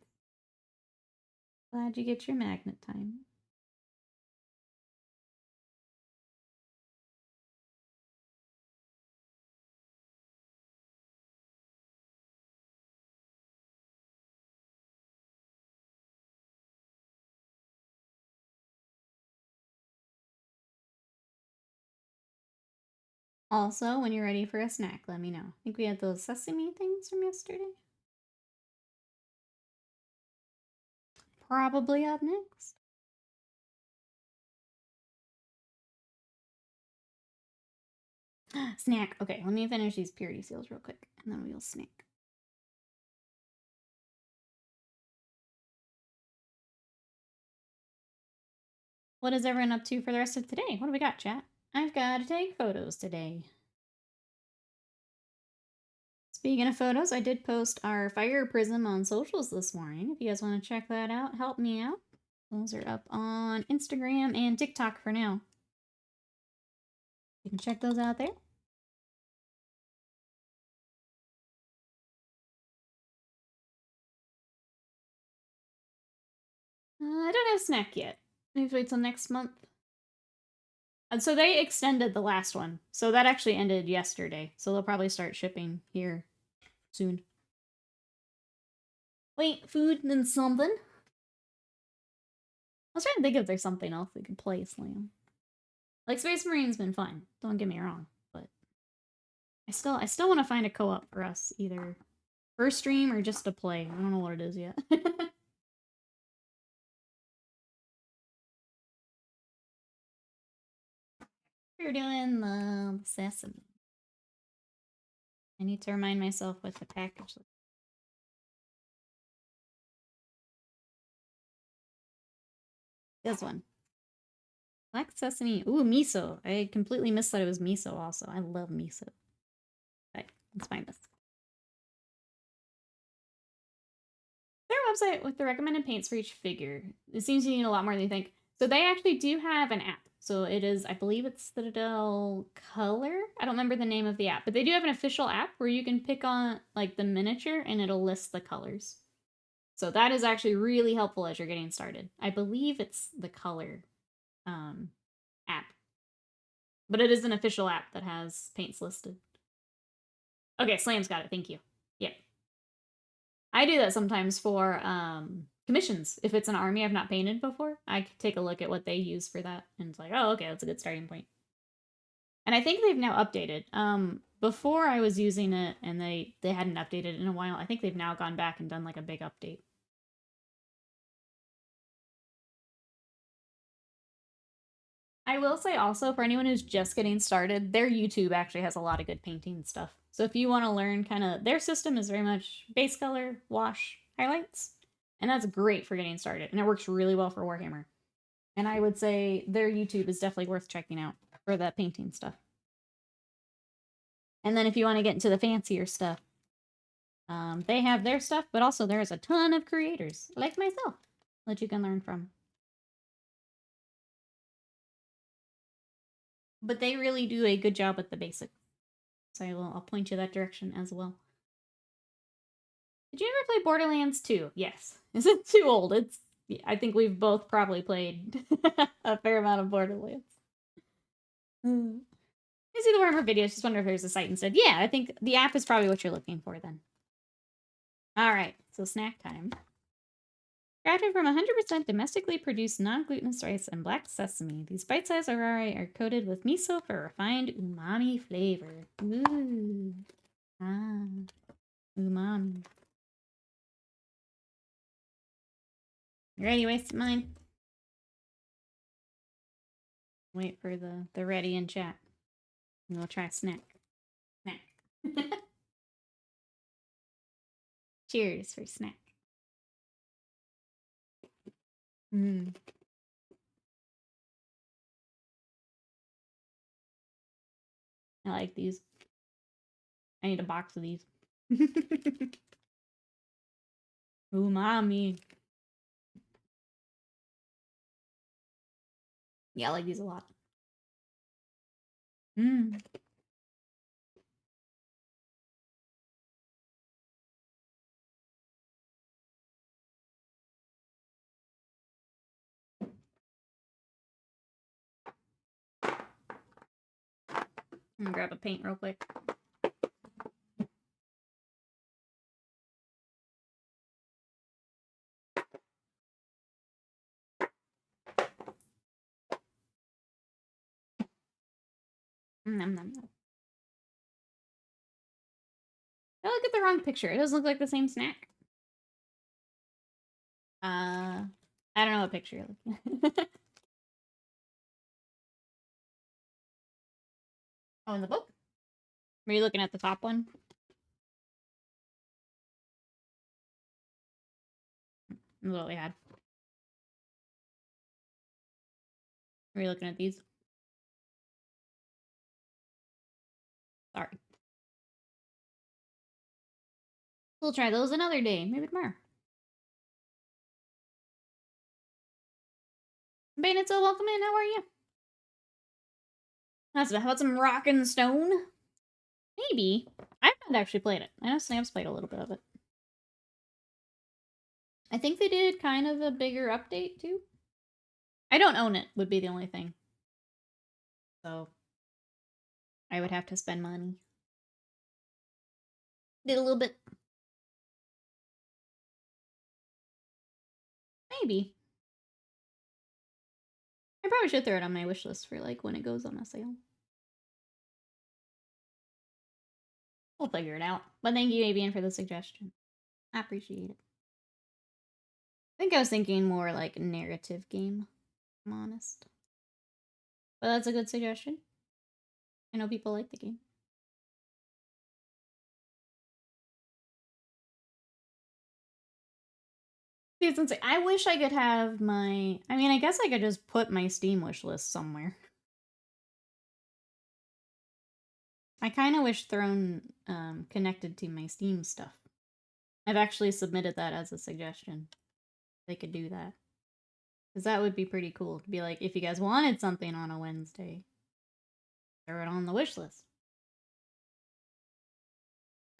Glad you get your magnet time. Also, when you're ready for a snack, let me know. I think we had those sesame things from yesterday. Probably up next. Snack. Okay, let me finish these purity seals real quick, and then we'll snack. What is everyone up to for the rest of today? What do we got, chat? I've got to take photos today. Speaking of photos, I did post our fire prism on socials this morning. If you guys want to check that out, help me out. Those are up on Instagram and TikTok for now. You can check those out there. I don't have snack yet. Maybe wait till next month. And so they extended the last one. So that actually ended yesterday. So they'll probably start shipping here soon. Wait, food and something? I was trying to think if there's something else we could play, Slam. Like Space Marine's been fun. Don't get me wrong, but I still want to find a co-op for us, either for stream or just to play. I don't know what it is yet. We're doing the sesame. I need to remind myself what the package looks. This one. Black sesame. Ooh, miso. I completely missed that it was miso also. I love miso. Okay, let's find this. Their website with the recommended paints for each figure. It seems you need a lot more than you think. So they actually do have an app. So it is, I believe it's Citadel Color. I don't remember the name of the app, but they do have an official app where you can pick on like the miniature and it'll list the colors. So that is actually really helpful as you're getting started. I believe it's the Color app. But it is an official app that has paints listed. Okay, Slam's got it. Thank you. Yeah. I do that sometimes for commissions. If it's an army I've not painted before, I take a look at what they use for that. And it's like, oh, okay, that's a good starting point. And I think they've now updated. Before I was using it and they hadn't updated in a while. I think they've now gone back and done like a big update. I will say also, for anyone who's just getting started, their YouTube actually has a lot of good painting stuff. So if you want to learn kind of, their system is very much base color, wash, highlights. And that's great for getting started. And it works really well for Warhammer. And I would say their YouTube is definitely worth checking out for the painting stuff. And then if you want to get into the fancier stuff, they have their stuff, but also there's a ton of creators, like myself, that you can learn from. But they really do a good job with the basics. So I'll point you that direction as well. Did you ever play Borderlands 2? Yes. Is it too old? I think we've both probably played a fair amount of Borderlands. I see the Warhammer videos, just wonder if there's a site instead. Yeah, I think the app is probably what you're looking for then. Alright, so snack time. Crafted from 100% domestically produced non-glutinous rice and black sesame, these bite-sized orari are coated with miso for refined umami flavor. Ooh. Ah. Umami. You ready, waste mine? Wait for the ready in chat. And we'll try a snack. Snack. Cheers for snack. Mm. I like these. I need a box of these. Umami. Yeah, I like these a lot. Mm. I'm gonna grab a paint real quick. Nom, nom, nom. I look at the wrong picture. It doesn't look like the same snack. I don't know what picture you're looking at. Oh, in the book? Were you looking at the top one? That's what we had. Were you looking at these? Sorry. We'll try those another day. Maybe tomorrow. Banditso, welcome in. How are you? How about some Rock and Stone? Maybe. I haven't actually played it. I know Sam's played a little bit of it. I think they did kind of a bigger update, too. I don't own it, would be the only thing. So I would have to spend money. Did a little bit. Maybe. I probably should throw it on my wish list for like when it goes on a sale. We'll figure it out. But thank you, Avian, for the suggestion. I appreciate it. I think I was thinking more like narrative game, if I'm honest. But that's a good suggestion. I know people like the game. I wish I could have my... I mean, I guess I could just put my Steam wish list somewhere. I kind of wish Throne connected to my Steam stuff. I've actually submitted that as a suggestion. They could do that. Because that would be pretty cool. To be like, if you guys wanted something on a Wednesday, throw it on the wish list.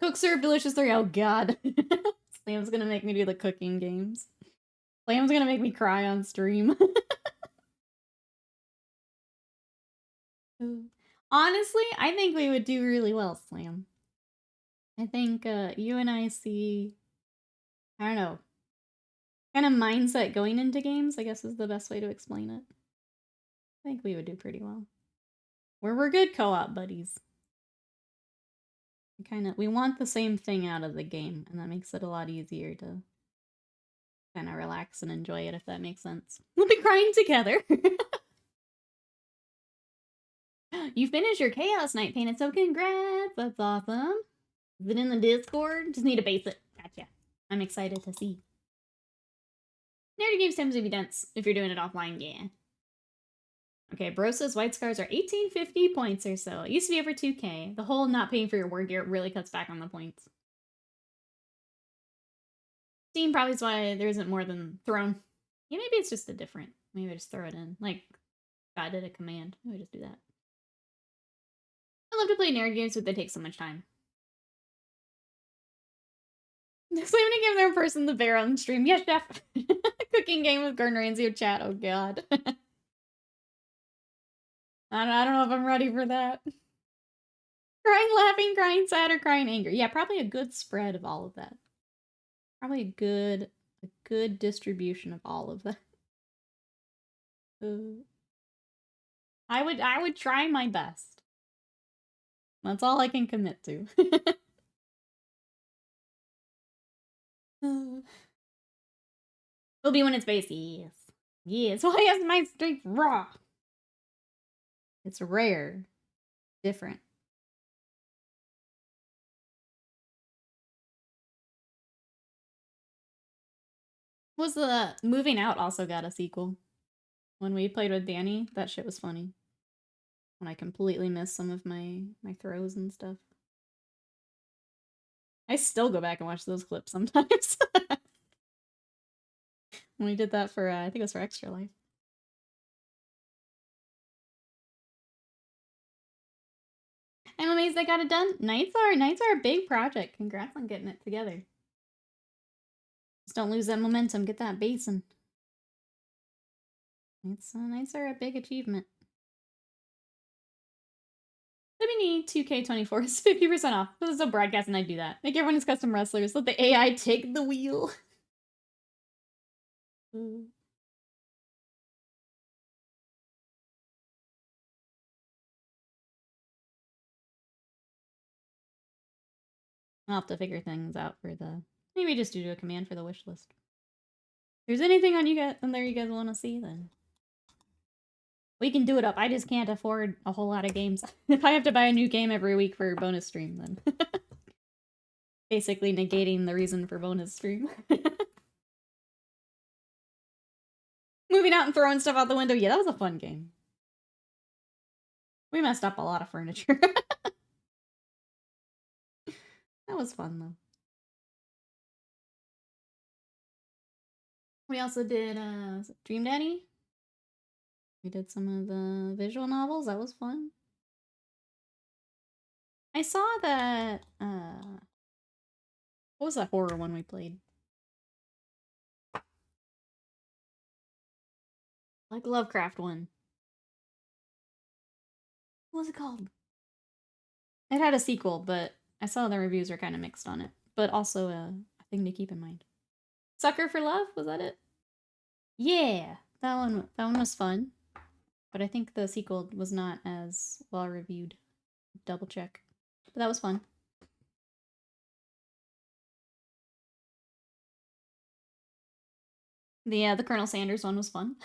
Cook serve delicious 3. Oh god. Slam's gonna make me do the cooking games. Slam's gonna make me cry on stream. Honestly, I think we would do really well, Slam. I think you and I see, I don't know, kind of mindset going into games, I guess is the best way to explain it. I think we would do pretty well. We're good co-op buddies. We want the same thing out of the game, and that makes it a lot easier to kind of relax and enjoy it, if that makes sense. We'll be crying together. You finished your Chaos Knight painted, so congrats! That's awesome. Is it in the Discord? Just need to base it. Gotcha. I'm excited to see. Narrative games tends to be dense if you're doing it offline, yeah. Okay, Brosa's white scars are 1850 points or so. It used to be over 2k. The whole not paying for your war gear really cuts back on the points. Steam probably is why there isn't more than Throne. Yeah, maybe it's just a different. Maybe I just throw it in. Like, if I did a command. Maybe just do that. I love to play narrative games, but they take so much time. Next time to give their person the bear on stream. Yes, chef. Cooking game with Gordon Ramsay of chat. Oh god. I don't know if I'm ready for that. Crying, laughing, crying, sad, or crying, angry. Yeah, probably a good spread of all of that. Probably a good distribution of all of that. I would try my best. That's all I can commit to. It'll be when it's base. Yes. Yes. Why is my strength raw? It's rare. Different. Was the Moving Out also got a sequel? When we played with Danny, that shit was funny. When I completely missed some of my throws and stuff. I still go back and watch those clips sometimes. When we did that for, I think it was for Extra Life. I'm amazed I got it done. Nights are a big project. Congrats on getting it together. Just don't lose that momentum. Get that basin. Nights are a big achievement. Let me need 2K24 is 50% off. This is a broadcast and I do that. Make everyone as custom wrestlers. Let the AI take the wheel. I'll have to figure things out for the... Maybe just do a command for the wish list. If there's anything on there you guys want to see, then we can do it up. I just can't afford a whole lot of games. If I have to buy a new game every week for bonus stream, then basically negating the reason for bonus stream. Moving out and throwing stuff out the window. Yeah, that was a fun game. We messed up a lot of furniture. That was fun, though. We also did Dream Daddy. We did some of the visual novels. That was fun. I saw that... what was that horror one we played? Like Lovecraft one. What was it called? It had a sequel, but I saw the reviews were kind of mixed on it. But also a thing to keep in mind. Sucker for Love, was that it? Yeah, that one was fun. But I think the sequel was not as well reviewed. Double check. But that was fun. The Colonel Sanders one was fun.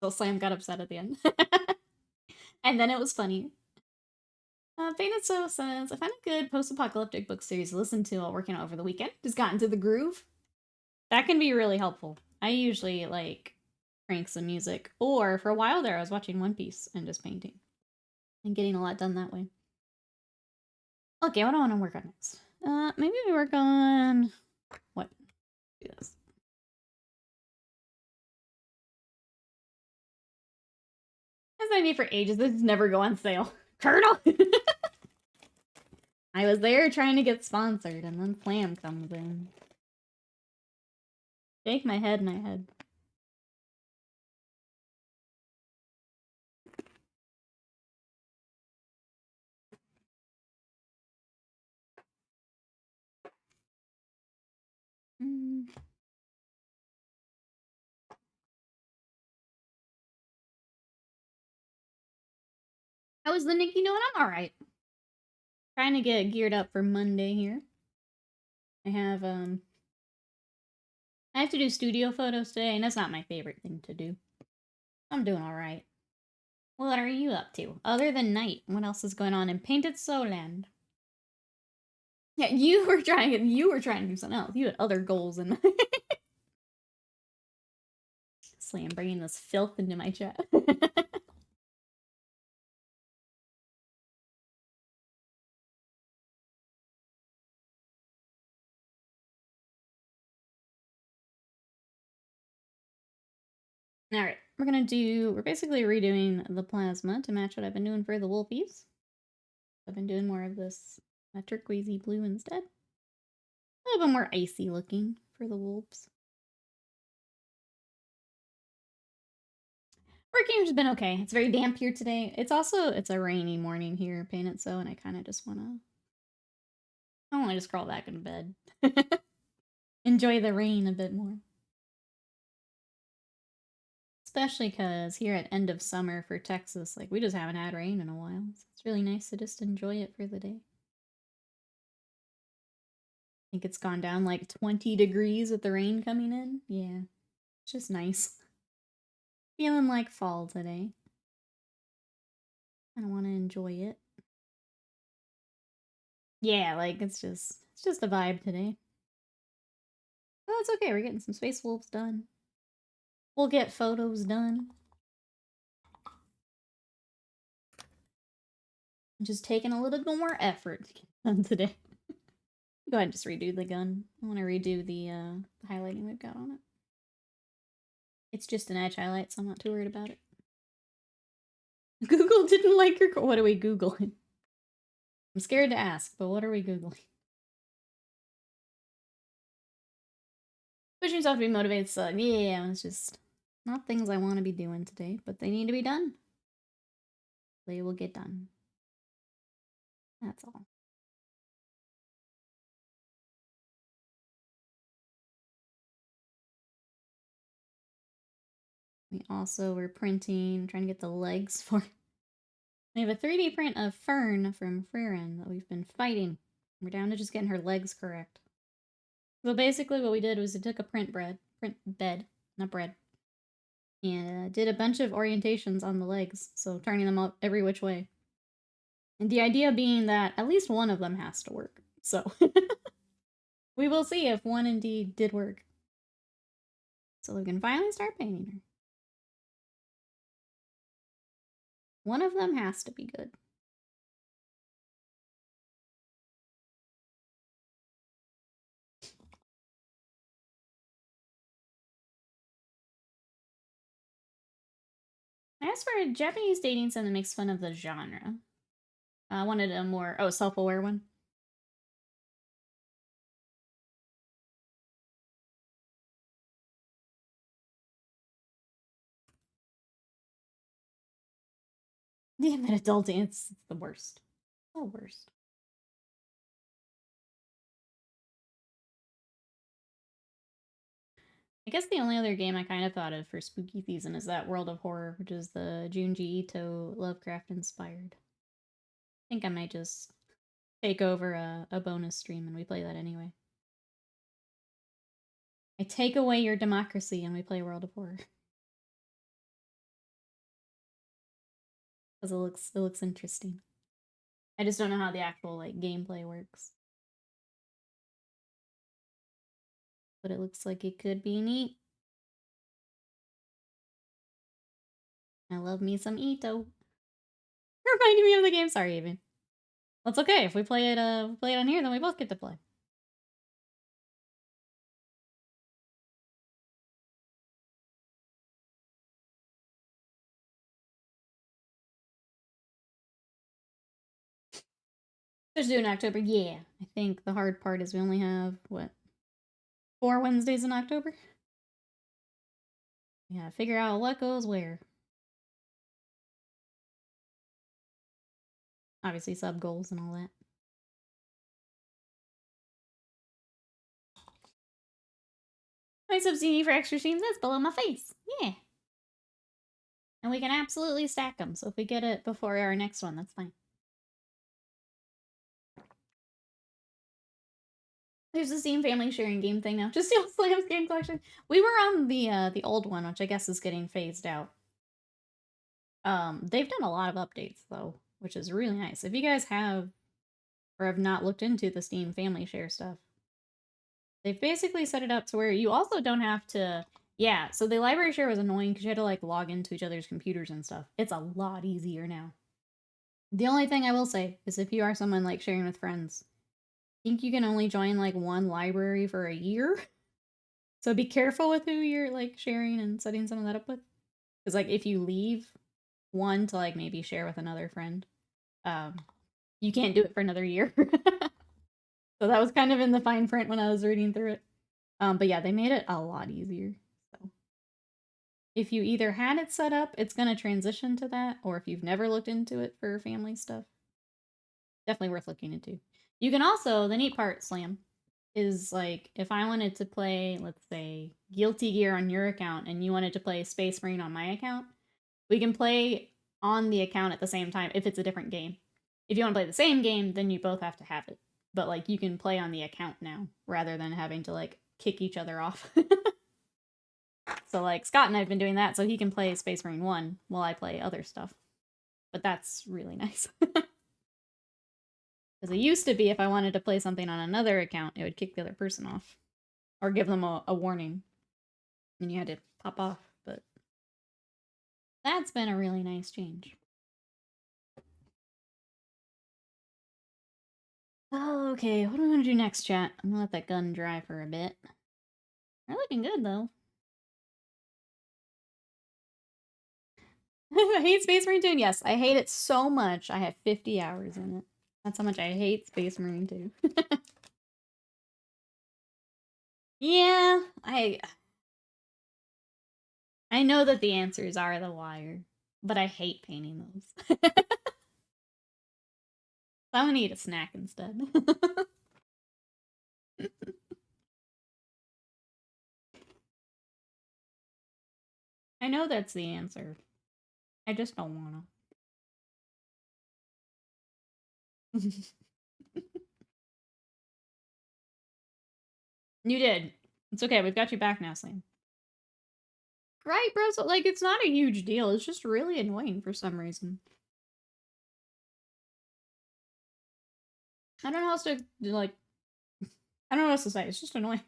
So Slam got upset at the end. And then it was funny. Painted So says, I found a good post-apocalyptic book series to listen to while working out over the weekend. Just got into the groove. That can be really helpful. I usually, like, crank some music. Or, for a while there, I was watching One Piece and just painting. And getting a lot done that way. Okay, what do I want to work on next? Maybe we work on... What? Do this. As I need for ages, this never go on sale. Colonel! I was there trying to get sponsored, and then Slam comes in. Shake my head, my head. How was the Nikki doing? I'm alright. Trying to get geared up for Monday here. I have to do studio photos today, and that's not my favorite thing to do. I'm doing alright. What are you up to? Other than night, what else is going on in Painted So Land? Yeah, you were trying to do something else. You had other goals in mind. Slam bringing this filth into my chat. Alright, we're basically redoing the plasma to match what I've been doing for the wolfies. I've been doing more of this turquoisey blue instead. A little bit more icy looking for the wolves. Working has been okay. It's very damp here today. It's a rainy morning here, Painted So, and I kind of just want to just crawl back into bed. Enjoy the rain a bit more. Especially because here at end of summer for Texas, like, we just haven't had rain in a while. So it's really nice to just enjoy it for the day. I think it's gone down like 20 degrees with the rain coming in. Yeah, it's just nice. Feeling like fall today. I want to enjoy it. Yeah, like, it's just a vibe today. Oh, it's okay. We're getting some Space Wolves done. We'll get photos done. Just taking a little bit more effort to get done today. Go ahead and just redo the gun. I want to redo the highlighting we've got on it. It's just an edge highlight, so I'm not too worried about it. Google didn't like your... What are we Googling? I'm scared to ask, but what are we Googling? Pushing yourself to be motivated, so yeah, it's just not things I want to be doing today, but they need to be done. They will get done. That's all. We also were printing, trying to get the legs for... We have a 3D print of Fern from Freeran that we've been fighting. We're down to just getting her legs correct. So basically what we did was we took a print bed, not bread, and did a bunch of orientations on the legs, so turning them up every which way. And the idea being that at least one of them has to work. So we will see if one indeed did work. So we can finally start painting her. One of them has to be good. As for a Japanese dating sim that makes fun of the genre, I wanted a more self-aware one. Damn it, adult dance. It's the worst. The worst. I guess the only other game I kind of thought of for spooky season is that World of Horror, which is the Junji Ito Lovecraft inspired. I think I might just take over a bonus stream and we play that anyway. I take away your democracy and we play World of Horror. Because it looks interesting. I just don't know how the actual like gameplay works. But it looks like it could be neat. I love me some Ito. Reminding me of the game. Sorry, Even. That's okay. If we play it on here, then we both get to play. Let's do it in October. Yeah. I think the hard part is we only have, what, 4 Wednesdays in October? Yeah, figure out what goes where. Obviously, sub goals and all that. My subsidy for extra streams, that's below my face. Yeah. And we can absolutely stack them, so if we get it before our next one, that's fine. There's the Steam family sharing game thing now. Just steal Slam's game collection. We were on the old one, which I guess is getting phased out. They've done a lot of updates though, which is really nice. If you guys have or have not looked into the Steam family share stuff, they've basically set it up to where you also don't have to. Yeah, so the library share was annoying because you had to like log into each other's computers and stuff. It's a lot easier now. The only thing I will say is if you are someone like sharing with friends, I think you can only join like one library for a year. So be careful with who you're like sharing and setting some of that up with. Because like if you leave one to like maybe share with another friend, you can't do it for another year. So that was kind of in the fine print when I was reading through it. But yeah, they made it a lot easier. So if you either had it set up, it's gonna transition to that, or if you've never looked into it for family stuff, definitely worth looking into. You can also, the neat part, Slam, is like if I wanted to play, let's say, Guilty Gear on your account and you wanted to play Space Marine on my account, we can play on the account at the same time if it's a different game. If you want to play the same game, then you both have to have it. But like you can play on the account now rather than having to like kick each other off. So like Scott and I've been doing that so he can play Space Marine 1 while I play other stuff. But that's really nice. Because it used to be if I wanted to play something on another account, it would kick the other person off. Or give them a warning. And you had to pop off. But that's been a really nice change. Oh, okay, what do we want to do next, chat? I'm gonna let that gun dry for a bit. They're looking good, though. I hate Space Marine 2. Yes, I hate it so much. I have 50 hours in it. That's how much I hate Space Marine 2. Yeah, I know that the answers are the wire, but I hate painting those. I'm gonna eat a snack instead. I know that's the answer. I just don't wanna. You did. It's okay, we've got you back now, Slam. Right, bro? So, like, it's not a huge deal. It's just really annoying for some reason. I don't know how else to, like, I don't know what else to say. It's just annoying.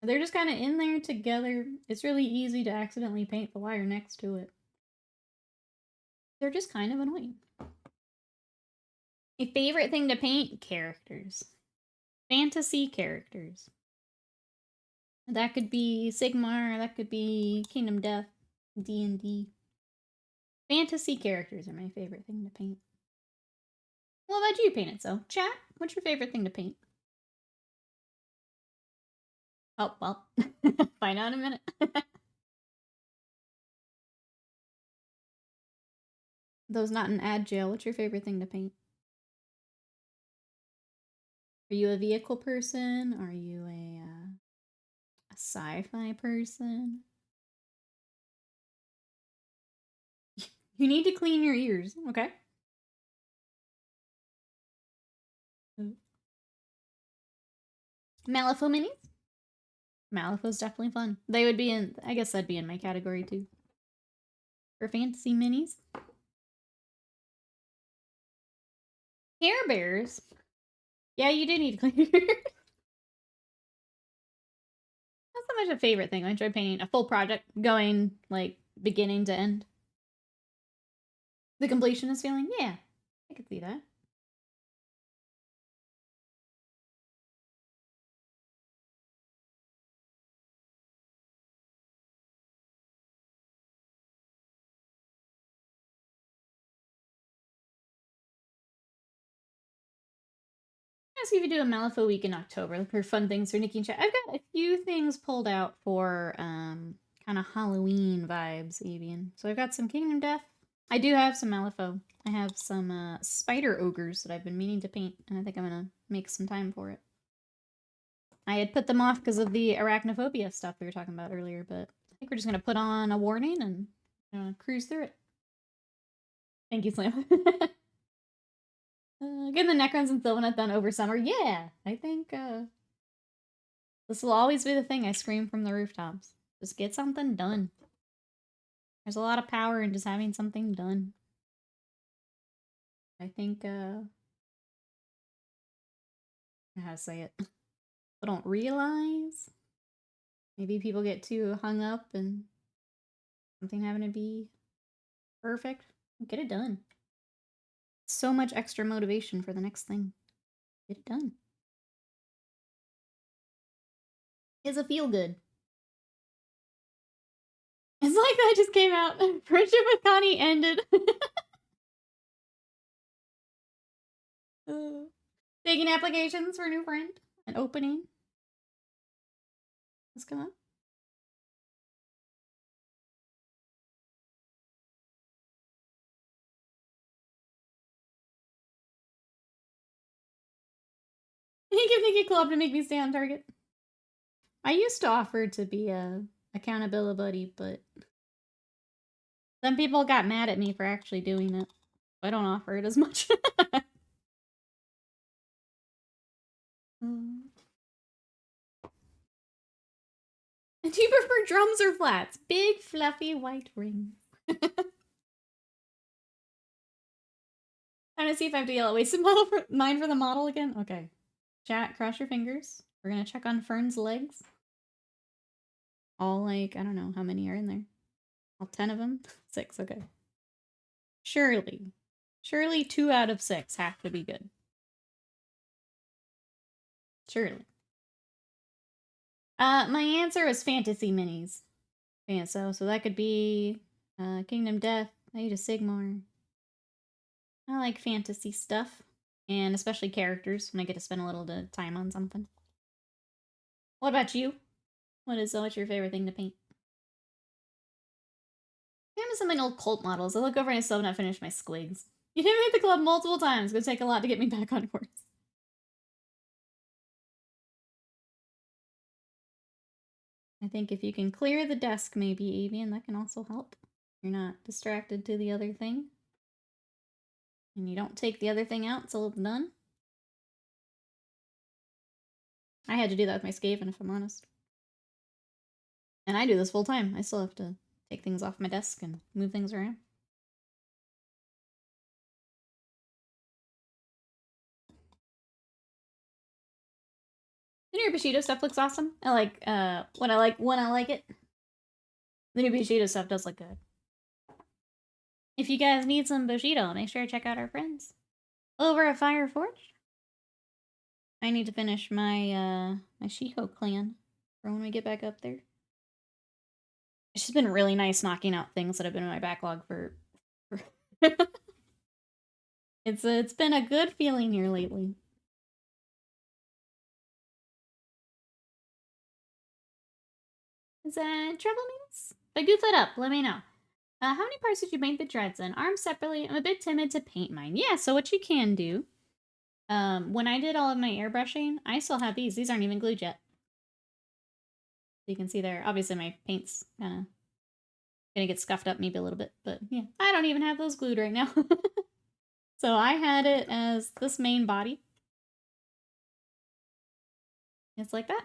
They're just kind of in there together. It's really easy to accidentally paint the wire next to it. They're just kind of annoying. A favorite thing to paint? Characters. Fantasy characters. That could be Sigmar, that could be Kingdom Death, D&D. Fantasy characters are my favorite thing to paint. What about you paint it, so? Chat, what's your favorite thing to paint? Oh, well, find out in a minute. Those not in ad jail, what's your favorite thing to paint? Are you a vehicle person? Are you a sci-fi person? You need to clean your ears, okay? Malifaux minis? Malifaux's definitely fun. They would be in, I guess that'd be in my category too. For fantasy minis. Care Bears? Yeah, you do need to clean your ears. Not so much a favorite thing. I enjoy painting a full project, going like beginning to end. The completionist feeling? Yeah, I could see that. See if you do a Malifaux week in October. Look for fun things for Nikki and chat. I've got a few things pulled out for kind of Halloween vibes, Avian. So I've got some Kingdom Death. I do have some Malifaux. I have some spider ogres that I've been meaning to paint, and I think I'm gonna make some time for it. I had put them off because of the arachnophobia stuff we were talking about earlier, but I think we're just gonna put on a warning and cruise through it. Thank you, Slam. Getting the Necrons and Sylvaneth done over summer. Yeah, I think this will always be the thing I scream from the rooftops. Just get something done. There's a lot of power in just having something done. I think, how to say it? People don't realize. Maybe people get too hung up and something having to be perfect. Get it done. So much extra motivation for the next thing. Get it done. It's a feel good. It's like that just came out. Friendship with Connie ended. Taking applications for a new friend. An opening. Let's come up. He give Nikki Club to make me stay on target. I used to offer to be a accountability buddy, but some people got mad at me for actually doing it. I don't offer it as much. Do you prefer drums or flats? Big, fluffy, white rings. Trying to see if I have to yell at wasted model for mine for the model again. Okay. Chat, cross your fingers. We're gonna check on Fern's legs. All like, I don't know how many are in there. All 10 of them? 6, okay. Surely. Surely 2 out of 6 have to be good. Surely. My answer was fantasy minis. Yeah, so that could be Kingdom Death, Age of Sigmar. I like fantasy stuff, and especially characters when I get to spend a little bit of time on something. What about you? What's your favorite thing to paint? I'm something old cult models. I look over and I still have not finished my squigs. You hit me at the club multiple times. It's gonna take a lot to get me back on course. I think if you can clear the desk, maybe, Avian, that can also help. You're not distracted to the other thing. And you don't take the other thing out until it's done. I had to do that with my Skaven, if I'm honest. And I do this full time. I still have to take things off my desk and move things around. The new Bushido stuff looks awesome. I like when I like it. The new Bushido stuff does look good. If you guys need some Bushido, make sure to check out our friends over at Fireforge. I need to finish my my Shiho clan for when we get back up there. It's just been really nice knocking out things that have been in my backlog for it's been a good feeling here lately. Is that trouble means? If I goof it up, let me know. How many parts did you paint the dreads in? Arms separately. I'm a bit timid to paint mine. Yeah, so what you can do, when I did all of my airbrushing, I still have these. These aren't even glued yet. You can see there, obviously my paint's kind of gonna get scuffed up maybe a little bit, but yeah, I don't even have those glued right now. So I had it as this main body. It's like that.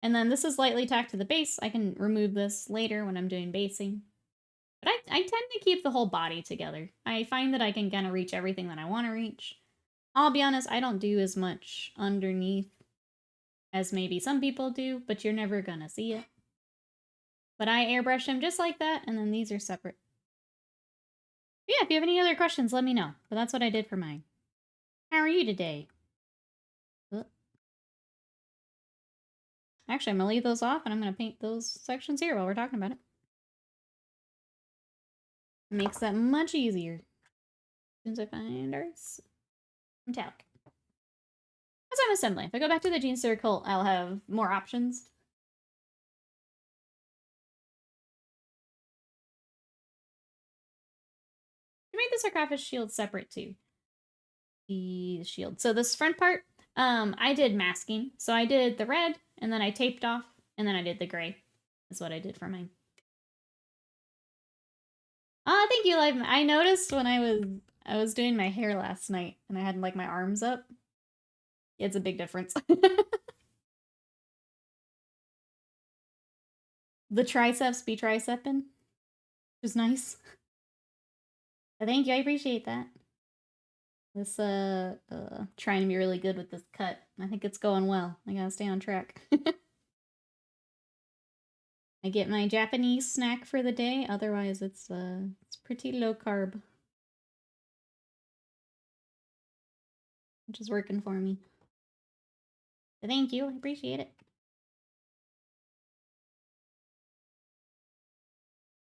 And then this is lightly tacked to the base. I can remove this later when I'm doing basing. But I tend to keep the whole body together. I find that I can kind of reach everything that I want to reach. I'll be honest, I don't do as much underneath as maybe some people do, but you're never gonna see it. But I airbrush them just like that, and then these are separate. But yeah, if you have any other questions, let me know. But that's what I did for mine. How are you today? Actually, I'm gonna leave those off, and I'm gonna paint those sections here while we're talking about it. Makes that much easier. As soon as I find our metallic. As I'm assembling, if I go back to the gene circle, I'll have more options. I made the sarcophagus shield separate too. The shield. So this front part, I did masking. So I did the red, and then I taped off, and then I did the gray. That's what I did for mine. Oh, thank you, Live. I noticed when I was doing my hair last night, and I had like my arms up. It's a big difference. The triceps be triceping, which is nice. Thank you, I appreciate that. This, trying to be really good with this cut. I think it's going well. I gotta stay on track. I get my Japanese snack for the day, otherwise it's pretty low carb. Which is working for me. But thank you, I appreciate it.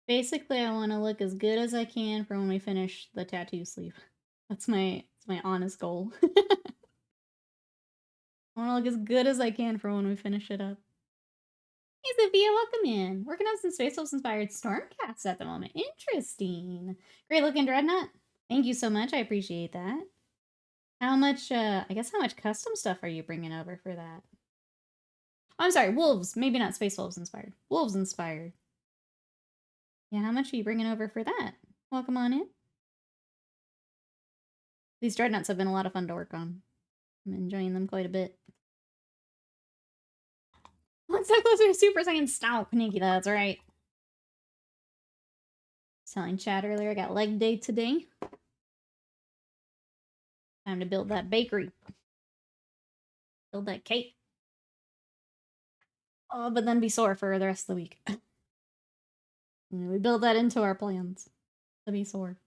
Basically, I want to look as good as I can for when we finish the tattoo sleeve. That's my honest goal. I want to look as good as I can for when we finish it up. Hey, Sophia, welcome in. Working on some Space Wolf inspired Stormcats at the moment. Interesting. Great looking Dreadnought. Thank you so much. I appreciate that. How much, I guess how much custom stuff are you bringing over for that? Oh, I'm sorry, Wolves. Maybe not Space Wolves inspired. Wolves inspired. Yeah, how much are you bringing over for that? Welcome on in. These Dreadnoughts have been a lot of fun to work on. I'm enjoying them quite a bit. Let's so closer to Super Saiyan Stout, Nikki, that's right. I was telling Chad earlier, I got leg day today. Time to build that bakery. Build that cake. Oh, but then be sore for the rest of the week. We build that into our plans. To be sore.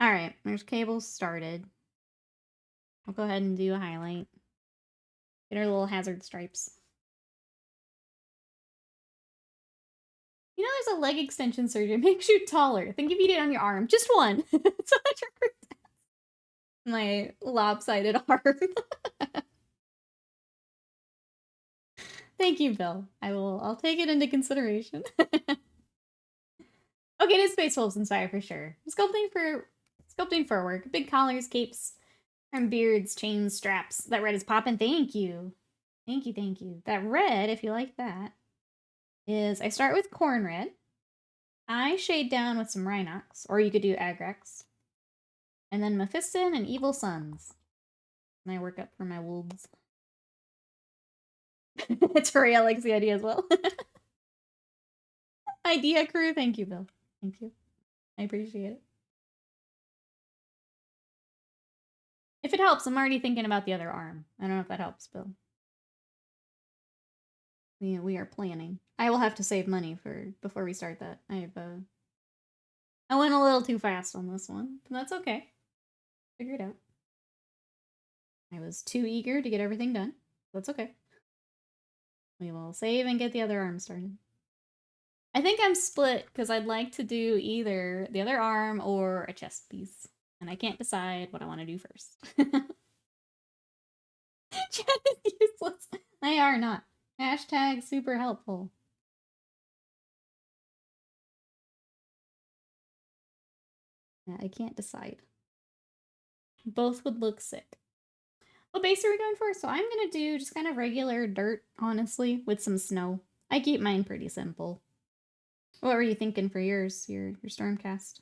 Alright, there's cables started. I'll go ahead and do a highlight. Get our little hazard stripes. You know there's a leg extension surgery. It makes you taller. Think if you did it on your arm. Just one. So much my lopsided arm. Thank you, Bill. I'll take it into consideration. Okay, it is Space Wolves inspired for sure. Sculpting for work. Big collars, capes, and beards, chains, straps. That red is popping. Thank you. Thank you, thank you. That red, if you like that, is I start with corn red. I shade down with some Rhinox, or you could do Agrax. And then Mephiston and Evil Sons. And I work up for my wolves. Toriel likes the idea as well. Idea crew, thank you, Bill. Thank you. I appreciate it. If it helps, I'm already thinking about the other arm. I don't know if that helps, Bill. We are planning. I will have to save money before we start that. I went a little too fast on this one, but that's okay. Figure it out. I was too eager to get everything done. That's okay. We will save and get the other arm started. I think I'm split because I'd like to do either the other arm or a chest piece. And I can't decide what I want to do first. Chat is useless. They are not. Hashtag super helpful. I can't decide. Both would look sick. What base are we going for? So I'm gonna do just kind of regular dirt, honestly, with some snow. I keep mine pretty simple. What were you thinking for yours, your Stormcast?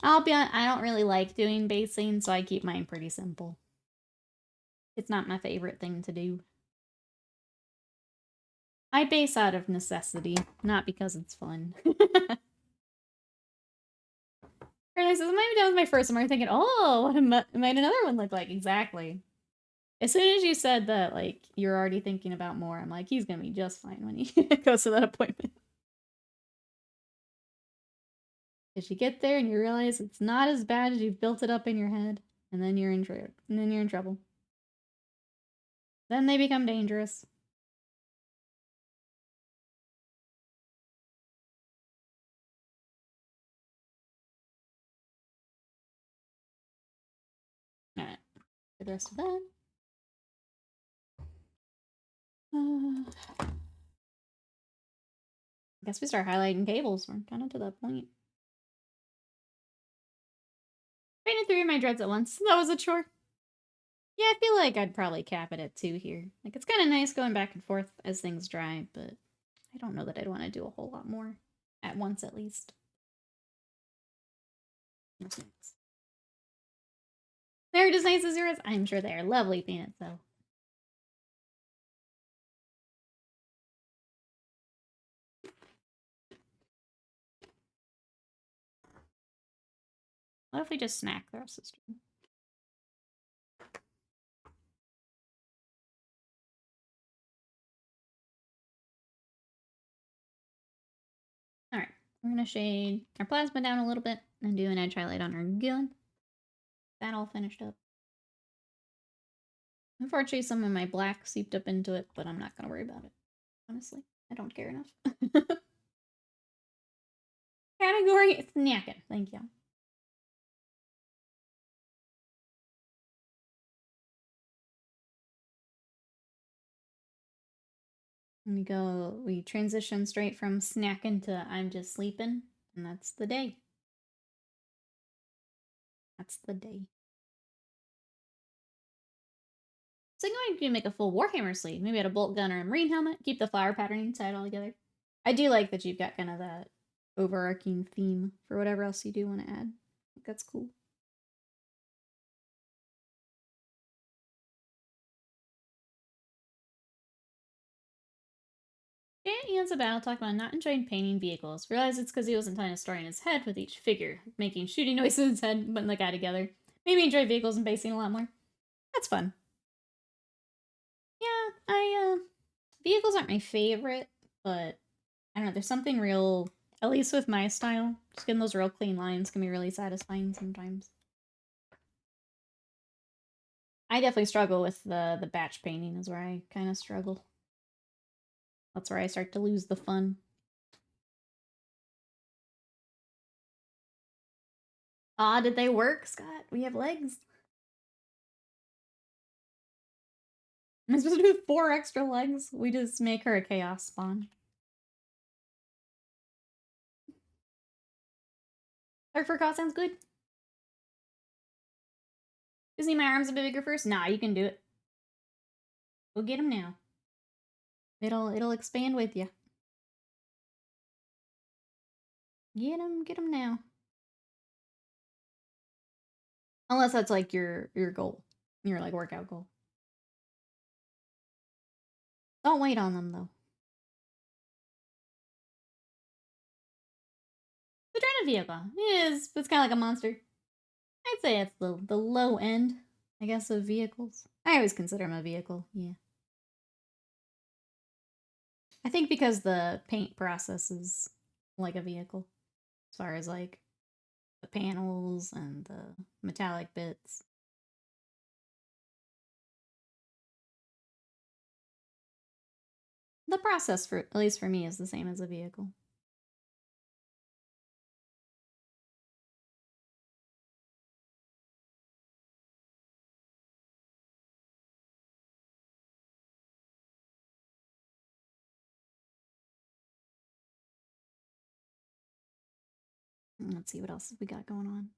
I'll be honest, I don't really like doing basing, so I keep mine pretty simple. It's not my favorite thing to do. I base out of necessity, not because it's fun. Maybe that was my first one. I'm thinking, oh, what might another one look like? Exactly. As soon as you said that, like, you're already thinking about more, I'm like, he's gonna be just fine when he goes to that appointment. Because you get there and you realize it's not as bad as you've built it up in your head, and then you're in trouble. Then they become dangerous. Alright, do the rest of that. I guess we start highlighting cables. We're kind of to that point. Painted 3 of my dreads at once. That was a chore. Yeah, I feel like I'd probably cap it at 2 here. Like, it's kind of nice going back and forth as things dry, but I don't know that I'd want to do a whole lot more. At once, at least. They're as nice as yours? I'm sure they are lovely peanuts, though. What if we just snack the rest of the stream? Alright, we're gonna shade our plasma down a little bit and do an edge highlight on our gun. That all finished up. Unfortunately, some of my black seeped up into it, but I'm not gonna worry about it. Honestly, I don't care enough. Category snacking. Thank you. We transition straight from snacking to I'm just sleeping, and that's the day. That's the day. So I'm going to make a full Warhammer sleeve. Maybe add a bolt gun or a marine helmet. Keep the flower patterning, tie it all together. I do like that you've got kind of that overarching theme for whatever else you do want to add. I think that's cool. He ends a battle talking about not enjoying painting vehicles. Realized it's because he wasn't telling a story in his head with each figure, making shooting noises in his head, putting the guy together. Maybe enjoy vehicles and basing a lot more. That's fun. Yeah, vehicles aren't my favorite, but I don't know, there's something real, at least with my style, just getting those real clean lines can be really satisfying sometimes. I definitely struggle with the batch painting is where I kind of struggle. That's where I start to lose the fun. Did they work, Scott? We have legs. Am I supposed to do 4 extra legs? We just make her a chaos spawn. Dark Fur Cost sounds good. Just need my arms a bit bigger first? Nah, you can do it. Go get him now. It'll expand with you. Get him now. Unless that's like your goal. Your like workout goal. Don't wait on them though. The Dreaded vehicle it's kind of like a monster. I'd say it's the low end, I guess, of vehicles. I always consider them a vehicle, yeah. I think because the paint process is like a vehicle. As far as like the panels and the metallic bits. The process, for at least for me, is the same as a vehicle. Let's see what else we got going on.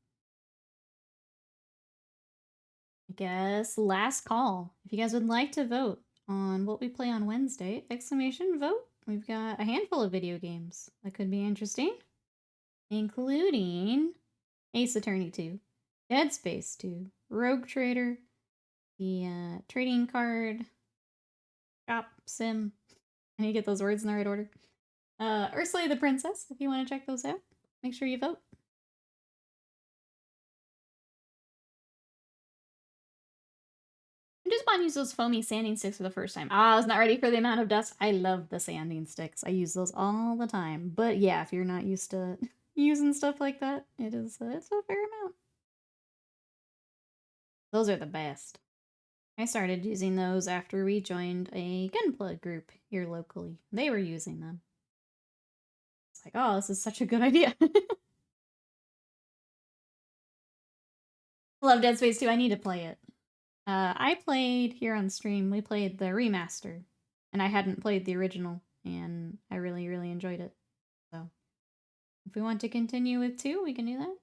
I guess last call. If you guys would like to vote on what we play on Wednesday, exclamation vote. We've got a handful of video games that could be interesting, including Ace Attorney 2, Dead Space 2, Rogue Trader, the trading card shop sim. I need to get those words in the right order. Ursula the Princess, if you want to check those out. Make sure you vote. I just bought and use those foamy sanding sticks for the first time. I was not ready for the amount of dust. I love the sanding sticks. I use those all the time. But yeah, if you're not used to using stuff like that, it's a fair amount. Those are the best. I started using those after we joined a gunplug group here locally. They were using them. It's like, oh, this is such a good idea. Love Dead Space 2. I need to play it. I played here on stream. We played the remaster, and I hadn't played the original, and I really, really enjoyed it. So, if we want to continue with 2, we can do that.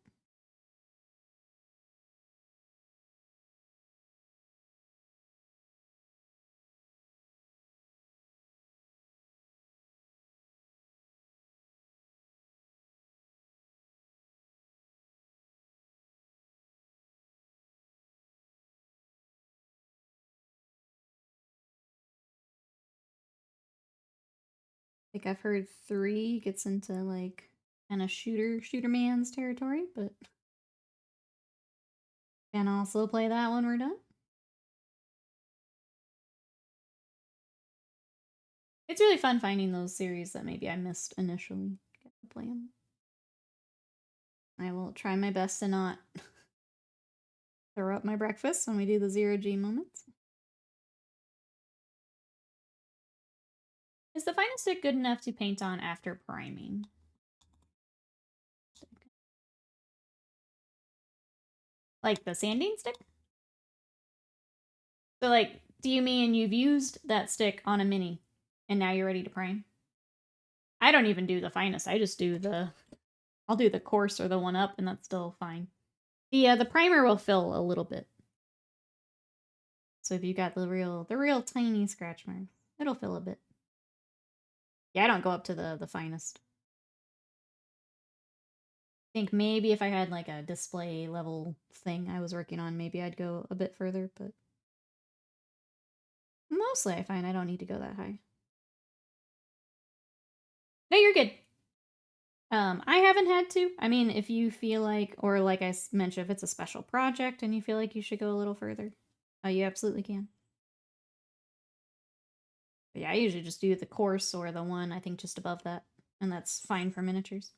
Like, I've heard 3 gets into, like, kind of shooter man's territory, but can also play that when we're done. It's really fun finding those series that maybe I missed initially. Get to play them. I will try my best to not throw up my breakfast when we do the 0G moments. Is the finest stick good enough to paint on after priming? Like the sanding stick? So, like, do you mean you've used that stick on a mini and now you're ready to prime? I don't even do the finest. I just do I'll do the coarse or the 1-up, and that's still fine. The primer will fill a little bit. So if you got the real tiny scratch marks, it'll fill a bit. Yeah, I don't go up to the finest. I think maybe if I had like a display level thing I was working on, maybe I'd go a bit further, but mostly I find I don't need to go that high. No, you're good. I haven't had to. I mean, if you feel like, or like I mentioned, if it's a special project and you feel like you should go a little further, you absolutely can. But yeah, I usually just do the course or the one, I think, just above that. And that's fine for miniatures.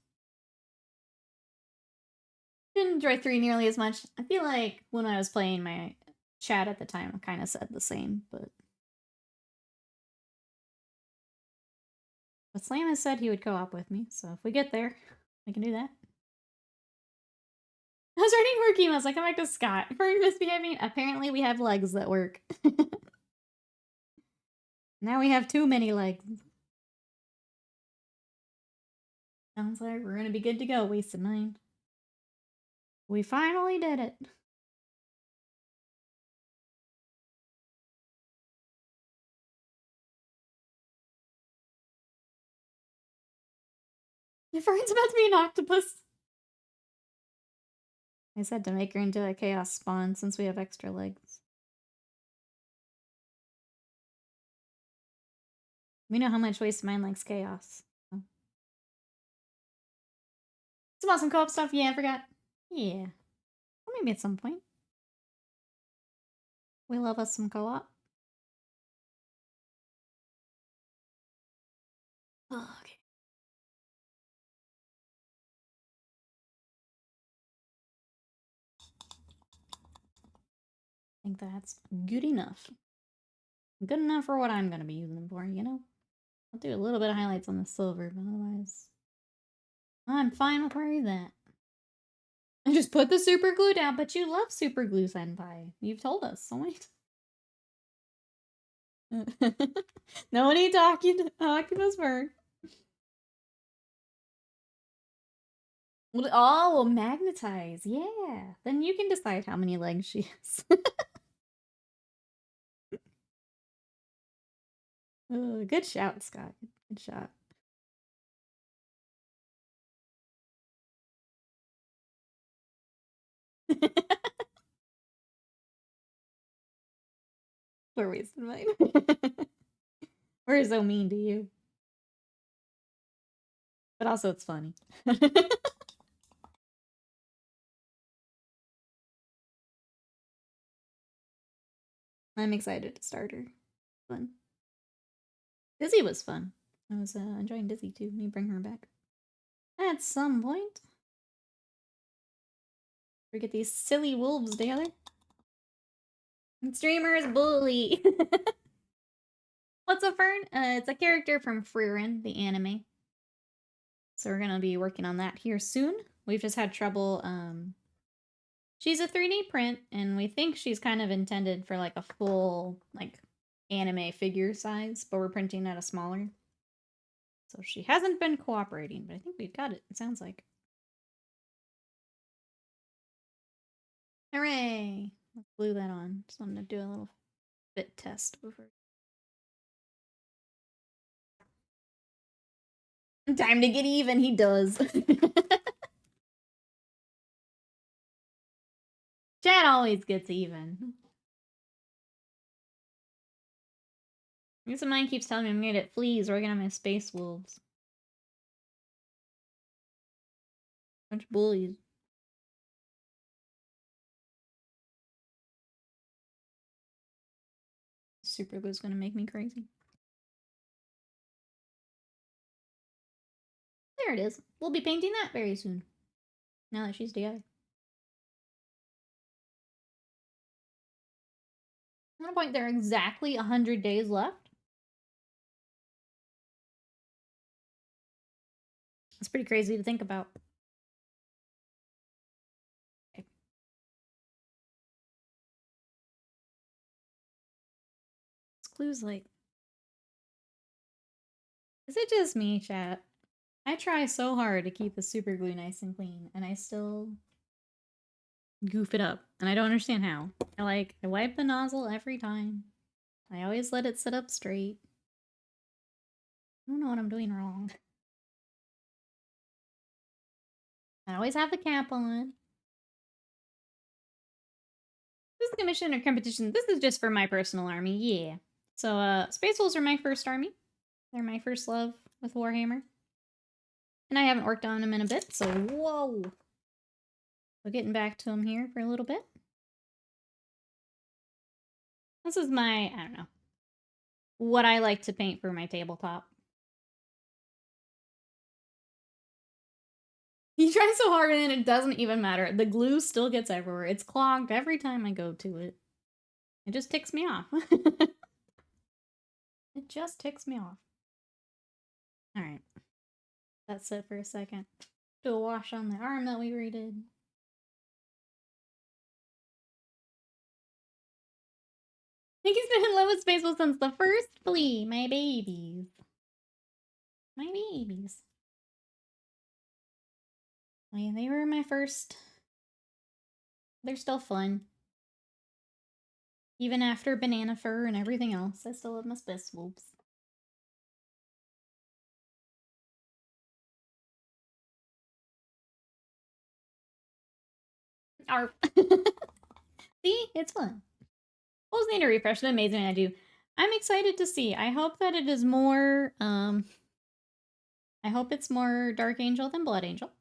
Didn't enjoy 3 nearly as much. I feel like when I was playing my chat at the time, I kind of said the same, but Slam has said he would co-op with me, so if we get there, we can do that. I was writing work emails, like, come back to Scott. For misbehaving, apparently we have legs that work. Now we have too many legs. Sounds like we're gonna be good to go, wasted mind. We finally did it. My friend's about to be an octopus. I said to make her into a chaos spawn since we have extra legs. We know how much Wasted Mind likes chaos. So. Some awesome co-op stuff. Yeah, I forgot. Yeah. Well, maybe at some point. We love us some co-op. Oh, okay. I think that's good enough. Good enough for what I'm going to be using them for, you know? I'll do a little bit of highlights on the silver, but otherwise... I'm fine with where he's at. I just put the super glue down, but you love super glue, Senpai. You've told us so many times. No need to Octopus Bird. Oh, magnetize. Yeah. Then you can decide how many legs she has. Oh, good shout, Scott. Good shot. We're wasting mine. We're so mean to you. But also, it's funny. I'm excited to start her. Fun. Dizzy was fun. I was enjoying Dizzy too. Let me bring her back. At some point. We get these silly wolves together. And streamers bully. What's up, Fern? It's a character from Frieren, the anime. So we're gonna be working on that here soon. We've just had trouble, she's a 3D print, and we think she's kind of intended for like a full, like, anime figure size, but we're printing at a smaller. So she hasn't been cooperating, but I think we've got it, it sounds like. Hooray! Let's glue that on. Just wanted to do a little fit test before. Time to get even, he does. Chad always gets even. I guess mine keeps telling me I'm gonna get fleas working on my space wolves. Bunch of bullies. Super glue's gonna make me crazy. There it is. We'll be painting that very soon. Now that she's together. At one point, there are exactly 100 days left. It's pretty crazy to think about. Okay. This glue's like... Is it just me, chat? I try so hard to keep the super glue nice and clean, and I still goof it up. And I don't understand how. I wipe the nozzle every time. I always let it sit up straight. I don't know what I'm doing wrong. I always have the cap on. This is a commission or competition. This is just for my personal army, yeah. So, Space Wolves are my first army. They're my first love with Warhammer. And I haven't worked on them in a bit, so whoa! So getting back to them here for a little bit. This is my, I don't know, what I like to paint for my tabletop. You try so hard and it doesn't even matter. The glue still gets everywhere. It's clogged every time I go to it. It just ticks me off. It just ticks me off. Alright. That's it for a second. Do a wash on the arm that we redid. I think he's been in love with Space Wolf since the first flea. My babies. My babies. I mean, they were my first. They're still fun. Even after banana fur and everything else, I still love my Space Wolves. Arf. See? It's fun. Wolves need a refresh. The amazing I do. I'm excited to see. I hope that it is more, I hope it's more Dark Angel than Blood Angel.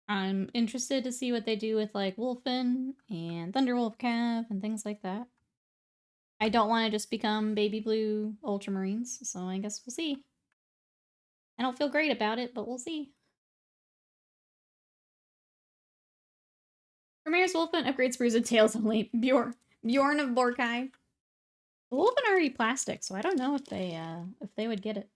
I'm interested to see what they do with, like, Wolfen and Thunderwolf Cav and things like that. I don't want to just become Baby Blue Ultramarines, so I guess we'll see. I don't feel great about it, but we'll see. Ramirez Wolfen upgrades Bruised Tails only. Bjorn of Borkai. The Wolfen are already plastic, so I don't know if they would get it.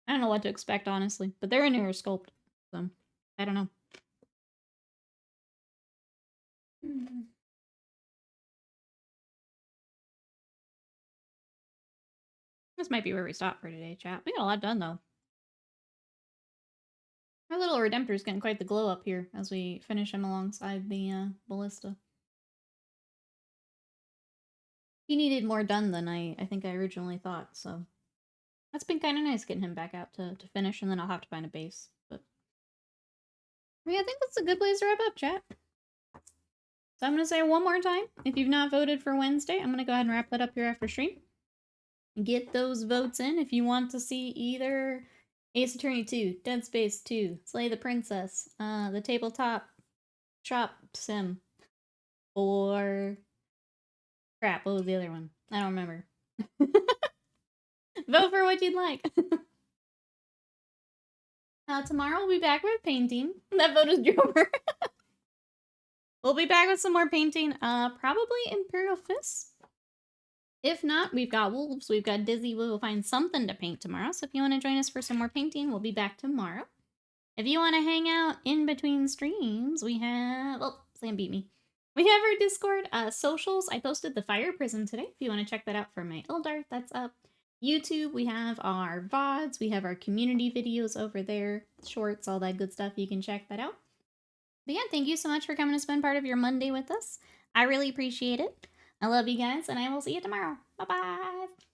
I don't know what to expect, honestly, but they're a newer sculpt, so I don't know. This might be where we stop for today, chat. We got a lot done, though. Our little Redemptor's getting quite the glow up here as we finish him alongside the Ballista. He needed more done than I think I originally thought, so that's been kind of nice getting him back out to finish, and then I'll have to find a base. But yeah, I think that's a good place to wrap up, chat. So I'm going to say one more time, if you've not voted for Wednesday, I'm going to go ahead and wrap that up here after stream. Get those votes in if you want to see either Ace Attorney 2, Dead Space 2, Slay the Princess, the Tabletop Shop Sim, or... Crap, what was the other one? I don't remember. Vote for what you'd like. Tomorrow we'll be back with painting. That vote is Drover. We'll be back with some more painting. Probably Imperial Fists. If not, we've got Wolves, we've got Dizzy. We will find something to paint tomorrow. So if you want to join us for some more painting, we'll be back tomorrow. If you want to hang out in between streams, we have... Oh, Sam beat me. We have our Discord socials. I posted the Fire Prism today. If you want to check that out for my Eldar, that's up. YouTube, we have our VODs. We have our community videos over there. Shorts, all that good stuff. You can check that out. But yeah, thank you so much for coming to spend part of your Monday with us. I really appreciate it. I love you guys, and I will see you tomorrow. Bye-bye!